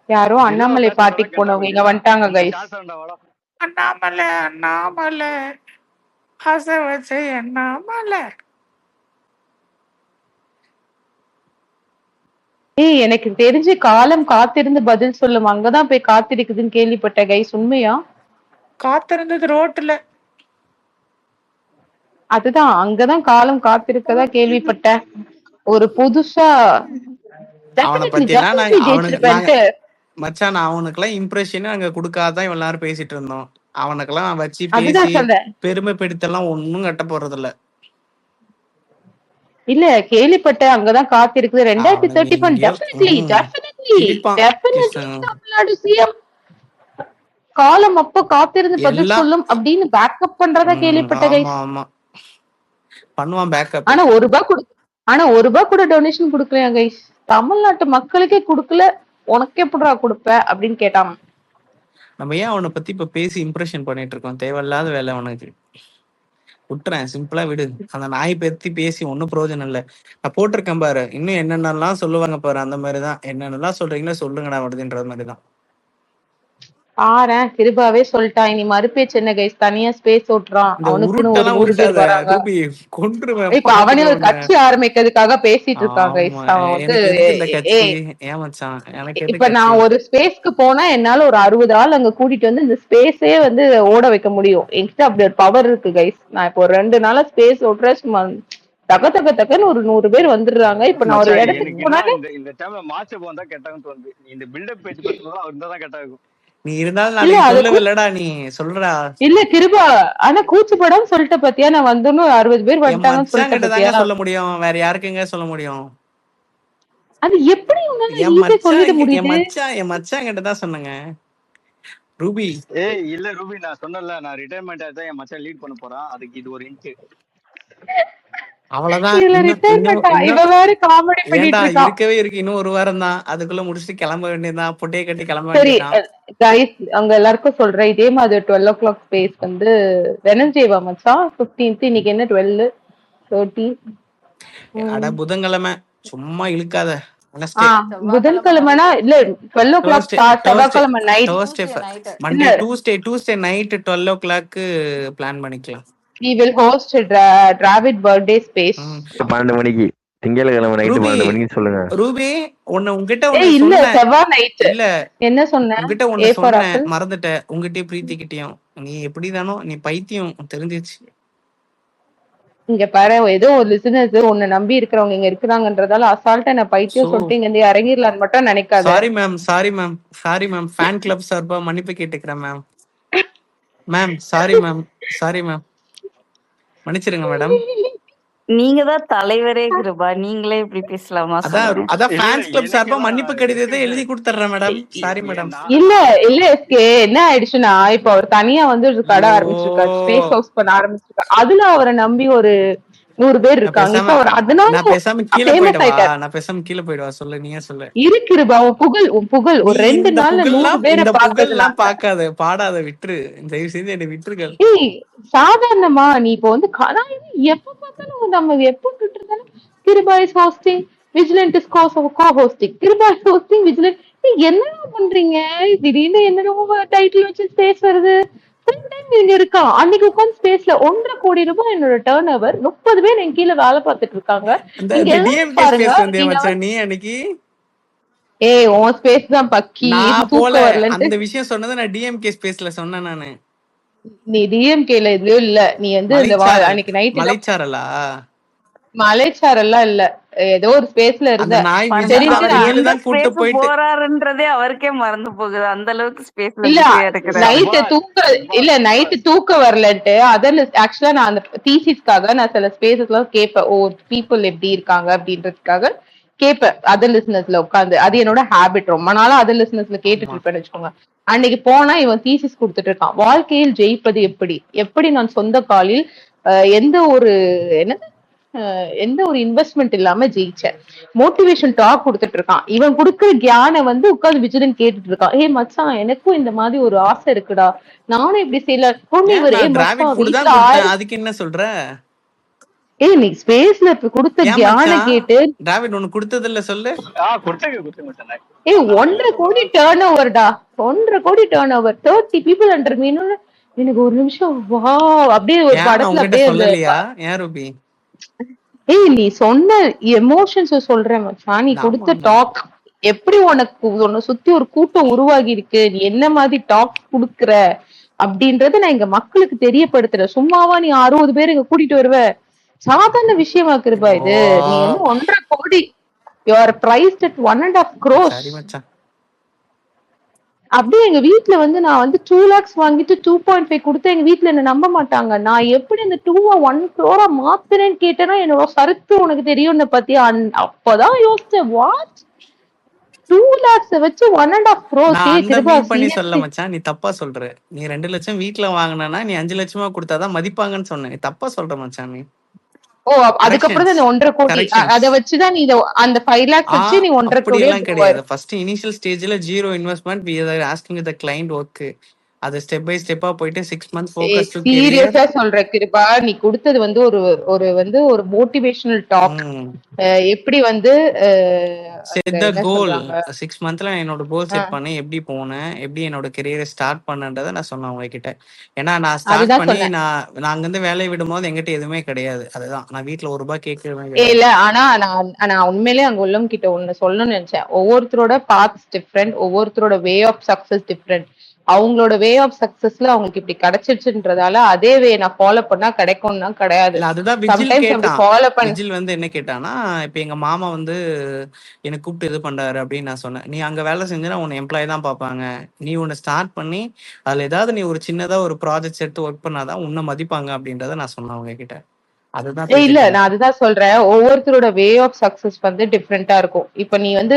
யாரோ அண்ணாமலை பாட்டிக்கு போனவங்க இங்க வந்துட்டாங்க கைஸ். அண்ணாமலை ஹச வச்சு அண்ணாமலை. எனக்கு தெரிஞ்சு காலம் காத்திருந்து பதில் சொல்லும் அங்கதான் போய் காத்திருக்குதுன்னு கேள்விப்பட்டேன் கைஸ். உண்மையா? காத்திருந்தது ரோட்ல. அதுதான் அங்கதான் காலம் காத்திருக்கதா கேள்விப்பட்டேன். ஒரு புதுசா அவனை டெஃபினெட்லி பத்தினா டெஃபினெட்லி நாங்க ஜெயிச்சிருப்பேன்ட்டு. மச்சான் நான் அவனுக்கெல்லாம் இம்ப்ரெஷன் அங்க கொடுக்காதான் இவ்வளவு நேரம் பேசிட்டு இருந்தோம். அவனுக்கெல்லாம் நான் வச்சு பேசி அதுதான் சொல்றேன். பெருமைப்படுத்தெல்லாம் ஒன்னும் கட்ட போறது இல்ல. இல்ல கேள்விப்பட்டேன் அங்கதான் காத்து இருக்குது 2031. Definitely definitely definitely Tamil Nadu CM காலம் அப்ப காத்திருந்து பதில் சொல்லும் அப்படின்னு பேக்கப் பண்றதா கேள்விப்பட்ட கைஸ். ஆமா பண்ணுவான் பேக்கப். ஆனா ₹1 கூட டொனேஷன் குடுக்கலையா கைஸ்? தமிழ்நாட்டு மக்களுக்கே குடுக்கல, உனக்கு எப்படிடா கொடுப்ப அப்படின்னு கேட்டான். நம்ம ஏன் அவனை பத்தி இப்ப பேசி இம்ப்ரெஷன் பண்ணிட்டு இருக்கோம்? தேவையில்லாத வேலை அவனுக்கு. விட்டுறேன், சிம்பிளா விடு. அந்த நாய் பத்தி பேசி ஒன்னும் பிரயோஜனம் இல்ல. நான் போட்டிருக்கேன் பாரு, இன்னும் என்னென்னலாம் சொல்லுவாங்க பாரு. அந்த மாதிரிதான் என்னென்னலாம் சொல்றீங்களோ சொல்லுங்கடா அப்படின்ற மாதிரிதான். பாரேன் கிருபாவே சொல்லிட்டான், இனி மறுபேச்சு என்ன கைஸ்? தனியா ஸ்பேஸ் ஓட்டுறான், அவனுக்குன்னு ஒரு 100 பேர் வராங்க. இப்ப அவனே ஒரு கட்சி ஆரம்பிக்கிறதுக்காக பேசிட்டு இருக்கான் கைஸ். அவன் வந்து இப்ப நான் ஒரு ஸ்பேஸ்க்கு போனா என்னால ஒரு 60 ஆள் அங்க கூட்டிட்டு வந்து இந்த ஸ்பேஸே வந்து ஓட வைக்க முடியும். என்கிட்ட அப்படி ஒரு பவர் இருக்கு கைஸ். நான் இப்போ ஒரு 2 நாளா ஸ்பேஸ் ஓட்டுறேன், சும்மா தக்கன்னு ஒரு 100 பேர் வந்துடுறாங்க. இப்ப நான் ஒரு இடத்துக்கு போனா இந்த டைம்ல மாச்ச போந்தா கெட்டவங்க வந்து இந்த பில்டப் பேஜ் பண்றதா இருந்தாதான் கெட்டவங்க. நீ இருந்தாலும் நாளைக்கு சொல்லலடா, நீ சொல்றா. இல்ல கிருபா, ஆனா கூச்சப்படாம சொல்லிட்ட பத்தியா, நான் வந்தோன்னு 60 பேர் வந்துட்டாங்கன்னு சொல்லிட்டு சொல்ல முடியும். வேற யாருக்குங்க சொல்ல முடியும்? அது எப்படி உங்களால சொல்லிட முடியுது? என் மச்சான் கிட்ட தான் சொன்னங்க ரூபி. இல்ல ரூபி, நான் சொன்னல நான் ரிட்டையர்மெண்ட் ஆயிட்டா என் மச்சான் லீட் பண்ண போறான், அதுக்கு இது ஒரு ஹிண்ட். அவ்வளவுதான். இருக்கவே இருக்கு, இன்னும் 1 வாரம் தான். அதுக்குள்ள முடிச்சுட்டு கிளம்ப வேண்டியதுதான். பொட்டையை கட்டி கிளம்ப வேண்டியதுதான். கைஸ் அங்க எல்லாருக்கும் சொல்றேன், இதே மாதிரி 12 o'clock ஸ்பேஸ் வந்து வெனஸ்டேவா மச்சான் 15th. இன்னைக்கு என்ன 12 13? அட புதன்கிழமை, சும்மா இழுக்காத. புதன்கிழமைனா இல்ல 12 o'clock செவ்வாய்க்கிழமை night. Monday Tuesday night 12 o'clock plan பண்ணிக்கலாம். We will host a Dravid birthday space. 12 மணிக்கு திங்கட்கிழமை நைட் 12 மணிக்கு சொல்லுங்க. ரூபி உங்ககிட்ட இல்ல செவ்வாய் நைட். இல்ல என்ன சொன்னேன்? உங்ககிட்ட ஒன்னு சொன்னேன், மறந்துட்டேன். உங்ககிட்டயே பிரீத்தி கிட்டயும். நீ எப்படிதானோ நீ பைத்தியம் தெரிஞ்சிச்சு. இங்க பாரு, ஏதோ ஒரு லிசனர்ஸ் உன்னை நம்பி இருக்கிறவங்க இங்க இருக்கிறாங்கன்றதால அசால்ட்டா நான் பைத்தியம் சொல்லிட்டு இங்க இருந்து இறங்கிடலான்னு மட்டும் நினைக்காத. சாரி மேம் ஃபேன் கிளப் சார்பா மன்னிப்பு கேட்டுக்கிறேன் மேம். சாரி மேம் மன்னிச்சிருங்க மேடம். நீங்க தான் தலைவரே கிருபா, நீங்களே இப்படி பேசலாமா? அதான் ஃபேன்ஸ் கிளப் சார்பா மன்னிப்பு கடிதத்தை எழுதி கொடுத்துறேன் மேடம். Sorry madam. இல்ல என்ன ஆயிடுச்சுன்னா, இப்ப அவர் தனியா வந்து ஒரு கடை ஆரம்பிச்சிருக்காரு, ஸ்பேஸ் ஹவுஸ் பண்ண ஆரம்பிச்சிருக்காரு. அதுல அவரை நம்பி ஒரு 100 பேர் இருக்காங்க. நான் பேசாம கீழே போயிடுவா. சொல்லு, நீயே சொல்லு. இருக்குபா உன் புகழ் ஒரு 2 நாள்ல 100 பேரை பாக்காத, பாடாத, விட்டுரு. தயவு செய்து என்னை விட்டுருங்க. சாதாரணமா நீ இப்ப வந்து எப்ப பார்த்தாலும் நம்ம எப்ப இருந்தாலும் Kirupa is hosting, vigilant is co-hosting, Kirupa is hosting, vigilant. என்னடா பண்றீங்க? திடீர்னு என்னடா டைட்டில் வச்சு ஸ்பேஸ் வருது. இருக்கான் அன்னைக்கு உட்காந்து ஸ்பேஸ்ல 1.5 கோடி ரூபாய் என்னோட டர்ன் ஓவர். 30 பேர் என் கீழே வேலை பார்த்துட்டு இருக்காங்க. உன் ஸ்பேஸ் தான் பக்கி. அந்த விஷயம் சொன்னது நான் டிஎம்கே ஸ்பேஸ்ல சொன்னேன் நானு. நீ டிஎம்கேல இதுலயும் இல்ல, நீ வந்து அன்னைக்கு நைட் மலைச்சாரெல்லாம் இல்ல, ஏதோ ஒரு ஸ்பேஸ்ல இருந்த போறாருன்றதே அவருக்கே மறந்து போகுது. அந்த அளவுக்கு ஸ்பேஸ்ல இல்ல நைட்டு தூக்க வரலன்ட்டு அதில் ஆக்சுவலா நான் அந்த தீசிஸ்க்காக நான் சில ஸ்பேசஸ் எல்லாம் கேட்பேன். ஓ பீப்புள் எப்படி இருக்காங்க அப்படின்றதுக்காக கேட்பேன் அதர் லிசனர்ஸ்ல உட்காந்து. அது என்னோட ஹேபிட், ரொம்ப நாளா அதர் லிசனர்ஸ்ல கேட்டுட்டு இருப்பேன்னு வச்சுக்கோங்க. அன்னைக்கு போனா இவன் தீசிஸ் கொடுத்துட்டு இருக்கான், வாழ்க்கையில் ஜெயிப்பது எப்படி நான் சொந்த காலில் எந்த ஒரு இன்வெஸ்ட்மெண்ட் இல்லாம ஜெயிச்சேன். மோட்டிவேஷன் டாக் கொடுத்துட்டு இருக்கான். இவன் கொடுக்குற கியான வந்து உட்காந்து விஜிலன் கேட்டுட்டு இருக்கான். மச்சான் எனக்கும் இந்த மாதிரி ஒரு ஆசை இருக்குடா, நானும் இப்படி செய்யல. அதுக்கு என்ன சொல்ற? நீ ஸ்பேஸ்ல கொடுத்த கியான கேட்டு டிராவிட் உனக்கு கொடுத்தது இல்ல சொல்லு. 1.5 கோடி டர்ன் ஓவர்டா, 1.5 கோடி turn over, 30 people under me. எனக்கு ஒரு நிமிஷம் வா, அப்படியே ஒரு படத்துல அப்படியே சொல்லலையா? ஏன் ரூபி நீ சொன்ன எமோஷன்ஸ் சொல்றேன் மச்சான். நீ கொடுத்த டாக் எப்படி உன்னை சுத்தி ஒரு கூட்டம் உருவாகி இருக்கு, நீ என்ன மாதிரி டாக் குடுக்குற அப்படின்றத நான் எங்க மக்களுக்கு தெரியப்படுத்துறேன். சும்மாவா நீ 60 பேர் இங்க கூட்டிட்டு வருவ? சாதாரண விஷயமா கிருபா இது. நீ வந்து 1.5 கோடி, you are priced at 1.5 crores. சரி மச்சான். அப்படியே எங்க வீட்ல வந்து நான் வந்து 2 lakhs வாங்கிட்டு 2.5 கொடுத்து எங்க வீட்ல என்ன நம்ப மாட்டாங்க. நான் எப்படி அந்த 2 1 crore மாத்துறேன்னு கேட்டேன்னா என்னோட சரத்து உனக்கு தெரியும் பத்தியா. அப்பதான் யோசிச்சேன், வாட் 2 lakhs வச்சு 1.5 crores. நான் அந்த கிருபா மீன் பண்ணி சொல்ல seriously. மச்சான், நீ தப்பா சொல்ற. நீ 2 லட்சம் வீட்ல வாங்கினா நீ 5 லட்சமா கொடுத்தாதான் மதிப்பாங்கன்னு சொன்னேன். நீ தப்பா சொல்ற மச்சான். நீ ஓ அதுக்கப்புறம் தான் 1.5 கோடி கரெக்ஷன்ஸ். அத வச்சுதான் நீ அந்த 5 lakhs வச்சு நீ 1.5 அப்படி கோடியே எல்லாம் கிடையாது. ஃபர்ஸ்ட் இனிஷியல் ஸ்டேஜ்ல zero investment, we are asking the client work. அது ஸ்டெப் பை ஸ்டெப்பா போயிட்டு 6 months focus to career. சீரியஸா சொல்ற கிருபா, நீ கொடுத்தது வந்து ஒரு மோட்டிவேஷனல் டாக். எப்படி வந்து செட் தி கோல் 6 monthsல என்னோட கோல் செட் பண்ணி எப்படி போனேன், எப்படி என்னோட கரியரை ஸ்டார்ட் பண்ணன்றதை நான் சொன்னேன் உங்ககிட்ட. ஏன்னா நான் ஸ்டார்ட் பண்ணி நான் அங்க இருந்து வேலையை விடும்போது எங்கிட்ட எதுவுமே கிடையாது. அதுதான் நான் வீட்டுல ₹1 கேட்கவே இல்ல. ஆனா நான் உண்மையிலேயே அங்க உள்ளவங்க கிட்ட ஒண்ணு சொல்லணும்னு நினைச்சேன். ஒவ்வொருத்தரோட பாத்ஸ் டிஃப்ரெண்ட், ஒவ்வொருத்தரோட வே ஆஃப் சக்சஸ் டிஃப்ரெண்ட். அவங்களோட வே ஆஃப் சக்சஸ்ல அவங்களுக்கு இப்படி கிடைச்சிருச்சுன்றதால அதே வே நான் ஃபாலோ பண்ணா கிடைக்கும்னா கிடையாது. அதுதான் விஜில் வந்து என்ன கேட்டானா, இப்ப எங்க மாமா வந்து எனக்கு கூப்பிட்டு இது பண்றாரு அப்படின்னு நான் சொன்னேன். நீ அங்க வேலை செஞ்சா உன்னை எம்ப்ளாயி தான் பார்ப்பாங்க. நீ உன்னை ஸ்டார்ட் பண்ணி அதுல ஏதாவது நீ ஒரு சின்னதா ஒரு ப்ராஜெக்ட் எடுத்து ஒர்க் பண்ணாதான் உன்னை மதிப்பாங்க அப்படின்றத நான் சொன்னேன் அவங்க கிட்ட. இல்ல நான் அதுதான் சொல்றேன், ஒவ்வொருத்தரோட வே ஆஃப் சக்சஸ் வந்து டிஃப்ரெண்டா இருக்கும். இப்ப நீ வந்து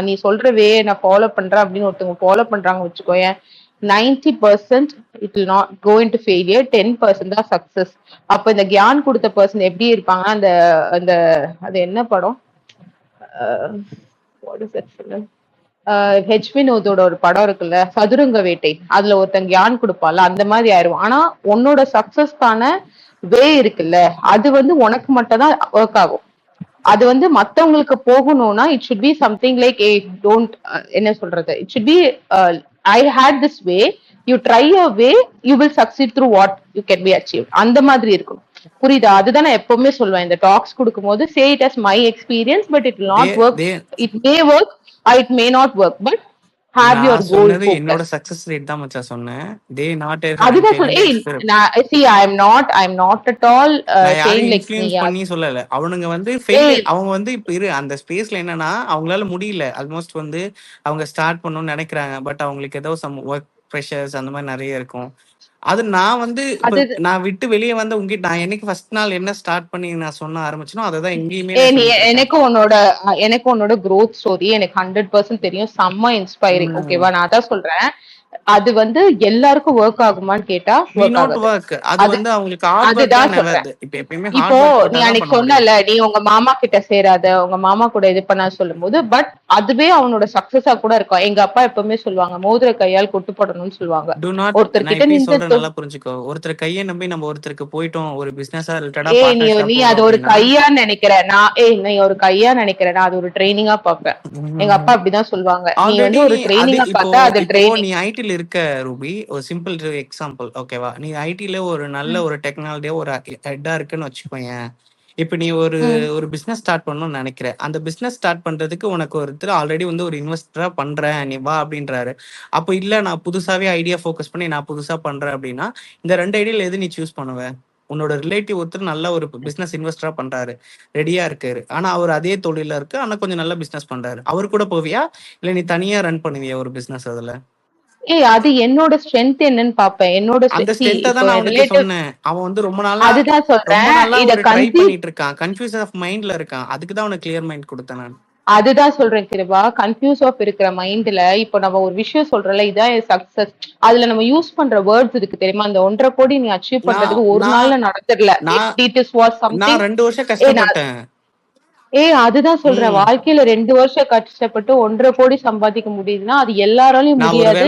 நீ சொல்ற வே நான் ஃபாலோ பண்றேன் அப்படின்னு ஒருத்தவங்க ஃபாலோ பண்றாங்க வச்சுக்கோயேன், 90% it will not go into failure, 10% தான் சக்சஸ். அப்ப இந்த கியான் கொடுத்த பர்சன் எப்படி இருப்பாங்க, அந்த அந்த அது என்ன படம், ஹெச் வினோதோட ஒரு படம் இருக்குல்ல, சதுரங்க வேட்டை, அதுல ஒருத்தன் கியான் கொடுப்பால அந்த மாதிரி ஆயிரும். ஆனா உன்னோட சக்சஸ்க்கான வே இருக்குல்ல, அது வந்து உனக்கு மட்டும் தான் ஒர்க் ஆகும். அது வந்து மத்தவங்களுக்கு போகணும்னா it should be something like a don't என்ன சொல்றது, it should be I hate this way, you try your way, you will succeed through what you can be achieve. அந்த மாதிரி இருக்கும். புரியுதா? அதுதான் நான் எப்பவுமே சொல்லுவேன் இந்த டாக்ஸ் கொடுக்கும் போது, say it as my experience but it will not work, it may work or it may not work, but have your goal focus. என்னோட சக்சஸ் ரேட் தான் மச்சான் சொன்னேன். they not அதுதான் சொல்றேன். see I am not at all saying like influence பண்ணி சொல்லல. அவனுங்க வந்து ஃபெயில், அவங்க வந்து இப்ப அந்த ஸ்பேஸ்ல என்னன்னா அவங்களால முடியல. ஆல்மோஸ்ட் வந்து அவங்க ஸ்டார்ட் பண்ணணும்னு நினைக்கிறாங்க, பட் அவங்களுக்கு ஏதோ சம் ஒர்க் ப்ரெஷர்ஸ் அந்த மாதிரி நிறைய இருக்கும். அது நான் வந்து நான் விட்டு வெளியே வந்த உங்ககிட்ட நான் என்னைக்கு ஃபர்ஸ்ட் நாள் என்ன ஸ்டார்ட் பண்ணி நான் சொன்ன ஆரம்பிச்சனோ அதுதான் எங்கேயுமே. எனக்கு உன்னோட growth ஸ்டோரி எனக்கு 100% தெரியும். செம்ம இன்ஸ்பைரிங். ஓகேவா? நான் அதான் சொல்றேன், அது வந்து எல்லாருக்கும் ஒர்க் ஆகுமான்னு கேட்டா இப்போ நீ அன்னைக்கு சொன்னல, நீ உங்க மாமா கிட்ட சேராத, உங்க மாமா கூட இது பண்ண சொல்லும் போது, பட் அதுவே அவனோட சக்சஸா கூட இருக்கும். எங்க அப்பா எப்பவுமே சொல்லுவாங்க, மோதிர கையால் கொட்டு போடணும்னு சொல்லுவாங்க. ஒருத்தர் கிட்ட நல்லா புரிஞ்சுக்கோ, ஒருத்தர் கையை நம்பி நம்ம ஒருத்தருக்கு போயிட்டோம் ஒரு பிசினஸ் ரிலேட்டடா. நீ அது ஒரு கையா நினைக்கிற, நீ ஒரு கையா நினைக்கிறேன், நான் அது ஒரு ட்ரைனிங்கா பாப்பேன். எங்க அப்பா அப்படிதான் சொல்லுவாங்க, நீ வந்து ஒரு ட்ரைனிங்கா பார்த்தா அது ட்ரைனிங். நீ ஐடில இருக்க ரூபி, ஒரு சிம்பிள் எக்ஸாம்பிள் ஓகேவா, நீ ஐடில ஒரு நல்ல ஒரு டெக்னாலஜியா ஒரு ஹெட்டா இருக்குன்னு வச்சுக்கோங்க. இப்ப நீ ஒரு பிசினஸ் ஸ்டார்ட் பண்ணணும்னு நினைக்கிற, அந்த பிசினஸ் ஸ்டார்ட் பண்றதுக்கு உனக்கு ஒருத்தர் ஆல்ரெடி வந்து ஒரு இன்வெஸ்டரா பண்றேன் நீ வா அப்படின்றாரு. அப்ப இல்ல நான் புதுசாவே ஐடியா ஃபோக்கஸ் பண்ணி நான் புதுசா பண்றேன் அப்படின்னா இந்த 2 ஐடியால எது நீ சூஸ் பண்ணுவ? உன்னோட ரிலேட்டிவ் ஒருத்தர் நல்ல ஒரு பிசினஸ் இன்வெஸ்டரா பண்றாரு, ரெடியா இருக்காரு, ஆனா அவர் அதே தொழில இருக்கு, ஆனா கொஞ்சம் நல்ல பிசினஸ் பண்றாரு, அவர் கூட போவியா இல்ல நீ தனியா ரன் பண்ணுவியா ஒரு பிசினஸ்? அதுல அது என்னோட ஸ்ட்ரென்த் என்னன்னு பாப்பேன். என்னோட ஸ்ட்ரென்த் தான் நான் உங்களுக்கு சொன்னேன். அவன் வந்து ரொம்ப நாளா அதுதான் சொல்றேன், இத ட்ரை பண்ணிட்டு இருக்கான், கன்ஃபியூஸ் ஆஃப் மைண்ட்ல இருக்கான். அதுக்கு தான் உனக்கு கிளியர் மைண்ட் கொடுத்தேன் நான். அதுதான் சொல்றேன் கிருபா, கன்ஃபியூஸ் ஆஃப் இருக்கிற மைண்ட்ல இப்போ நம்ம ஒரு விஷயம் சொல்றோம்ல, இதான் சக்சஸ், அதுல நம்ம யூஸ் பண்ற வேர்ட்ஸ் இருக்கு தெரியுமா? அந்த 1.5 கோடி நீ அச்சீவ் பண்றதுக்கு ஒரு நாள்ல நடந்துடல. நான் 2 வருஷம் கஷ்டப்பட்டேன். அதுதான் சொல்றேன், வாழ்க்கையில 2 வருஷம் கஷ்டப்பட்டு 1.5 கோடி சம்பாதிக்க முடியுதுன்னா அது எல்லாராலையும் முடியாது.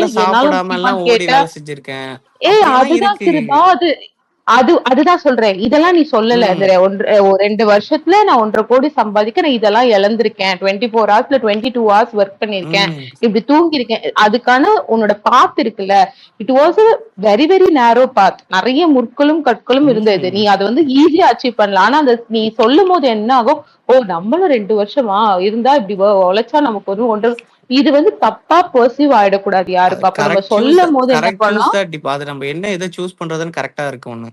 அதுதான் கிருபா, அதுதான் சொல்றேன், இதெல்லாம் நீ சொல்லல. 2 வருஷத்துல நான் 1.5 கோடி சம்பாதிக்க நான் இதெல்லாம் இழந்திருக்கேன், 24 ஹவர்ஸ்ல 22 ஹவர்ஸ் ஒர்க் பண்ணிருக்கேன், இப்படி தூங்கி இருக்கேன். அதுக்கான உன்னோட பாத் இருக்குல்ல, it was a very very narrow path, நிறைய முற்களும் கற்களும் இருந்தது. நீ அதை வந்து ஈஸியா அச்சீவ் பண்ணலாம். ஆனா அந்த நீ சொல்லும் போது என்ன ஆகும், நம்மளும் 2 வருஷமா இருந்தா இப்படி உழைச்சா நமக்கு வந்து 1.5, இது வந்து தப்பா பர்சீவ் ஆயிடக்கூடாது யாருக்கு. அப்ப நம்ம சொல்லும் போது என்ன பண்ணலாம், அது நம்ம என்ன எதை சூஸ் பண்றதுன்னு கரெக்டா இருக்கு. ஒண்ணு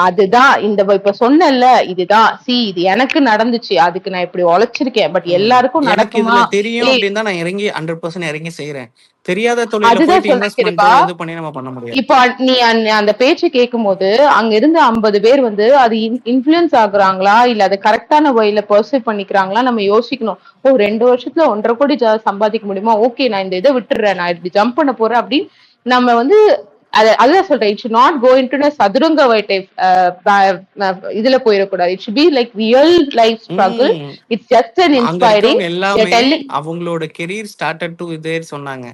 அதுதான் இப்ப சொன்னேன்ல, இதுதான் இது எனக்கு நடந்துச்சு, அதுக்கு நான் இப்படி உழைச்சிருக்கேன், பட் எல்லாருக்கும் எனக்கு நடக்குமா? இதுல தெரியும் அப்படின்னு தான் நான் இறங்கி 100% இறங்கி செய்யறேன். தெரியாத தொழில அதுதான் போயிட்டு சொல்றேன் இன்வெஸ்ட்மெண்ட் கிருபா. இது பண்ணி நம்ம பண்ண முடியாது. இப்போ நீ அந்த பேச்சு கேட்கும் போது அங்க இருந்து 50 பேர் வந்து அது இன்ஃபுளுன்ஸ் ஆகுறாங்களா இல்ல அதை கரெக்டான வழியில பர்சீவ் பண்ணிக்கிறாங்களா நம்ம யோசிக்கணும். 2 வருஷத்துல 1.5 கோடி சம்பாதிக்க முடியுமா? ஓகே, நான் இந்த இதை விட்டுறேன், நான் இப்படி ஜம்ப் பண்ண போறேன் அப்படின்னு நம்ம வந்து அதுதான் சொல்றேன். It should not go into சதுரங்க டைப் இதுல போயிடக்கூடாது. It should be like real life struggle. It's just an inspiring. எல்லாமே அவங்களோட கெரியர் ஸ்டார்டட் டு இதே சொன்னாங்க.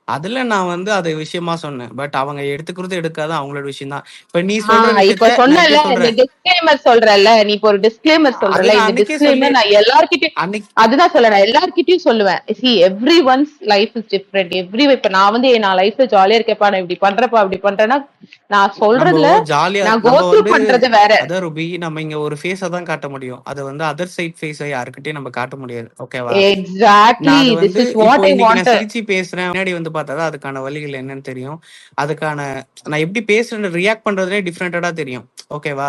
அதுல நான் வந்து அது விஷயமா சொன்னேன். பட் அவங்க எடுத்துக்கிறது எடுக்காத அவங்களோட விஷயம் தான். இப்ப நீ சொல்ற இப்ப சொன்னல இந்த டிஸ்க்ளைமர் சொல்றல, நீ இப்ப ஒரு டிஸ்க்ளைமர் சொல்றல, இந்த டிஸ்க்ளைமர் நான் எல்லார்கிட்டயும் அதுதான் சொல்ல, நான் எல்லார்கிட்டயும் சொல்லுவேன். see everyone's life is different. இப்ப நான் வந்து நான் லைஃப்ல ஜாலியா இருக்கேப்பா, நான் இப்படி பண்றப்பா அப்படி பண்றேன்னா நான் சொல்றதுல நான் கோ த்ரூ பண்றது வேற. அதான் ரூபி, நம்ம இங்க ஒரு ஃபேஸ தான் காட்ட முடியும். அது வந்து அதர் சைடு ஃபேஸை யார்கிட்டயும் நம்ம காட்ட முடியாது. ஓகேவா? Exactly, this is what I want. நான் சிரிச்சு பேசுறேன், முன்னாடி வந்து பார்த்தா அதுக்கான வழிகள் என்னன்னு தெரியும். அதுக்கான நான் எப்படி பேசுறேன்னு ரியாக்ட் பண்றதுலே டிஃப்ரெண்டடா தெரியும். ஓகேவா?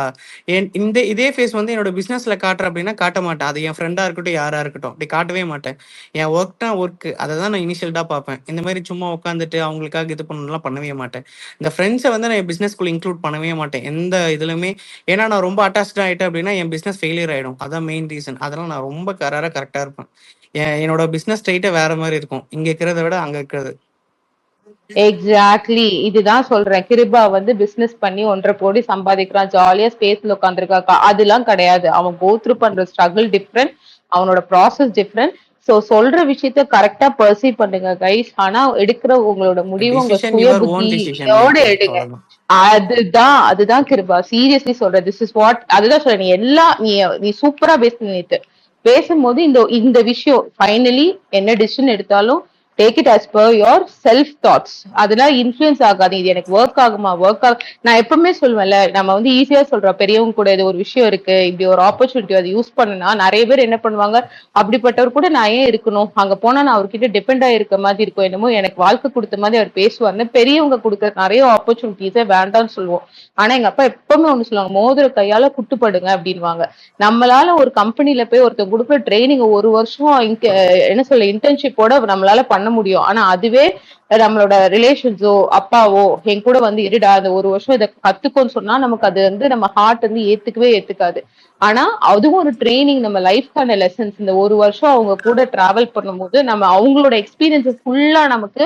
இதே ஃபேஸ் வந்து என்னோட பிசினஸ்ல காட்டுற அப்படின்னா காட்ட மாட்டேன். அது என் ஃப்ரெண்டா இருக்கட்டும், யாரா இருக்கட்டும், அப்படி காட்டவே மாட்டேன். என் ஒர்க்னா ஒர்க், அதை தான் நான் இனிஷியல்டா பார்ப்பேன். இந்த மாதிரி சும்மா உட்காந்துட்டு அவங்களுக்காக இது பண்ணலாம் பண்ணவே மாட்டேன். இந்த ஃப்ரெண்ட்ஸை வந்து நான் என் பிசினஸ்குள்ள இன்க்ளூட் பண்ணவே மாட்டேன் எந்த இதுலுமே. ஏன்னா நான் ரொம்ப அட்டாச்ட் ஆயிட்டேன் அப்படின்னா என் பிசினஸ் ஃபெயிலியர் ஆயிடும். அதான் மெயின் ரீசன். அதெல்லாம் நான் ரொம்ப கரெக்டா இருப்பேன். என்னோட பிசினஸ் ஸ்ட்ரைட்டே வேற மாதிரி இருக்கும், இங்க இருக்கிறத விட அங்க இருக்கிறது. எக்ஸாக்ட்லி, இதுதான் சொல்றேன். கிருபா வந்து பிசினஸ் பண்ணி 1.5 கோடி சம்பாதிக்கிறான், ஜாலியா ஸ்பேஸ்ல உட்காந்துருக்கா, அதெல்லாம் கிடையாது. அவன் கோ த்ரூ பண்ற ஸ்ட்ரகிள் டிஃப்ரெண்ட், அவனோட ப்ராசஸ் டிஃப்ரெண்ட். சோ சொல்ற விஷயத்த கரெக்டா பர்சீவ் பண்ணுங்க கைஸ். ஆனா எடுக்கிற உங்களோட முடிவு உங்க சுய புத்தியோட எடுங்க. அதுதான் கிருபா, சீரியஸ்லி சொல்றேன். திஸ் இஸ் வாட், அதுதான் சொல்றேன். நீ சூப்பரா பேசும்போது இந்த விஷயம் ஃபைனலி என்ன டிசிஷன் எடுத்தாலும் take it as per your self thoughts. அதெல்லாம் இன்ஃபுளுன்ஸ் ஆகாது. இது எனக்கு ஒர்க் ஆகுமா, நான் எப்பவுமே சொல்லுவேன்ல, நம்ம வந்து ஈஸியா சொல்றோம் பெரியவங்க கூட இது ஒரு விஷயம் இருக்கு, இப்படி ஒரு ஆப்பர்ச்சுனிட்டி அதை யூஸ் பண்ணனா நிறைய பேர் என்ன பண்ணுவாங்க, அப்படிப்பட்டவர் கூட நான் ஏன் இருக்கணும், அங்க போனா நான் அவர்கிட்ட டிபெண்ட் ஆயிருக்க மாதிரி இருக்கும், என்னமோ எனக்கு வாழ்க்கை கொடுத்த மாதிரி அவர் பேசுவார்னு பெரியவங்க கொடுக்குற நிறைய ஆப்பர்ச்சுனிட்டிஸே வேண்டாம்னு சொல்லுவோம். ஆனா எங்க அப்பா எப்பவுமே ஒண்ணு சொல்லுவாங்க, மோதிர கையால குட்டுப்படுங்க அப்படின்வாங்க. நம்மளால ஒரு கம்பெனில போய் ஒருத்தர் கொடுக்குற ட்ரைனிங் 1 வருஷம் என்ன சொல்ல இன்டர்ன்ஷிப்போட நம்மளால பண்ண முடியும். ஆனா அதுவே நம்மளோட ரிலேஷன்ஸோ அப்பாவோ என் கூட வந்து இருடா அந்த 1 வருஷம் இதை கத்துக்கோன்னு சொன்னா நமக்கு அது வந்து நம்ம ஹார்ட் வந்து ஏத்துக்காது. ஆனா அதுவும் ஒரு ட்ரைனிங், நம்ம லைஃப்கான லெசன்ஸ். இந்த 1 வருஷம் அவங்க கூட டிராவல் பண்ணும்போது நம்ம அவங்களோட எக்ஸ்பீரியன்ஸஸ் ஃபுல்லா நமக்கு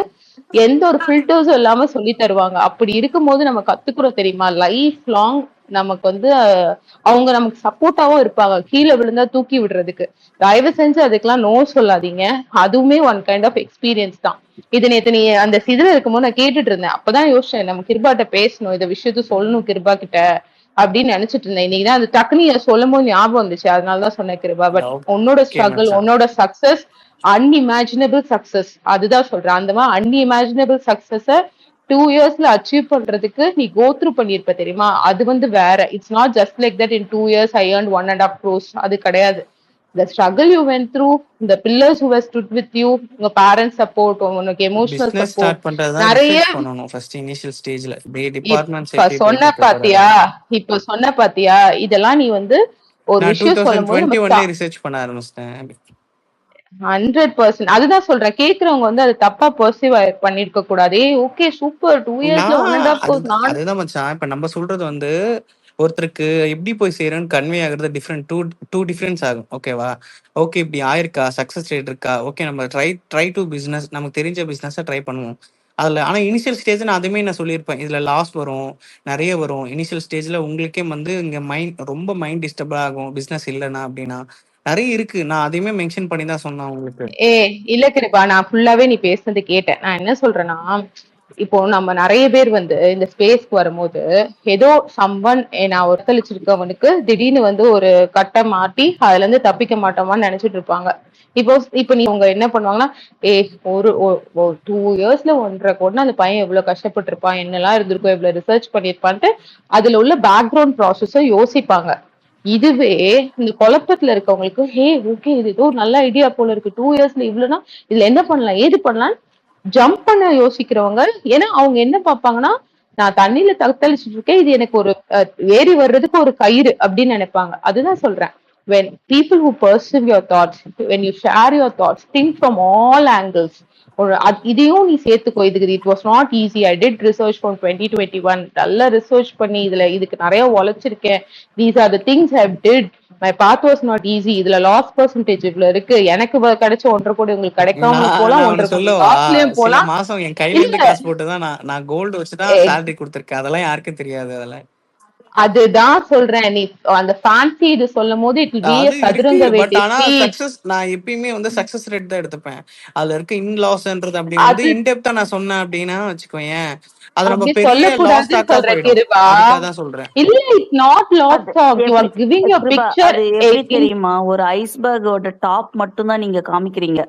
எந்த ஒரு ஃபில்டர்ஸும் இல்லாம சொல்லி தருவாங்க. அப்படி இருக்கும்போது நம்ம கத்துக்கிறோம் தெரியுமா, லைஃப் லாங் நமக்கு வந்து அவங்க நமக்கு சப்போர்ட்டாவும் இருப்பாங்க, கீழே விழுந்தா தூக்கி விடுறதுக்கு. தயவு செஞ்சு அதுக்கெல்லாம் நோ சொல்லாதீங்க. அதுவுமே ஒன் கைண்ட் ஆஃப் எக்ஸ்பீரியன்ஸ் தான். இது நேத்து நீ அந்த இதுல இருக்கும்போது நான் கேட்டுட்டு இருந்தேன். அப்பதான் யோசிச்சேன், நம்ம கிருபாட்ட பேசணும், இந்த விஷயத்த சொல்லணும் கிருபா கிட்ட அப்படின்னு நினைச்சிட்டு இருந்தேன். இன்னைக்கு தான் அந்த டக்குனு சொல்லும் போது ஞாபகம் வந்துச்சு, அதனாலதான் சொன்னேன் கிருபா. பட் உன்னோட ஸ்ட்ரகிள், உன்னோட சக்சஸ் அன்இமேஜினபிள் சக்சஸ். அதுதான் சொல்றேன். அந்த மாதிரி அன்இமேஜினபிள் சக்சஸ 2 இயர்ஸ்ல அச்சீவ் பண்றதுக்கு நீ கோ த்ரூ பண்ணிருப்ப தெரியுமா, அது வந்து வேற. It's not just like that in 2 years I earned 1.5 crores. அது கிடையாது. The struggle you went through, the pillars who were stood with you, உங்க parents support, உனக்கு emotional support, நிறைய ஃபர்ஸ்ட் இனிஷியல் ஸ்டேஜ்ல டிபார்ட்மென்ட் இப்ப சொன்ன பாத்தியா, இதெல்லாம் நீ வந்து ஒரு விஷயம் சொல்லும்போது ரிசர்ச் பண்ண ஆரம்பிச்சிட்டேன். 100%. அதுதான் சொல்றேன், கேக்குறவங்க வந்து அது தப்பா பர்சீவ் பண்ணிருக்க கூடாது. ஓகே சூப்பர், 2 இயர்ஸ்ல 1.5 crores. அதுதான் மச்சான், இப்ப நம்ம சொல்றது வந்து ஒருத்தருக்கு எப்படி போய் சேரும்னு கன்வே ஆகுறது டிஃப்ரெண்ட், டூ டிஃபரன்ஸ் ஆகும். ஓகேவா? ஓகே இப்படி ஆயிருக்கா, சக்சஸ் ரேட் இருக்கா, ஓகே நம்ம ட்ரை டு பிசினஸ், நமக்கு தெரிஞ்ச பிசினஸை ட்ரை பண்ணுவோம் அதுல. ஆனா இனிஷியல் ஸ்டேஜ் நான் அதுமே நான் சொல்லியிருப்பேன், இதுல லாஸ் வரும், நிறைய வரும். இனிஷியல் ஸ்டேஜ்ல உங்களுக்கே வந்து இங்க ரொம்ப மைண்ட் டிஸ்டர்ப் ஆகும் பிசினஸ் இல்லைன்னா அப்படின்னா நிறைய இருக்கு. நான் அதையுமே மென்ஷன் பண்ணி தான் சொன்னேன் உங்களுக்கு. இல்ல கிருபா, நான் ஃபுல்லாவே நீ பேசுனது கேட்டேன். நான் என்ன சொல்றேன்னா, இப்போ நம்ம நிறைய பேர் வந்து இந்த ஸ்பேஸ்க்கு வரும்போது ஏதோ சம்வன் நான் ஒருத்தளிச்சிருக்கவனுக்கு திடீர்னு வந்து ஒரு கட்டை மாட்டி அதுல இருந்து தப்பிக்க மாட்டோமான்னு நினைச்சிட்டு இருப்பாங்க. இப்போ நீ உங்க என்ன பண்ணுவாங்கன்னா, ஒரு 2 இயர்ஸ்ல 1.5 கோடி அந்த பையன் எவ்வளவு கஷ்டப்பட்டு இருப்பான், என்னெல்லாம் இருந்திருக்கும், எவ்வளவு ரிசர்ச் பண்ணிருப்பான்ட்டு அதுல உள்ள பேக்ரவுண்ட் ப்ராசஸ யோசிப்பாங்க. இதுவே இந்த குழப்பத்துல இருக்கவங்களுக்கு ஓகே இது ஏதோ நல்ல ஐடியா போல இருக்கு, 2 இயர்ஸ்ல இவ்வளவுனா இதுல என்ன பண்ணலாம் ஏது பண்ணலாம் ஜம்ப் பண்ண யோசிக்கிறவங்க. ஏன்னா அவங்க என்ன பார்ப்பாங்கன்னா, நான் தண்ணியில தத்தளிச்சுட்டு இருக்கேன், இது எனக்கு ஒரு ஏறி வர்றதுக்கு ஒரு கயிறு அப்படின்னு நினைப்பாங்க. அதுதான் சொல்றேன். When people who perceive your thoughts, when you share your thoughts, think from all angles. ஒரு இதையும் நீ சேர்த்துக்கோ. இதுக்கு it was not easy. I did research from 2021. நல்லா ரிசர்ச் பண்ணி இதுக்கு நிறைய உழைச்சிருக்கேன். These are the things I did. My path was not easy. இதுல லாஸ் பெர்சன்டேஜ் இவ்வளவு இருக்கு. எனக்கு கிடைச்ச 1.5 கோடி உங்களுக்கு கிடைக்காம போலாம், நான் 1.5 கோடி சொல்லவா, லாஸ்லயும் சில போலாம். மாசம் என் கையில இருந்து காசு போட்டுதான் நான் கோல்டு வச்சுதான் சேலரி கொடுத்திருக்கேன். அதெல்லாம் யாருக்கும் தெரியாது. அதெல்லாம் அதுதான் சொல்றேன். நீ அந்த ஃபேன்சி இது சொல்லும் போது இட் வில் பி அது a சதுரங்க இருக்கு. பட் வேட்டை. ஆனா சக்சஸ் நான் எப்பயுமே வந்து சக்சஸ் ரேட் தான் எடுத்துப்பேன். அதுல இருக்க இன் லாஸ்ன்றது அப்படி வந்து அது இன்டெப்தா நான் சொன்னேன் அப்படின்னா வச்சுக்கோயேன், அது நம்ம அப்படி பெரிய லாஸ் சொல்லக்கூடாதுன்னு டாக்கா சொல்ற போயிடும். கிருபா. அதுக்காக தான் சொல்றேன். இல்ல, it's not loss talk. You are giving your Kiruba, picture. அது எப்படி தெரியுமா, ஒரு ஐஸ்பர்கோட டாப் மட்டும் தான் நீங்க காமிக்கிறீங்க.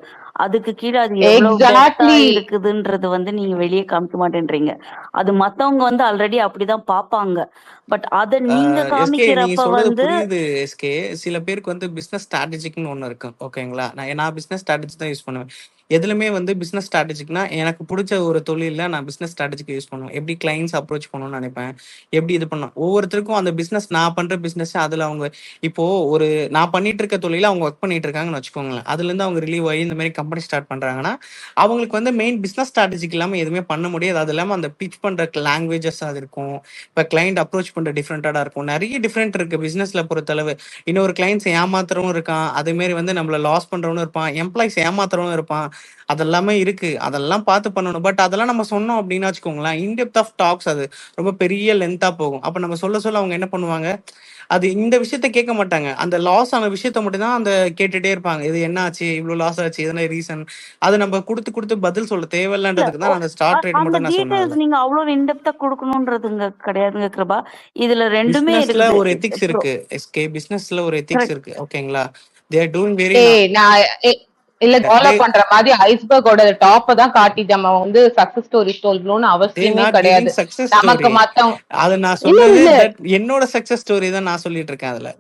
அதுக்கு கீழே அது எவ்வளவு டெப்தா எக்ஸாக்ட்லி. இருக்குதுன்றது வந்து நீங்க வெளியே காமிக்க மாட்டேன்றீங்க. அது மத்தவங்க வந்து ஆல்ரெடி அப்படிதான் பாப்பாங்க. பட் அத நீங்க எஸ்கே நீங்க காமிக்கிறப்ப சொல்றது வந்து புரியுது. எஸ்கே சில பேருக்கு வந்து பிசினஸ் ஸ்ட்ராட்டஜிக்னு ஒண்ணு இருக்கு. ஓகேங்களா, நான் பிசினஸ் ஸ்ட்ராட்டஜி தான் யூஸ் பண்ணுவேன். எதுலுமே வந்து பிசினஸ் ஸ்ட்ராட்டஜிக்னா எனக்கு பிடிச்ச ஒரு தொழில நான் பிசினஸ் ஸ்ட்ராட்டஜிக்கு யூஸ் பண்ணுவேன். எப்படி கிளைண்ட்ஸ் அப்ரோச் பண்ணணும்னு நினைப்பேன், எப்படி இது பண்ணணும். ஒவ்வொருத்தருக்கும் அந்த பிசினஸ், நான் பண்ற பிசினஸ் அதுல அவங்க இப்போ ஒரு நான் பண்ணிட்டு இருக்க தொழில அவங்க ஒர்க் பண்ணிட்டு இருக்காங்கன்னு வச்சுக்கோங்களேன். அதுல இருந்து அவங்க ரிலீவ் ஆகி இந்த மாதிரி கம்பெனி ஸ்டார்ட் பண்றாங்கன்னா அவங்களுக்கு வந்து மெயின் பிசினஸ் ஸ்ட்ராட்டஜிக் இல்லாம எதுவுமே பண்ண முடியாது. அது இல்லாம அந்த பிச் பண்ற லாங்குவேஜஸ் அது இருக்கும். இப்ப கிளைண்ட் அப்ரோச் பண்ற டிஃப்ரெண்டா இருக்கும். நிறைய டிஃப்ரெண்ட் இருக்கு பிசினஸ்ல பொறுத்தளவு. இன்னொரு கிளைண்ட்ஸ் ஏமாத்துறவும் இருக்கான், அதே மாதிரி வந்து நம்மள லாஸ் பண்றவனும் இருப்பான், எம்ப்ளாயிஸ் ஏமாத்துறவனும் இருப்பான். அதெல்லாமே இருக்கு. அதெல்லாம் பார்த்து பண்ணணும். பட் அதெல்லாம் நம்ம சொன்னோம் அப்படின்னு வச்சுக்கோங்களேன், இன்டெப்த் ஆஃப் டாக்ஸ் அது ரொம்ப பெரிய லென்த்தா போகும். அப்ப நம்ம சொல்ல சொல்ல அவங்க என்ன பண்ணுவாங்க, அது இந்த விஷயத்த கேட்க மாட்டாங்க. அந்த லாஸ் ஆன விஷயத்த மட்டும் தான் அந்த கேட்டுட்டே இருப்பாங்க. இது என்ன ஆச்சு, இவ்வளவு லாஸ் ஆச்சு, எதனா ரீசன். அது நம்ம கொடுத்து கொடுத்து பதில் சொல்ல தேவையில்லன்றதுக்கு தான் அந்த ஸ்டார்ட் ரேட் அந்த மட்டும் நான் சொன்னேன். டீடைல்ஸ் நீங்க அவ்வளவு இன்டெப்தா கொடுக்கணும்ன்றதுங்க கிடையாதுங்க கிருபா. இதுல ரெண்டுமே பிசினஸ்ல இருக்குது. ஒரு எத்திக்ஸ் இருக்கு. எஸ்கே பிசினஸ்ல ஒரு எத்திக்ஸ் இருக்கு. ஓகேங்களா, தே ஆர் டூயிங் வெரி நான் இல்ல ஃபாலோ பண்ற மாதிரி ஐஸ்பர்கோட டாப்ப தான் காட்டி நம்ம வந்து சக்சஸ் ஸ்டோரி சொல்லணும்னு அவசியமே கிடையாது. சக்சஸ் நமக்கு ஸ்டோரி. மத்தவங்க அது நான் இல்ல சொன்னது இல்ல என்னோட சக்சஸ் ஸ்டோரி தான் நான் சொல்லிட்டு இருக்கேன். அதுல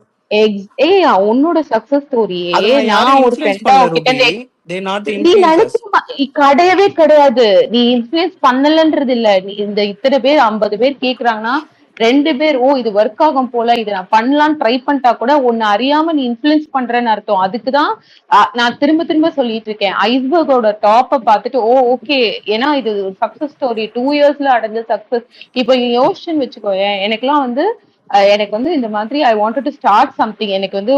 உன்னோட சக்சஸ் ஸ்டோரியே அதுல நான் நான் யாரையும் ஒரு இன்ஃப்ளூயன்ஸ் ஃப்ரெண்டா பண்ணல உங்ககிட்ட ரூபி. தே நாட் தி நீ இன்ஃப்ளூயன்சர்ஸ். கிடையவே கிடையாது. நீ இன்ஃபுளுன்ஸ் பண்ணலன்றது இல்ல. நீ இந்த இத்தனை பேர் 50 பேர் கேக்குறாங்கன்னா 2 பேர் இது ஒர்க் ஆகும் போல, இது நான் பண்ணலாம்னு ட்ரை பண்ணிட்டா கூட உன்னை அறியாம நீ இன்ஃபுளுன்ஸ் பண்றேன்னு அர்த்தம். அதுக்குதான் நான் திரும்ப திரும்ப சொல்லிட்டு இருக்கேன். ஐஸ்பர்கோட டாப்ப பார்த்துட்டு ஓகே, ஏன்னா இது சக்சஸ் ஸ்டோரி 2 இயர்ஸ்ல அடைஞ்ச சக்சஸ். இப்போ யோசிச்சுன்னு வச்சுக்கோயேன், எனக்குலாம் வந்து எனக்கு வந்து இந்த மாதிரி I wanted to start something. எனக்கு வந்து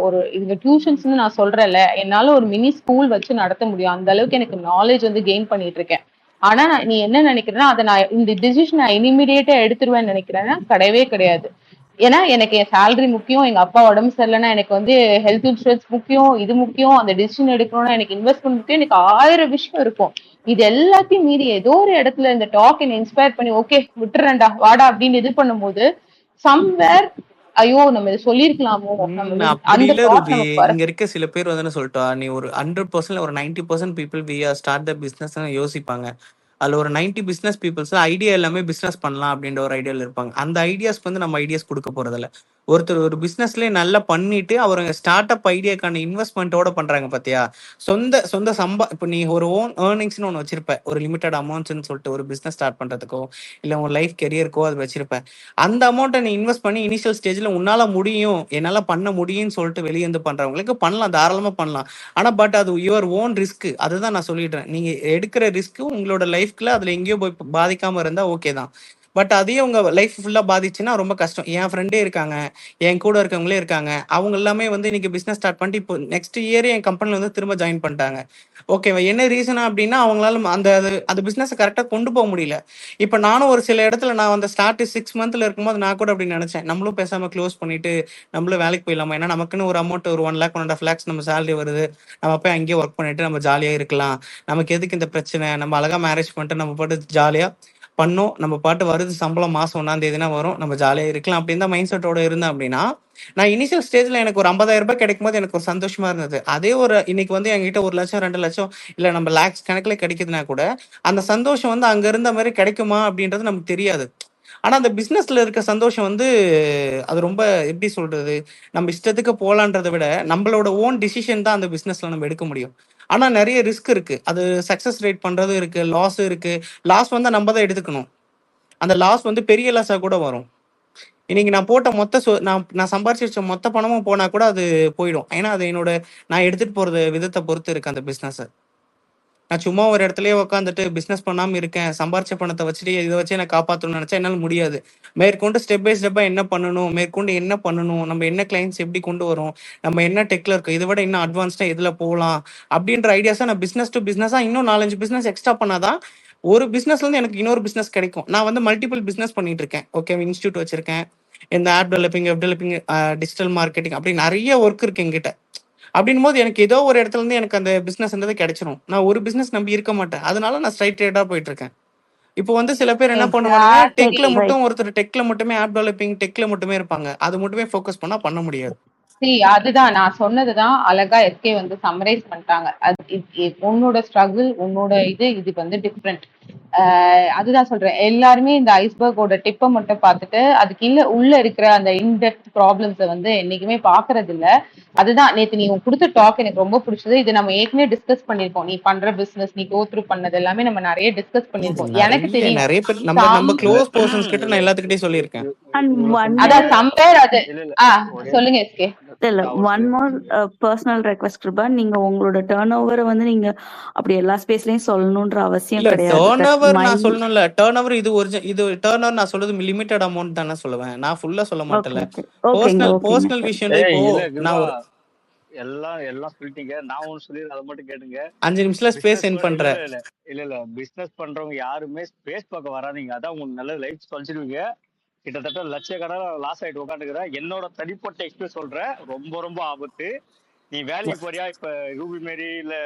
ஒரு இந்த டியூஷன்ஸ்னு நான் சொல்றேன்ல, என்னால ஒரு மினி ஸ்கூல் வச்சு நடத்த முடியும். அந்த அளவுக்கு எனக்கு நாலேஜ் வந்து கெயின் பண்ணிட்டு இருக்கேன். ஆனா நீ என்ன நினைக்கிறேன்னா, அதை நான் இந்த டிசிஷன் நான் இனிமீடியேட்டா எடுத்துருவேன்னு நினைக்கிறேன்னா கிடையவே கிடையாது. ஏன்னா எனக்கு என் சேலரி முக்கியம், எங்க அப்பா உடம்பு சரியில்லைன்னா எனக்கு வந்து ஹெல்த் இன்சூரன்ஸ் முக்கியம், இது முக்கியம், அந்த டிசிஷன் எடுக்கணும்னா எனக்கு இன்வெஸ்ட்மெண்ட் முக்கியம், எனக்கு 1000 விஷயம் இருக்கும். இது எல்லாத்தையும் மீறி ஏதோ ஒரு இடத்துல இந்த டாக் என்ன இன்ஸ்பயர் பண்ணி ஓகே விட்டுறேன்டா வாடா அப்படின்னு இது பண்ணும்போது சம்வேர் ஐயோ நம்ம இதை சொல்லிருக்கலாமோ, நம்ம அப்படி அந்த இல்ல தாட் ரூபி. நமக்கு வர. இங்க இருக்க சில பேர் வந்து என்ன சொல்லிட்டா, நீ ஒரு 100% ஒரு 90% people we are start the business யோசிப்பாங்க. அதுல ஒரு 90 பிசினஸ் பீப்புள்ஸ் ஐடியா எல்லாமே பிசினஸ் பண்ணலாம் அப்படின்ற ஒரு ஐடியால இருப்பாங்க. அந்த ஐடியாஸ்க்கு வந்து நம்ம ஐடியாஸ் கொடுக்க போறதில்ல. ஒருத்தர் ஒரு பிசினஸ்லயே நல்லா பண்ணிட்டு அவர் ஸ்டார்ட் அப் ஐடியாக்கான இன்வெஸ்ட்மெண்ட்டோட பண்றாங்க பாத்தியா. சொந்த சொந்த இப்ப நீ ஒரு ஓன் ஏர்னிங்ஸ்னு ஒன்று வச்சிருப்ப, ஒரு லிமிடெட் அமௌண்ட்ஸ்னு சொல்லிட்டு ஒரு பிசினஸ் ஸ்டார்ட் பண்றதுக்கோ இல்ல உன் லைஃப் கெரியருக்கோ அது வச்சிருப்ப. அந்த அமௌண்ட்டை நீ இன்வெஸ்ட் பண்ணி இனிஷியல் ஸ்டேஜ்ல உன்னால முடியும், என்னால பண்ண முடியும்னு சொல்லிட்டு வெளியே இருந்து பண்றவங்களுக்கு பண்ணலாம், தாராளமா பண்ணலாம். ஆனா பட் அது யுவர் ஓன் ரிஸ்க். அதுதான் நான் சொல்லிடுறேன். நீங்க எடுக்கிற ரிஸ்க் உங்களோட லைஃப்ல அதுல எங்கேயோ போய் பாதிக்காம இருந்தா ஓகே தான். பட் அதையும் உங்க லைஃப் ஃபுல்லா பாதிச்சுன்னா ரொம்ப கஷ்டம். என் ஃப்ரெண்டே இருக்காங்க, என் கூட இருக்கவங்களே இருக்காங்க, அவங்க எல்லாமே வந்து இன்னைக்கு பிசினஸ் ஸ்டார்ட் பண்ணிட்டு இப்போ நெக்ஸ்ட் இயரே என் கம்பெனில வந்து திரும்ப ஜாயின் பண்ணிட்டாங்க. ஓகேவா, என்ன ரீசனா அப்படின்னா அவங்களால அந்த பிசினஸ் கரெக்டா கொண்டு போக முடியல. இப்ப நானும் ஒரு சில இடத்துல நான் அந்த ஸ்டார்ட் 6 மந்த்ல இருக்கும்போது நான் கூட அப்படி நினைச்சேன், நம்மளும் பேசாம க்ளோஸ் பண்ணிட்டு நம்மளும் வேலைக்கு போயிடலாமா, ஏன்னா நமக்குன்னு ஒரு அமௌண்ட் ஒரு 1 lakh 1.5 lakhs நம்ம சேலரி வருது, நம்ம போய் அங்கேயே ஒர்க் பண்ணிட்டு நம்ம ஜாலியா இருக்கலாம், நமக்கு எதுக்கு இந்த பிரச்சனை, நம்ம அழகா மேரேஜ் பண்ணிட்டு நம்ம பாட்டு ஜாலியா பண்ணோம், நம்ம பாட்டு வருது சம்பளம் மாசம் 1ஆம் தேதினா வரும், நம்ம ஜாலியா இருக்கலாம் அப்படின்னு தான் மைண்ட் செட்டோட இருந்தேன். அப்படின்னா நான் இனிஷியல் ஸ்டேஜ்ல எனக்கு ஒரு 50,000 ரூபாய் கிடைக்கும் போது எனக்கு ஒரு சந்தோஷமா இருந்தது. அதே ஒரு இன்னைக்கு வந்து என்கிட்ட 1 லட்சம் 2 லட்சம் இல்ல நம்ம லேக்ஸ் கணக்குல கிடைக்குதுன்னா கூட அந்த சந்தோஷம் வந்து அங்க இருந்த மாதிரி கிடைக்குமா அப்படின்றது நமக்கு தெரியாது. ஆனா அந்த பிசினஸ்ல இருக்க சந்தோஷம் வந்து அது ரொம்ப எப்படி சொல்றது, நம்ம இஷ்டத்துக்கு போலான்றதை விட நம்மளோட ஓன் டிசிஷன் தான் அந்த பிசினஸ்ல நம்ம எடுக்க முடியும். ஆனா நிறைய ரிஸ்க் இருக்கு. அது சக்சஸ் ரேட் பண்றது இருக்கு, லாஸ் இருக்கு. லாஸ் வந்து நம்ம தான் எடுத்துக்கணும். அந்த லாஸ் வந்து பெரிய லாஸா கூட வரும். இன்னைக்கு நான் போட்ட நான் சம்பாரிச்சு வச்ச மொத்த பணமும் போனா கூட அது போயிடும். ஏன்னா அது நான் எடுத்துட்டு போறது விதத்தை பொறுத்து இருக்கு அந்த பிசினஸ். நான் சும்மா ஒரு இடத்துலயே உட்காந்துட்டு பிசினஸ் பண்ணாம இருக்கேன், சம்பாரிச்ச பணத்தை வச்சுட்டு இதை வச்சு எனக்கு காப்பாற்றணும்னு நினைச்சா என்னால முடியாது. மேற்கொண்டு ஸ்டெப் பை ஸ்டெப்பா என்ன பண்ணணும், நம்ம என்ன கிளைண்ட்ஸ் எப்படி கொண்டு வரோம், நம்ம என்ன டெக்ல இருக்கோம், இதை விட இன்னும் அட்வான்ஸ்டா எதுல போகலாம் அப்படின்ற ஐடியாஸா நான் பிசினஸ் டு பிசினஸா இன்னும் 4-5 பிசினஸ் எக்ஸ்ட்ரா பண்ணாதான் ஒரு பிசினஸ்ல இருந்து எனக்கு இன்னொரு பிசினஸ் கிடைக்கும். நான் வந்து மல்டிபிள் பிசினஸ் பண்ணிட்டு இருக்கேன். ஓகே, இன்ஸ்டியூட் வச்சிருக்கேன், இந்த app developing, web developing, digital marketing, அப்படி நிறைய ஒர்க் இருக்கு என்கிட்ட. அப்படின் போது எனக்கு ஏதோ ஒரு இடத்துல இருந்து எனக்கு அந்த பிசினஸ்ன்றது கிடைச்சிரும். நான் ஒரு பிசினஸ் நம்பி இருக்க மாட்டேன். அதனால நான் ஸ்ட்ரைட் ரேட்டா போயிட்டு இருக்கேன். இப்போ வந்து சில பேர் என்ன பண்ணுவாங்க, டெக்ல எக்ஸாக்ட்லி. மட்டும் ஒருத்தர் டெக்ல மட்டுமே ஆப் டெவலப்பிங் டெக்ல மட்டுமே இருப்பாங்க. அது மட்டுமே ஃபோக்கஸ் பண்ண முடியாது. அதுதான் நான் சொன்னதுதான் அழகா எஸ்கே வந்து சம்மரைஸ் பண்ணிட்டாங்க. உன்னோட ஸ்ட்ரகிள், உன்னோட இது வந்து டிஃப்ரெண்ட். அதுதான் சொல்றேன், எல்லாருமே இந்த ஐஸ்பர்கோட டிப்பை மட்டும் பார்த்துட்டு அதுக்கு உள்ள இருக்கிற அந்த இன்டெப்த் ப்ராப்ளம்ஸை வந்து என்னைக்குமே பாக்குறது இல்ல. அதுதான் நேத்து நீ கொடுத்த டாக் எனக்கு ரொம்ப பிடிச்சது. இது நம்ம ஏற்கனவே டிஸ்கஸ் பண்ணிருக்கோம். நீ பண்ற பிசினஸ், நீ கோ த்ரூ பண்ணது எல்லாமே நம்ம நிறைய டிஸ்கஸ் பண்ணிருக்கோம். எனக்கு தெரியும் நிறைய பேர் நம்ம க்ளோஸ் பர்சன்ஸ் கிட்ட நான் எல்லாத்துக்கிட்டே சொல்லியிருக்கேன். அதான் சம்பேர் அது. சொல்லுங்க எஸ்கே. இல்ல, one more personal request Kiruba, நீங்க உங்களோட டர்ன் ஓவரை வந்து நீங்க அப்படி எல்லா ஸ்பேஸ்லயும் சொல்லணும்ன்ற அவசியம் கிடையாது. டர்ன் ஓவர் நான் சொல்லணும்ல, டர்ன் ஓவர் இது டர்ன் ஓவர் நான் சொல்றது லிமிட்டட் அமௌண்ட் தானே சொல்லுவேன், நான் ஃபுல்லா சொல்ல மாட்டேன்ல. பர்சனல் விஷயம் நான் எல்லாம் சொல்லிட்டீங்க. நான் ஒண்ணு சொல்லி அதை மட்டும் கேட்டுங்க. 5 நிமிஷத்துல ஸ்பேஸ் சென்ட் பண்றேன். இல்ல பிசினஸ் பண்றவங்க யாருமே ஸ்பேஸ் பார்க்க வராதீங்க. அதான் உங்களுக்கு நல்ல லைஃப் சொல்லிடுவீங்க. கிட்டத்தட்ட லட்சக்கணக்கில் லாஸ் ஆயிட்டு உட்காந்துக்கிறேன். என்னோட தனிப்பட்ட எக்ஸ்பீரியன்ஸ் சொல்றேன், ரொம்ப ரொம்ப ஆபத்து. நீ வேலைக்கு போறியா, இப்ப ரூபி மாரி இல்ல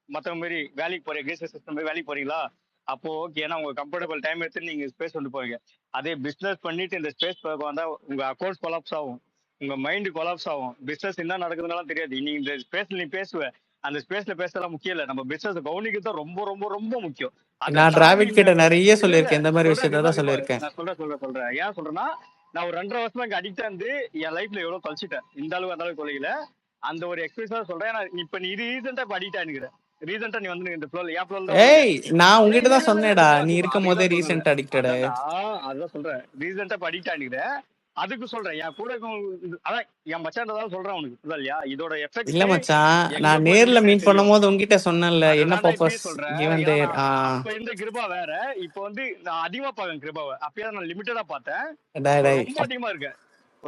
மத்தவங்க மாரி வேலைக்கு போறியா, கேஸ் சிஸ்டம் மாதிரி வேலைக்கு போறீங்களா, அப்போ ஓகே, ஏன்னா உங்க கம்ஃபர்டபுள் டைம் எடுத்து நீங்க ஸ்பேஸ் கொண்டு போவீங்க. அதே பிசினஸ் பண்ணிட்டு இந்த ஸ்பேஸ் வந்தா உங்க அக்கௌண்ட்ஸ் கொலாப்ஸ் ஆகும், உங்க மைண்ட் கொலாப்ஸ் ஆகும். பிசினஸ் என்ன நடக்குதுன்னு தெரியாது. நீ இந்த ஸ்பேஸ்ல நீ பேசுவ, அந்த ஸ்பேஸ்ல பேசலாம் முக்கியம் இல்ல, நம்ம பிசினஸ் கவனிக்கிறது தான் ரொம்ப ரொம்ப ரொம்ப முக்கியம். நான் டிராவிட் கிட்ட நிறைய சொல்லியிருக்கேன், இந்த மாதிரி விஷயத்தான் சொல்லியிருக்கேன். நான் சொல்றேன் ஏன் சொல்றேன்னா, நான் ஒரு 2.5 வருஷமா இங்க அடிக்டா இருந்து என் லைஃப்ல எவ்வளவு கழிச்சிட்டேன். இந்த அளவுக்கு அந்த அளவுக்கு கொலையில அந்த ஒரு எக்ஸ்பீரியன்ஸா சொல்றேன். இப்ப நீ ரீசெண்டா இப்ப அடிக்ட் ஆகிக்கிற, ரீசெண்டா நீ வந்து இந்த ஃப்ளோல என் ஃப்ளோல நான் உங்ககிட்ட தான் சொன்னேடா, நீ இருக்கும் போதே ரீசெண்டா அடிக்டட். அதான் சொல்றேன், ரீசெண்டா இப்ப அடிக்ட் ஆகிக்கிற. அதுக்கு சொல்றேன், என் கூட அதான் என் மச்சான் சொல்றேன் உனக்கு இல்லையா, இதோட எஃபெக்ட் இல்ல மச்சான். நான் நேர்ல மீட் பண்ணும்போது உங்ககிட்ட சொன்னேன்ல என்ன பர்பஸ் கிவன் தேர். அப்ப இந்த கிருபா வேற, இப்ப வந்து நான் அதிகமா பாக்கேன் கிருபாவை. அப்பயே நான் லிமிட்டடா பார்த்தேன், ரொம்ப அதிகமா இருக்கு,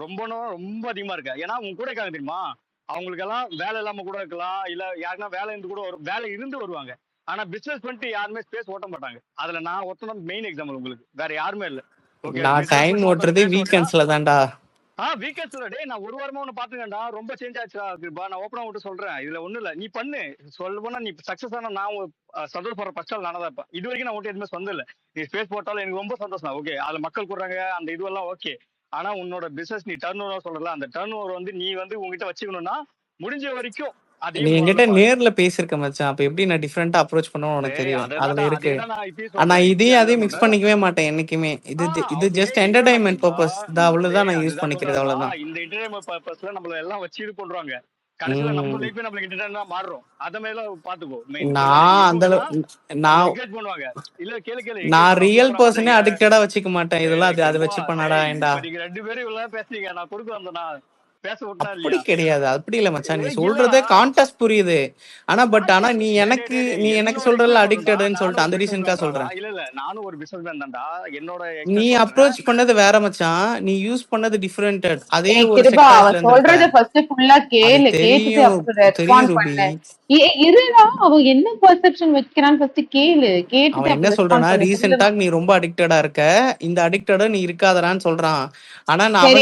ரொம்ப அதிகமா இருக்கு. ஏன்னா உங்க கூட இருக்காங்க தெரியுமா, அவங்களுக்கு எல்லாம் வேலை இல்லாம கூட இருக்கலாம், இல்ல யாருன்னா வேலை இருந்து கூட வேலை இருந்து வருவாங்க. ஆனா பிசினஸ் பண்ணிட்டு யாருமே ஸ்பேஸ் ஓட்ட மாட்டாங்க. அதுல நான் ஒருத்தன் மெயின் எக்ஸாம்பிள், உங்களுக்கு வேற யாருமே இல்ல. நான் டைம் ஓட்டுறது வீக்கெண்ட்ஸ்ல தான்டா. வீக்கெண்ட்ஸ்ல டே நான் ஒரு வாரமா ஒண்ணு பாத்துக்கேன்டா, ரொம்ப சேஞ்ச் ஆச்சுடா கிருபா. நான் ஓப்பனா விட்டு சொல்றேன், இதுல ஒண்ணு இல்ல, நீ பண்ணு. சொல்ல போனா நீ சக்சஸ் ஆனா நான் சந்தோஷப்படுற பட்சம் நானதான் இருப்பேன். இது வரைக்கும் நான் ஒட்டு எதுவுமே சொந்தம் இல்ல. நீ ஸ்பேஸ் போட்டாலும் எனக்கு ரொம்ப சந்தோஷம். ஓகே, அதுல மக்கள் கூடுறாங்க, அந்த இதுவெல்லாம் ஓகே. ஆனா உன்னோட பிசினஸ் நீ டர்ன் ஓவர் சொல்றல, அந்த டர்ன் ஓவர் வந்து நீ வந்து உங்ககிட்ட வச்சுக்கணும்னா முடிஞ்ச வரைக்கும் நீ என்கிட்ட நேர்ல பேசிருக்க மச்சான். அப்ப எப்படி நான் டிஃபரெண்டா அப்ரோச் பண்ணுவேன் உனக்கு தெரியும். அதுல இருக்கு. ஆனா அதையும் மிக்ஸ் பண்ணிக்கவே மாட்டேன் என்னைக்குமே. இது ஜஸ்ட் என்டர்டைன்மெண்ட் பர்பஸ் தான், அவ்வளவுதான் நான் யூஸ் பண்ணிக்கிறது, அவ்வளவுதான். இந்த என்டர்டைன்மெண்ட் பர்பஸ்ல நம்மள எல்லாம் வச்சு இது பண்றாங்க. கடைசில நம்ம லைஃப் நம்மளுக்கு என்டர்டைன்மெண்டா மாறுறோம். அத மேல பாத்துக்கோ. நான் பண்ணுவாங்க இல்ல, கேளு நான் ரியல் பர்சனே அடிக்டடா வச்சுக்க மாட்டேன். இதெல்லாம் அது வச்சு பண்ணடா ஏண்டா. நீங்க 2 பேரும் இவ்வளவு பேசுறீங்க, நான் கொடுக்க வந்தேனா பேச விட்டா அப்படி கிடையாது, அப்படி இல்ல மச்சான். நீ சொல்றதே கான்டெஸ்ட் புரியுது. ஆனா நீ எனக்கு சொல்றல அடிக்டட்னு சொல்லிட்டு அந்த ரீசன்க்கா சொல்றேன். இல்ல நானும் ஒரு பிசினஸ்மேன் தான்டா. என்னோட நீ அப்ரோச் பண்ணது வேற மச்சான், நீ யூஸ் பண்ணது டிஃபரண்ட். அதே ஒரு செக்டார்ல சொல்றத ஃபர்ஸ்ட் ஃபுல்லா கேளு, கேட்டுட்டு அப்புறம் ரெஸ்பாண்ட் பண்ணு. இருடா, அவன் என்ன பெர்செப்ஷன் வைக்கிறான்னு ஃபர்ஸ்ட் கேளு, கேட்டுட்டு அவன் என்ன சொல்றானா, ரீசன்ட்டா நீ ரொம்ப அடிக்டடா இருக்க, இந்த அடிக்டட நீ இருக்காதடான்னு சொல்றான். ஆனா நான்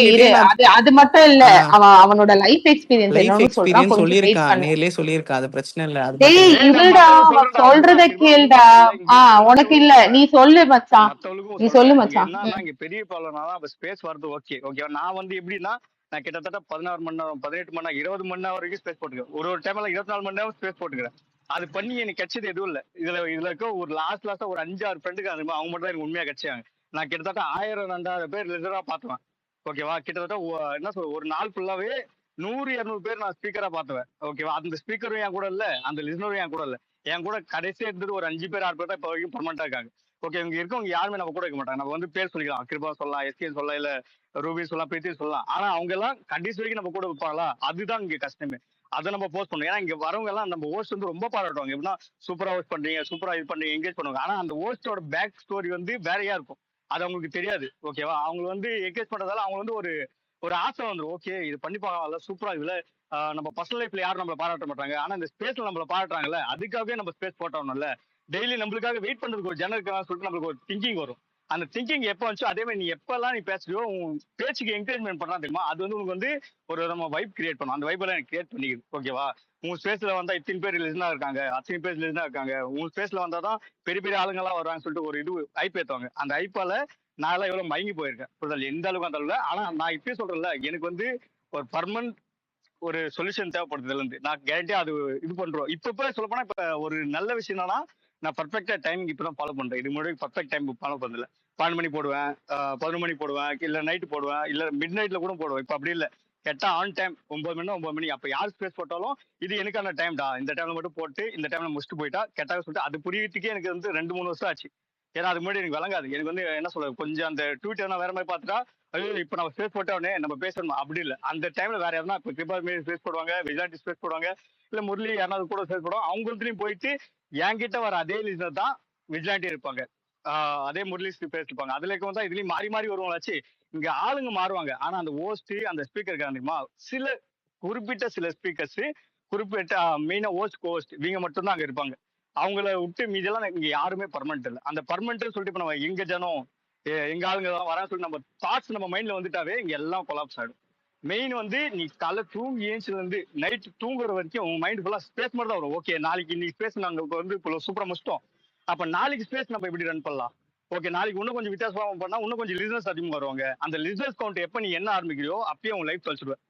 அது மட்டும் இல்ல, அவனோட லைஃப் எக்ஸ்பீரியன்ஸ் சொல்லிருக்கான், நேர்லயே சொல்லிருக்கான். அது பிரச்சனை இல்ல. சொல்றத கேளுடா. உனக்கு இல்ல, நீ சொல்லு மச்சான், நீ சொல்லு மச்சான். இங்க பெரிய ப்ராப்ளம்னா ஸ்பேஸ் வருது. ஓகே நான் வந்து எப்படின்னா, நான் கிட்டத்தட்ட 16 மணி நேரம் 18 மணி நேரம் 20 மணி நேரம் வரைக்கும் ஸ்பேஸ் போட்டுக்கிறேன். ஒரு டைம்ல 24 மணி நேரம் ஸ்பேஸ் போட்டுக்கிறேன். அது பண்ணி எனக்கு கிடைச்சது எதுவும் இல்ல. இதுல இருக்க ஒரு லாஸ்டா ஒரு 5-6 ஃப்ரெண்டுக்கு அவங்க மட்டும் தான் எனக்கு உண்மையா கிடைச்சாங்க. நான் கிட்டத்தட்ட 1000-2000 பேர் லிசனரா பாத்துவேன். ஓகேவா, கிட்டத்தட்ட என்ன சொல்ற, ஒரு நாள் ஃபுல்லாவே 100-200 பேர் நான் ஸ்பீக்கரா பாத்துவேன். ஓகேவா, அந்த ஸ்பீக்கரும் என் கூட இல்ல, அந்த லிசனரும் என் கூட இல்ல. என் கூட கடைசியா இருந்தது ஒரு 5 பேர் 6 பேர் தான் இப்ப வரைக்கும் பர்மனண்டா இருக்காங்க. ஓகே, இங்க இருக்கவங்க யாருமே நம்ம கூட இருக்க மாட்டாங்க. நம்ம வந்து பேர் சொல்லிக்கலாம், கிருபா சொல்லலாம், எஸ்கே சொல்லலாம், இல்ல ரூபி சொல்லலாம், பிரீத்தி சொல்லலாம். ஆனா அவங்க எல்லாம் கடைசி வரைக்கும் நம்ம கூட இருப்பாங்களா, அதுதான் இங்க கஷ்டமே. அதை நம்ம போஸ்ட் பண்ணணும். ஏன்னா இங்க வரவங்க எல்லாம் நம்ம ஹோஸ்ட் வந்து ரொம்ப பாராட்டுவாங்க. எப்படின்னா சூப்பரா ஹோஸ்ட் பண்றீங்க, சூப்பரா இது பண்றீங்க, என்கேஜ் பண்ணுவாங்க. ஆனா அந்த ஹோஸ்டோட பேக் ஸ்டோரி வந்து வேறையா இருக்கும். அது அவங்களுக்கு தெரியாது. ஓகேவா, அவங்க வந்து என்கேஜ் பண்றதால அவங்க வந்து ஒரு ஒரு ஆசை வந்துடும். ஓகே, இது பண்ணி பார்க்கலாம், சூப்பரா இதுல நம்ம பர்சனல் லைஃப்ல யாரும் நம்மள பாராட்ட மாட்டாங்க, ஆனா இந்த ஸ்பேஸ்ல நம்மள பாராட்டுறாங்கல்ல, அதுக்காகவே நம்ம ஸ்பேஸ் போட்டோம்ல. டெய்லி நம்மளுக்காக வெயிட் பண்றதுக்கு ஒரு ஜனம் இருக்கா சொல்லிட்டு நம்மளுக்கு ஒரு திங்கிங் வரும். அந்த திங்கிங் எப்போ வந்துச்சோ அதே மாதிரி நீ எப்பெல்லாம் நீ பேசுறியோ உன் பேச்சுக்கு என்கரேஜ்மெண்ட் பண்ணா தெரியுமா, அது வந்து உனக்கு வந்து ஒரு நம்ம வைப் கிரியேட் பண்ணும். அந்த வைப் எல்லாம் எனக்கு கிரியேட் பண்ணிக்குது. ஓகேவா, உன் ஸ்பேஸ்ல வந்தா இத்தனை பேர் லிசனா இருக்காங்க, அத்தனை பேர் லிசனா இருக்காங்க, உன் ஸ்பேஸ்ல வந்தாதான் பெரிய பெரிய ஆளுங்க எல்லாம் வருவாங்கன்னு சொல்லிட்டு ஒரு இது ஐப் ஏத்துவாங்க. அந்த ஐப்பால நான் எல்லாம் எவ்வளவு மயங்கி போயிருக்கேன். புரிதல் எந்த அளவுக்கு அந்த அளவுல. ஆனா நான் இப்பயே சொல்றேன்ல, எனக்கு வந்து ஒரு பர்மனன்ட் ஒரு சொல்யூஷன் தேவைப்படுதுல இருந்து நான் கேரண்டியா அது இது பண்றோம். இப்ப சொல்ல போனா இப்ப ஒரு நல்ல விஷயம் என்னன்னா, நான் பர்ஃபெக்டா டைமிங் இப்பதான் ஃபாலோ பண்றேன். இது முன்னாடி பர்ஃபெக்ட் டைம் ஃபாலோ பண்ணல. 12 மணி போடுவேன், 11 மணி போடுவேன், இல்ல நைட்டு போடுவேன், இல்ல மிட் நைட்ல கூட போடுவேன். இப்ப அப்படி இல்ல, கெட்டா ஆன் டைம் 9 மணி 9 மணி. அப்ப யார் ஸ்பேஸ் போட்டாலும் இது எனக்கான டைம்டா, இந்த டைம்ல மட்டும் போட்டு இந்த டைம்ல முடிச்சுட்டு போயிட்டா கெட்டாக சொல்லிட்டு அது புரியறதுக்கே எனக்கு வந்து 2-3 வருஷம் ஆச்சு. ஏன்னா அது முன்னாடி எனக்கு விளங்காது. எனக்கு வந்து என்ன சொல்றது, கொஞ்சம் அந்த ட்விட்டர் வேற மாதிரி பாத்துட்டா ஐயோ இப்ப நம்ம ஸ்பேஸ் போட்டோன்னே நம்ம பேசணும் அப்படி இல்லை. அந்த டைம்ல வேற யாருன்னா இப்ப கிருபா மாரி ஸ்பேஸ் போடுவாங்க, விஜயாண்டி ஸ்பேஸ் போடுவாங்க, இல்ல முரளி யாராவது கூட ஸ்பேஸ் போடுவாங்க. அவங்களுக்கும் போயிட்டு என்கிட்ட வர அதே லிசனர் தான் விஜயாண்டி இருப்பாங்க, அதே முரளி ஸ்பேஸ் இருப்பாங்க. அதுல இருக்கவங்க தான் இதுலயும் மாறி மாறி வருவாங்களாச்சு. இங்க ஆளுங்க மாறுவாங்க, ஆனா அந்த ஹோஸ்ட் அந்த ஸ்பீக்கர் இருக்காங்க தெரியுமா, சில குறிப்பிட்ட சில ஸ்பீக்கர்ஸ், குறிப்பிட்ட மெயினா ஹோஸ்ட் இவங்க மட்டும் தான் அங்க இருப்பாங்க. அவங்கள விட்டு மீதெல்லாம் இங்க யாருமே பர்மனெண்ட் இல்லை. அந்த பர்மனெண்ட் சொல்லிட்டு இப்ப நம்ம எங்க ஜனம் எங்க ஆளுங்க தான் வரான்னு சொல்லி நம்ம தாட்ஸ் நம்ம மைண்ட்ல வந்துட்டாவே இங்க எல்லாம் கொலாப்ஸ் ஆயிடும். மெயின் வந்து நீ காலை தூங்கி ஏஞ்சில இருந்து நைட் தூங்குற வரைக்கும் உங்க மைண்ட் ஃபுல்லா ஸ்பேஸ் மாதிரி தான் வரும். ஓகே, நாளைக்கு இன்னைக்கு ஸ்பேஸ் நாங்க வந்து சூப்பரா முடிச்சிட்டோம், அப்ப நாளைக்கு ஸ்பேஸ் நம்ம எப்படி ரன் பண்ணலாம், ஓகே நாளைக்கு இன்னும் கொஞ்சம் வித்தியாசமா பண்ணா இன்னும் கொஞ்சம் லிசனர்ஸ் அதிகமாக வருவாங்க. அந்த லிசனர்ஸ் கவுண்ட் எப்ப நீ என்ன ஆரம்பிக்கிறியோ அப்பயே உங்க லைஃப் கழிச்சிடுவேன்.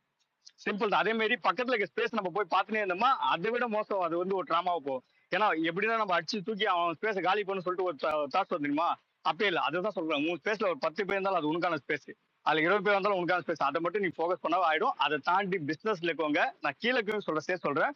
சிம்பிள் தான். அதே மாதிரி பக்கத்துல இருக்க ஸ்பேஸ் நம்ம போய் பார்த்துனே இருந்தோமா அதை விட மோசம், அது வந்து ஒரு ட்ராமாவை போகும். ஏன்னா எப்படின்னா நம்ம அடிச்சு தூக்கி அவன் ஸ்பேஸை காலி பண்ணு சொல்லிட்டு ஒரு தாட்ஸ் வந்துருமா, அப்பே இல்லை. அதுதான் சொல்றேன், உன் ஸ்பேஸ்ல ஒரு 10 பேர் இருந்தாலும் அது உனக்கான ஸ்பேஸ், அதுல 20 பேர் இருந்தாலும் உனக்கான ஸ்பேஸ். அதை மட்டும் நீ ஃபோக்கஸ் பண்ணா ஆயிடும். அதை தாண்டி பிசினஸ்ல இருக்கவங்க, நான் கீழே சொல்றேன்,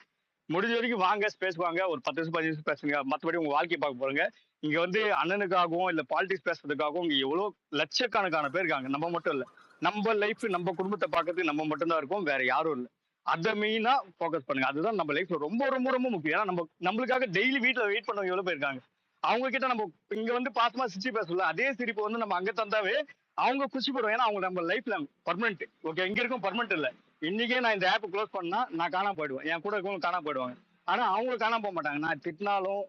முடிஞ்ச வரைக்கும் வாங்க ஸ்பேஸ் வாங்க, ஒரு 10 நிமிஷம் 15 நிமிஷம் பேசுங்க, மற்றபடி உங்க வாழ்க்கையை பார்க்க போறீங்க. இங்க வந்து அண்ணனுக்காகவும் இல்ல பாலிடிக்ஸ் பேசுறதுக்காகவும் இங்க எவ்வளவு லட்சக்கணக்கான பேர் இருக்காங்க. நம்ம மட்டும் இல்ல, நம்ம லைஃப் நம்ம குடும்பத்தை பார்க்கறதுக்கு நம்ம மட்டும் தான் இருக்கோம், வேற யாரும் இல்லை. அதை மெயினா ஃபோக்கஸ் பண்ணுங்க. அதுதான் நம்ம லைஃப்ல ரொம்ப ரொம்ப ரொம்ப முக்கியம். ஏன்னா நம்மளுக்காக டெய்லி வீட்டுல வெயிட் பண்ணவங்க எவ்வளவு பேர் இருக்காங்க. அவங்க கிட்ட நம்ம இங்க வந்து பாசமா சிரிச்சு பேசல, அதே சிரிப்பு வந்து நம்ம அங்க தந்தாவே அவங்க குஷிப்படுவோம். ஏன்னா அவங்க நம்ம லைஃப்ல பர்மனெண்ட். ஓகே, இங்க இருக்கும் பர்மனெண்ட் இல்ல. இன்னைக்கே நான் இந்த ஆப் க்ளோஸ் பண்ணா நான் காணாம போயிடுவேன், என் கூட இருக்கவங்க காணாம போயிடுவாங்க. ஆனா அவங்களும் காணாம போக மாட்டாங்க. நான் திட்டினாலும்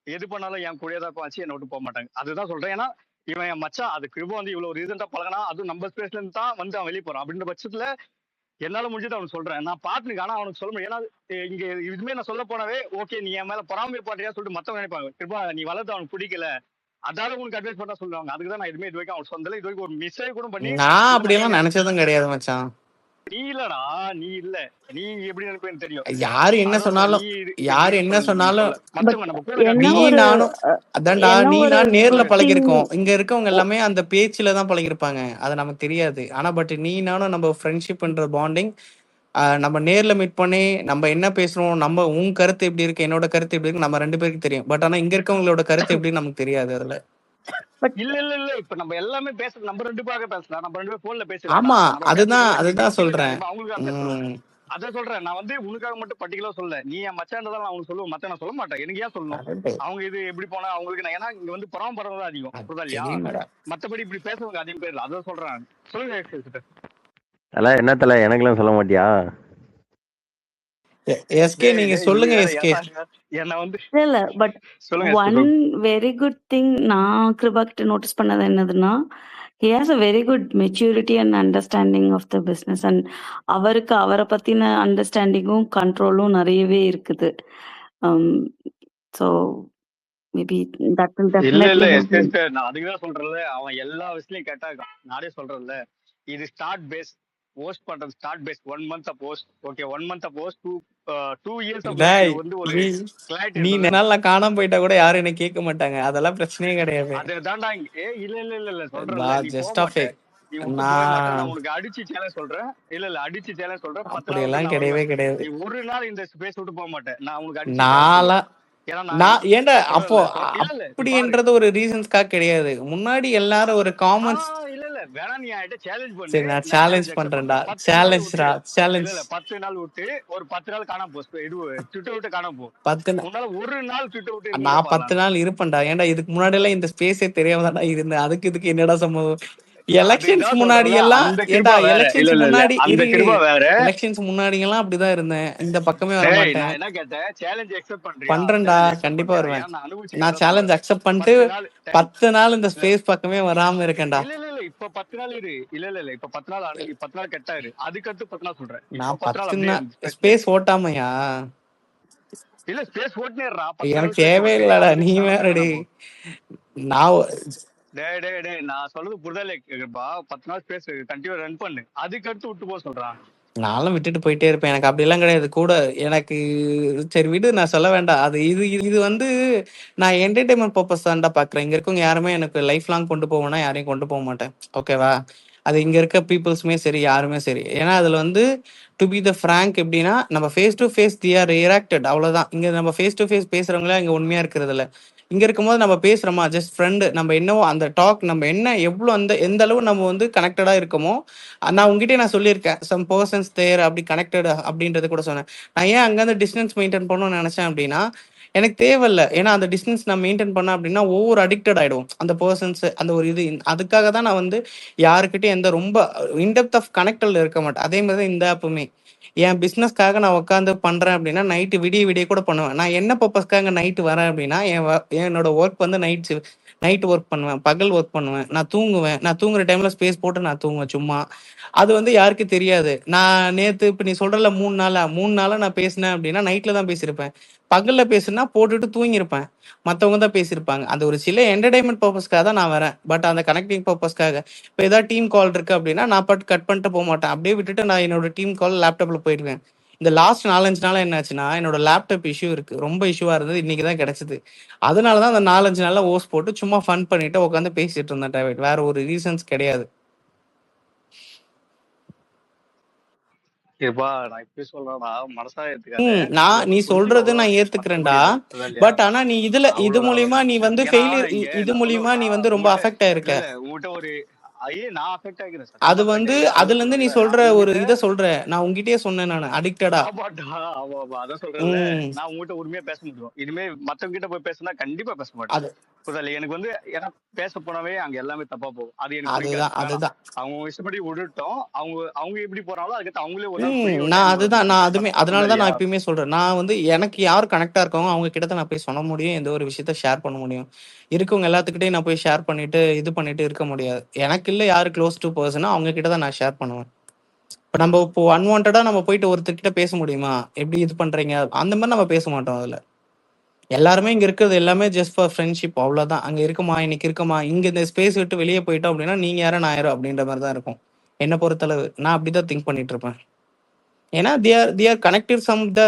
எது பண்ணாலும் என் கூடயே தான் வச்சு என்னை விட்டு போக மாட்டாங்க. அதுதான் சொல்றேன். ஏன்னா இவன் என் மச்சான், அது கிருபா வந்து இவ்வளவு ரீசெண்டா பழகினா, அதுவும் நம்ம ஸ்பேஸ்ல இருந்து தான் வந்து அவன் வெளியே போறான். அப்படின்ற பட்சத்துல என்னால முடிஞ்சது அவனுக்கு சொல்றேன். நான் பாத்துனுக்கு, ஆனா அவனுக்கு சொல்ல முடியும். ஏன்னா இங்க இதுமே நான் சொல்ல போனவே ஓகே நீ என் மேல பொறாமை பாட்டியா சொல்லிட்டு மத்தவங்க நினைப்பாங்க, கிருபா நீ வளர்த்து அவனுக்கு பிடிக்கல, அதாவது உனக்கு அட்வைஸ் பண்ணா சொல்லுவாங்க. அதுக்குதான் நான் எதுவுமே இது வரைக்கும் அவனுக்கு சொந்தல, இது வரைக்கும் ஒரு மிஸ்டேக் கூட பண்ணி நான் அப்படியெல்லாம் நினைச்சதும் கிடையாது மச்சான். நீ இல்லடா, நீ இல்ல, நீ எப்படி நினைப்பேன்னு தெரியும். யாரு என்ன சொன்னாலும் மத்தவங்க நம்ம கூட என்ன நீ ஒரு நானும் அதான்டா, என்ன நீ ஒரு நான் நேர்ல good thing. பழகிருக்கோம். இங்க இருக்கவங்க எல்லாமே அந்த பேச்சுல தான் பழகிருப்பாங்க, அது நமக்கு தெரியாது. ஆனா பட் நீ நானும் நம்ம ஃப்ரெண்ட்ஷிப்ன்ற பாண்டிங் நம்ம நேர்ல மீட் பண்ணி நம்ம என்ன பேசுறோம், நம்ம உன் கருத்து எப்படி இருக்கு, என்னோட கருத்து எப்படி இருக்கு, நம்ம 2 பேருக்கு தெரியும். பட் ஆனா இங்க இருக்கவங்களோட கருத்து எப்படின்னு நமக்கு தெரியாது. அதுல இல்ல இல்ல இல்ல இப்ப நம்ம எல்லாமே பேச நம்ம 2 பேராக பேசலாம், நம்ம 2 பேரும் போன்ல பேசலாம். ஆமா, அதுதான் சொல்றேன். அவங்களுக்காக பேசுறோம். அதான் சொல்றேன், நான் வந்து உனக்காக மட்டும் பர்டிகுலரா சொல்ல, நீ என் மச்சான்றதால நான் அவனுக்கு சொல்லுவேன், மத்த நான் சொல்ல மாட்டேன். எனக்கு ஏன் சொல்லணும் அவங்க இது எப்படி போனா அவங்களுக்கு நான், ஏன்னா இங்க வந்து பரவாயில்ல அதிகம் இல்லையா, மத்தபடி இப்படி பேசுறவங்க அதிகம் பேர். அதான் சொல்றேன். சொல்லுங்க அதெல்லாம் என்ன தல, எனக்கெல்லாம் சொல்ல மாட்டியா? எஸ்கே நீங்க சொல்லுங்க. எஸ்கே என்ன வந்து இல்ல but one very good thing நான் கிருபா கிட்ட நோட்டீஸ் பண்ணது என்னதுன்னா, he has a very good maturity and understanding of the business, and அவருக்கு அவரை பத்தின அண்டர்ஸ்டாண்டிங்கும் கண்ட்ரோலும் நிறையவே இருக்குது. so maybe that will definitely help him. நான் அதுக்குதான் சொல்றேன்ல, அவன் எல்லா விஷயத்தையும் கேட்டா இருக்கான். நானே சொல்றேன்ல, இது ஸ்டார்ட் பேஸ் போஸ்ட் பண்றது, start phase 1 month post. Okay 1 month post 2 years வந்து ஒரு கிளாரிட்டி. நீ நல்லா காணாம போயிட்டா கூட யாரும் என்ன கேட்க மாட்டாங்க, அதெல்லாம் பிரச்சனையே கிடையாது. அதுதான்டா இல்ல இல்ல இல்ல இல்ல சொல்றேன், ஜஸ்ட் ஆஃப் நான் உனக்கு அடிச்சு சேலஞ்ச் சொல்றேன். இல்ல இல்ல அடிச்சு சேலஞ்ச் சொல்றேன், 10 நாள் கிடையவே கிடையாது. ஒரு நாள் இந்த ஸ்பேஸ் விட்டு போக மாட்டேன் நான் உனக்கு அடிச்சு. ஏன்னா நான் நான் ஏன்டா அப்போ சொல்றேன்ல இல்ல இல்ல பாரு அப்படின்றது ஒரு ரீசன்ஸ்க்காக கிடையாது. முன்னாடி எல்லாரும் ஒரு காமன்ஸ். இல்ல வேணா நீ என்கிட்ட சேலஞ்ச் பண்ணு, சரி, நான் நான் சேலஞ்ச் சேலஞ்ச் அக்செப்ட் பண்றேன்டா. பண்றேன். 10 நாள் விட்டு சேலஞ்ச்ரா, சேலஞ்ச். இல்ல 10 நாள் விட்டு ஒரு 10 நாள் காணாம போ, இது ட்விட்டர் விட்டு காணாம போ. 10 உன்னால ஒரு நாள் ட்விட்டர் விட்டு இருக்க நான் முடியுமா 10 நாள் இருப்பேன்டா. ஏன்டா இதுக்கு முன்னாடி எல்லாம் இந்த ஸ்பேஸே தெரியாம தான்டா இருந்தேன். அதுக்கு இதுக்கு என்னடா சம்பவம்? எலெக்ஷன்ஸ் அதுதான் முன்னாடி சொல்றேன்ல, எல்லாம் அந்த ஏன்டா கிருபா வேற. எலெக்ஷன்ஸ் இல்ல முன்னாடி அந்த இரு கிருபா வேற. எலெக்ஷன்ஸ் முன்னாடி எல்லாம் அப்படிதான் இருந்தேன். இந்த பக்கமே வர டேய் மாட்டேன். நான் என்ன கேட்டேன், சேலஞ்ச் அக்செப்ட் பண்றியா? பண்றேன்டா, சேலஞ்ச் அக்செப்ட் கண்டிப்பா பண்றியா? வருவேன். ஏன்னா நான் நான் அனுபவிச்சுக்கிறதா சேலஞ்ச் சொல்றேன். அக்செப்ட் பண்ணிட்டு 10 நாள் 10 நாள் இந்த ஸ்பேஸ் பக்கமே வராம இருக்கேன்டா. இல்ல இப்ப 10 நாள் இரு. இல்ல இப்ப 10 நாள் 10 நாள் கெட்டாரு. அதுக்கடுத்து 10 நாள் சொல்றேன். நான் இப்ப 10 நாள் 10 அப்படியே நாள் ஸ்பேஸ் ஸ்பேஸ் ஓட்டாமையா? இல்ல ஸ்பேஸ் ஓட்டுனேறா. 10 நாள் எனக்கு ஸ்பேஸ் தேவையே ஓட்டு, இல்லடா, நீ அதுக்கடுத்து வேறடி. காணாம போ. நான் டேய் நான் சொல்றது புரிதல் கேக்குப்பா. 10 நாள் ஸ்பேஸ் கண்டிப்பா ரன் பண்ணு, அதுக்கடுத்து விட்டு போ சொல்றான். நானும் விட்டுட்டு போயிட்டே இருப்பேன். எனக்கு அப்படிலாம் கிடையாது. கூட எனக்கு சரி விடு, நான் சொல்ல வேண்டாம். அது இது இது வந்து நான் என்டர்டைன்மெண்ட் பர்பஸ் தான்டா பாக்குறேன். இங்க இருக்கவங்க யாருமே எனக்கு லைஃப் லாங் கொண்டு போவேன்னா யாரையும் கொண்டு போக மாட்டேன். ஓகேவா? அது இங்க இருக்க பீப்புள்ஸுமே சரி, யாருமே சரி. ஏன்னா அதுல வந்து டு பி த ஃப்ராங்க் எப்படின்னா, நம்ம face to face they are reacted, அவ்வளவுதான். இங்க நம்ம ஃபேஸ் டு ஃபேஸ் பேசுறவங்களா இங்க உண்மையா இருக்கிறது இல்ல. இங்க இருக்கும்போது நம்ம பேசுறோமா, ஜஸ்ட் ஃப்ரெண்டு, நம்ம என்னவோ அந்த டாக், நம்ம என்ன எவ்வளவு அந்த எந்த அளவு நம்ம வந்து கனெக்டடா இருக்கோமோ. நான் உங்ககிட்ட நான் சொல்லியிருக்கேன், சம் பர்சன்ஸ் தேர் அப்படி கனெக்டட் அப்படின்றது கூட சொன்னேன். நான் ஏன் அங்கேருந்து டிஸ்டன்ஸ் மெயின்டைன் பண்ணணும்னு நினைச்சேன் அப்படின்னா, எனக்கு தேவையில்லை. ஏன்னா அந்த டிஸ்டன்ஸ் நான் மெயின்டைன் பண்ணேன் அப்படின்னா ஒவ்வொரு அடிக்டட் ஆயிடும் அந்த பர்சன்ஸ், அந்த ஒரு இது. அதுக்காக தான் நான் வந்து யாருக்கிட்டையும் எந்த ரொம்ப இன்டெப்த் ஆஃப் கனெக்டட்ல இருக்க மாட்டேன். அதே மாதிரி தான் இந்த ஆப்புமே. என் பிஸ்னஸ்க்காக நான் உட்காந்து பண்றேன் அப்படின்னா நைட்டு விடிய விடிய கூட பண்ணுவேன். நான் என்ன பர்பஸ்க்காக நைட்டு வரேன் அப்படின்னா, என்னோட ஒர்க் வந்து நைட் ஒர்க் பண்ணுவேன், பகல் ஒர்க் பண்ணுவேன், நான் தூங்குவேன். நான் தூங்குற டைம்ல ஸ்பேஸ் போட்டு நான் தூங்குவேன் சும்மா. அது வந்து யாருக்கும் தெரியாது. நான் நேத்து இப்ப நீ சொல்றல 3 நாளா நான் பேசினேன் அப்படின்னா நைட்ல தான் பேசியிருப்பேன். பகல்ல பேசுனா போட்டுட்டு தூங்கியிருப்பேன். மத்தவங்க தான் பேசியிருப்பாங்க. அந்த ஒரு சில என்டர்டைன்மெண்ட் பர்பஸ்க்காக தான் நான் வரேன். பட் அந்த கனெக்டிங் பர்பஸ்க்காக இப்போ ஏதாவது டீம் கால் இருக்கு அப்படின்னா நான் கட் பண்ணிட்டு போக மாட்டேன். அப்படியே விட்டுட்டு நான் என்னோட டீம் கால் லேப்டாப்ல போயிடுவேன். இந்த லாஸ்ட் 4-5 நாளா என்னாச்சுன்னா, என்னோட லேப்டாப் இஷ்யூ இருக்கு. ரொம்ப இஷ்யூவா இருந்தது. இன்னைக்கு தான் கிடைச்சது. அதனாலதான் அந்த 4-5 நாளா ஓஸ் போட்டு சும்மா ஃபன் பண்ணிட்டு உட்காந்து பேசிட்டு இருந்தேன். டேவிட், வேற ஒரு ரீசன்ஸ் கிடையாது. ஏப்பா நான் இப்படி சொல்றேன்டா, மனசா ஏத்துக்காத. நீ சொல்றது நான் ஏத்துக்கிறேன்டா. பட் ஆனா நீ இது மூலியமா நீ வந்து ஃபெயிலியர், இது மூலியமா நீ வந்து ரொம்ப அஃபெக்ட் ஆயிருக்க. உங்ககிட்ட ஒரு நான் அஃபெக்ட் ஆகிறேன். அது வந்து அதுல இருந்து நீ சொல்ற ஒரு இதை சொல்ற, நான் உங்ககிட்டயே சொன்னேன், நான் அடிக்டடா. அதான் சொல்றேன்ல, நான் உங்ககிட்ட உண்மையா பேச முடியும். இனிமே மத்தவங்க கிட்ட போய் பேசினா கண்டிப்பா பேச மாட்டேன். புரியல எனக்கு வந்து, ஏன்னா பேச போனாவே அங்க எல்லாமே தப்பா போகும். அது எனக்கு அதுதான் அவங்க இஷ்டப்படி விட்டுட்டோம். அவங்க எப்படி போறாங்களோ அதுக்கு அவங்களே நான் அதுமே அதனாலதான் நான் எப்பயுமே சொல்றேன். நான் வந்து எனக்கு யார் கனெக்டா இருக்காங்க அவங்க கிட்ட தான் நான் போய் சொல்ல முடியும், எந்த ஒரு விஷயத்த ஷேர் பண்ண முடியும். இருக்கவங்க எல்லாத்துக்கிட்டையும் நான் போய் ஷேர் பண்ணிட்டு இது பண்ணிட்டு இருக்க முடியாது. எனக்கு இல்ல யாரு க்ளோஸ் டு பர்சனோ அவங்க கிட்ட தான் நான் ஷேர் பண்ணுவேன். இப்போ நம்ம இப்போ அன்வான்டா நம்ம போயிட்டு ஒருத்தர்கிட்ட பேச முடியுமா, எப்படி இது பண்றீங்க அந்த மாதிரி நம்ம பேச மாட்டோம். அதுல எல்லாருமே இங்க இருக்கிறது எல்லாமே ஜஸ்ட் ஃபார் ஃப்ரெண்ட்ஷிப், அவ்வளவுதான். அங்க இருக்குமா, இன்னைக்கு இருக்குமா, இங்க இந்த ஸ்பேஸ் விட்டு வெளியே போயிட்டோம் அப்படின்னா நீங்க யாரும் நான் யாரும் அப்படின்ற மாதிரி தான் இருக்கும் என்ன பொறுத்தளவு. நான் அப்படிதான் திங்க் பண்ணிட்டு இருப்பேன். ஏன்னா they are connected from the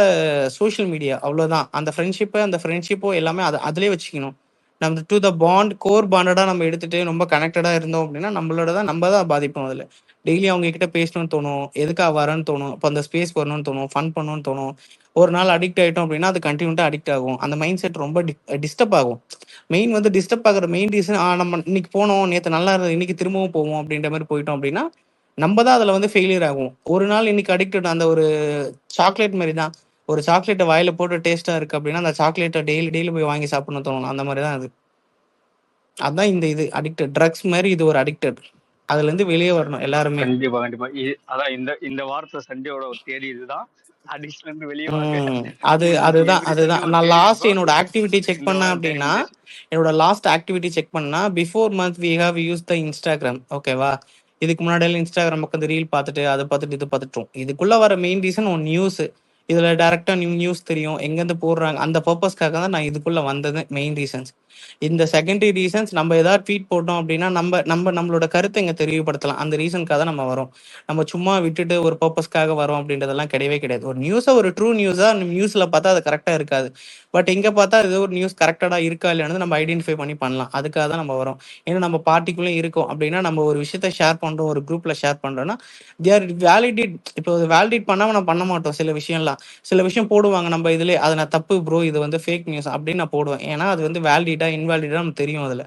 social media, அவ்வளவுதான். அந்த ஃப்ரெண்ட்ஷிப்போ எல்லாமே அதுலயே வச்சுக்கணும். நம்ம டு த பாண்ட், கோர் பாண்டடா நம்ம எடுத்துட்டு ரொம்ப கனெக்டடா இருந்தோம் அப்படின்னா நம்ம தான் பாதிப்போம். அதுல டெய்லி அவங்க கிட்ட பேசணும்னு தோணும், எதுக்காக வரேன்னு தோணும், இப்போ அந்த ஸ்பேஸ் வரணும்னு தோணும், ஃபன் பண்ணணும்னு தோணும். ஒரு நாள் அடிக்ட் ஆயிட்டோம் அப்படின்னா அது கண்டினியூட்டா அடிக்ட் ஆகும். அந்த மைண்ட் செட் ரொம்ப டிஸ்டர்ப் ஆகும். மெயின் வந்து டிஸ்டர்ப் ஆகிற மெயின் ரீசன், நம்ம இன்னைக்கு போனோம், நேற்று நல்லா இருந்தது, இன்னைக்கு திரும்பவும் போவோம் அப்படின்ற மாதிரி போயிட்டோம் அப்படின்னா நம்ம தான் அதுல வந்து ஃபெயிலியர் ஆகும். ஒரு நாள் இன்னைக்கு அடிக்டட், அந்த ஒரு சாக்லேட் மாதிரி தான். ஒரு சாக்லேட்டை வாயில போட்டு டேஸ்டா இருக்கு அப்படின்னா அந்த சாக்லேட்டை டெய்லி போய் வாங்கி சாப்பிடணும் தோணும். அந்த மாதிரி தான் அது. அதான் இந்த இது அடிக்டட், ட்ரக்ஸ் மாதிரி இது ஒரு அடிக்டட். அதுல இருந்து வெளியே வரணும் எல்லாருமே. கண்டிப்பா அதான் இந்த வாரத்துல சண்டேயோட ஒரு தேதி இதுதான். அதுதான் நான் லாஸ்ட் என்னோட ஆக்டிவிட்டி செக் பண்ணேன் அப்படின்னா, என்னோட லாஸ்ட் ஆக்டிவிட்டி செக் பண்ணா before month we have use the Instagram. ஓகேவா? இதுக்கு முன்னாடி இன்ஸ்டாகிராம் உட்காந்து ரீல் பார்த்துட்டு அதை பார்த்துட்டு இது பார்த்துட்டோம். இதுக்குள்ள வர மெயின் ரீசன் ஒன் நியூஸ். இதுல டைரக்டா நியூஸ் தெரியும், எங்கேருந்து போடுறாங்க, அந்த பர்பஸ்க்காக தான் நான் இதுக்குள்ள வந்தது. மெயின் ரீசன்ஸ் இந்த செகண்டரி ரீசன்ஸ், நம்ம ஏதாவது ட்வீட் போட்டோம் அப்படின்னா நம்மளோட கருத்தை இங்க தெரியப்படுத்தலாம். அந்த ரீசனுக்காக தான் நம்ம வரோம். நம்ம சும்மா விட்டுட்டு ஒரு பர்பஸ்க்காக வரோம் அப்படின்றதெல்லாம் கிடையவே கிடையாது. ஒரு நியூஸை ஒரு ட்ரூ நியூஸா நியூஸ்ல பார்த்தா அது கரெக்டா இருக்காது. பட் இங்க பார்த்தா இது ஒரு நியூஸ் கரெக்டடா இருக்கா இல்லையானது நம்ம ஐடென்டிஃபை பண்ணி பண்ணலாம். அதுக்காக தான் நம்ம வரோம். ஏன்னா நம்ம பார்ட்டிக்குள்ளே இருக்கோம் அப்படின்னா, நம்ம ஒரு விஷயத்த ஷேர் பண்றோம், ஒரு குரூப்ல ஷேர் பண்றோம்னா தே ஆர் வேலிடேட். இப்போ வேலிடேட் பண்ணாம நம்ம பண்ண மாட்டோம் சில விஷயம்லாம். பேசலாம். சில விஷயம் போடுவாங்க நம்ம இதுல, அது நான் தப்பு ப்ரோ, இது வந்து ஃபேக் நியூஸ் அப்படின்னு நான் போடுவேன். ஏன்னா அது வந்து வேலிடா இன்வேலிடா நமக்கு தெரியும். அதுல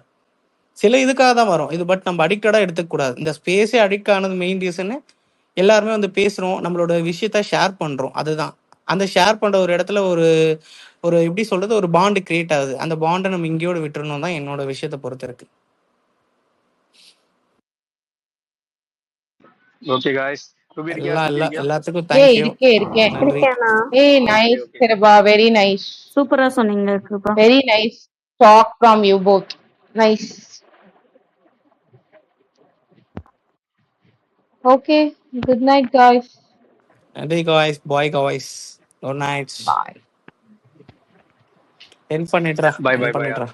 சில இதுக்காக தான் வரும் இது. பட் நம்ம அடிக்டடா எடுத்துக்க கூடாது. இந்த ஸ்பேஸே அடிக்ட் ஆனது மெயின் ரீசன் எல்லாருமே வந்து பேசுறோம், நம்மளோட விஷயத்த ஷேர் பண்றோம். அதுதான் அந்த ஷேர் பண்ற ஒரு இடத்துல ஒரு ஒரு எப்படி சொல்றது, ஒரு பாண்ட் கிரியேட் ஆகுது. அந்த பாண்டை நம்ம இங்கேயோட விட்டுறணும் தான் என்னோட விஷயத்தை பொறுத்த இருக்கு. ஓகே காய்ஸ், எல்லாத்துக்கும் ஏய் தேங்க்யூ, இருக்கேன். நன்றி. இருக்கேண்ணா. ஏய் நைஸ் கிருபா, வெரி நைஸ், சூப்பரா சொன்னீங்க Kirupa. Very nice talk from you both. Nice. Okay, good night guys. நன்றி guys, bye guys, good night. Bye. Help பண்ணிடுறா, பை பை ஹெல்ப் பை. பண்ணிடுறா.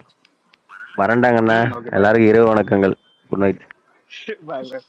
வரண்டாங்கண்ணா, எல்லாருக்கும் இரவு வணக்கங்கள். Good night. Bye by.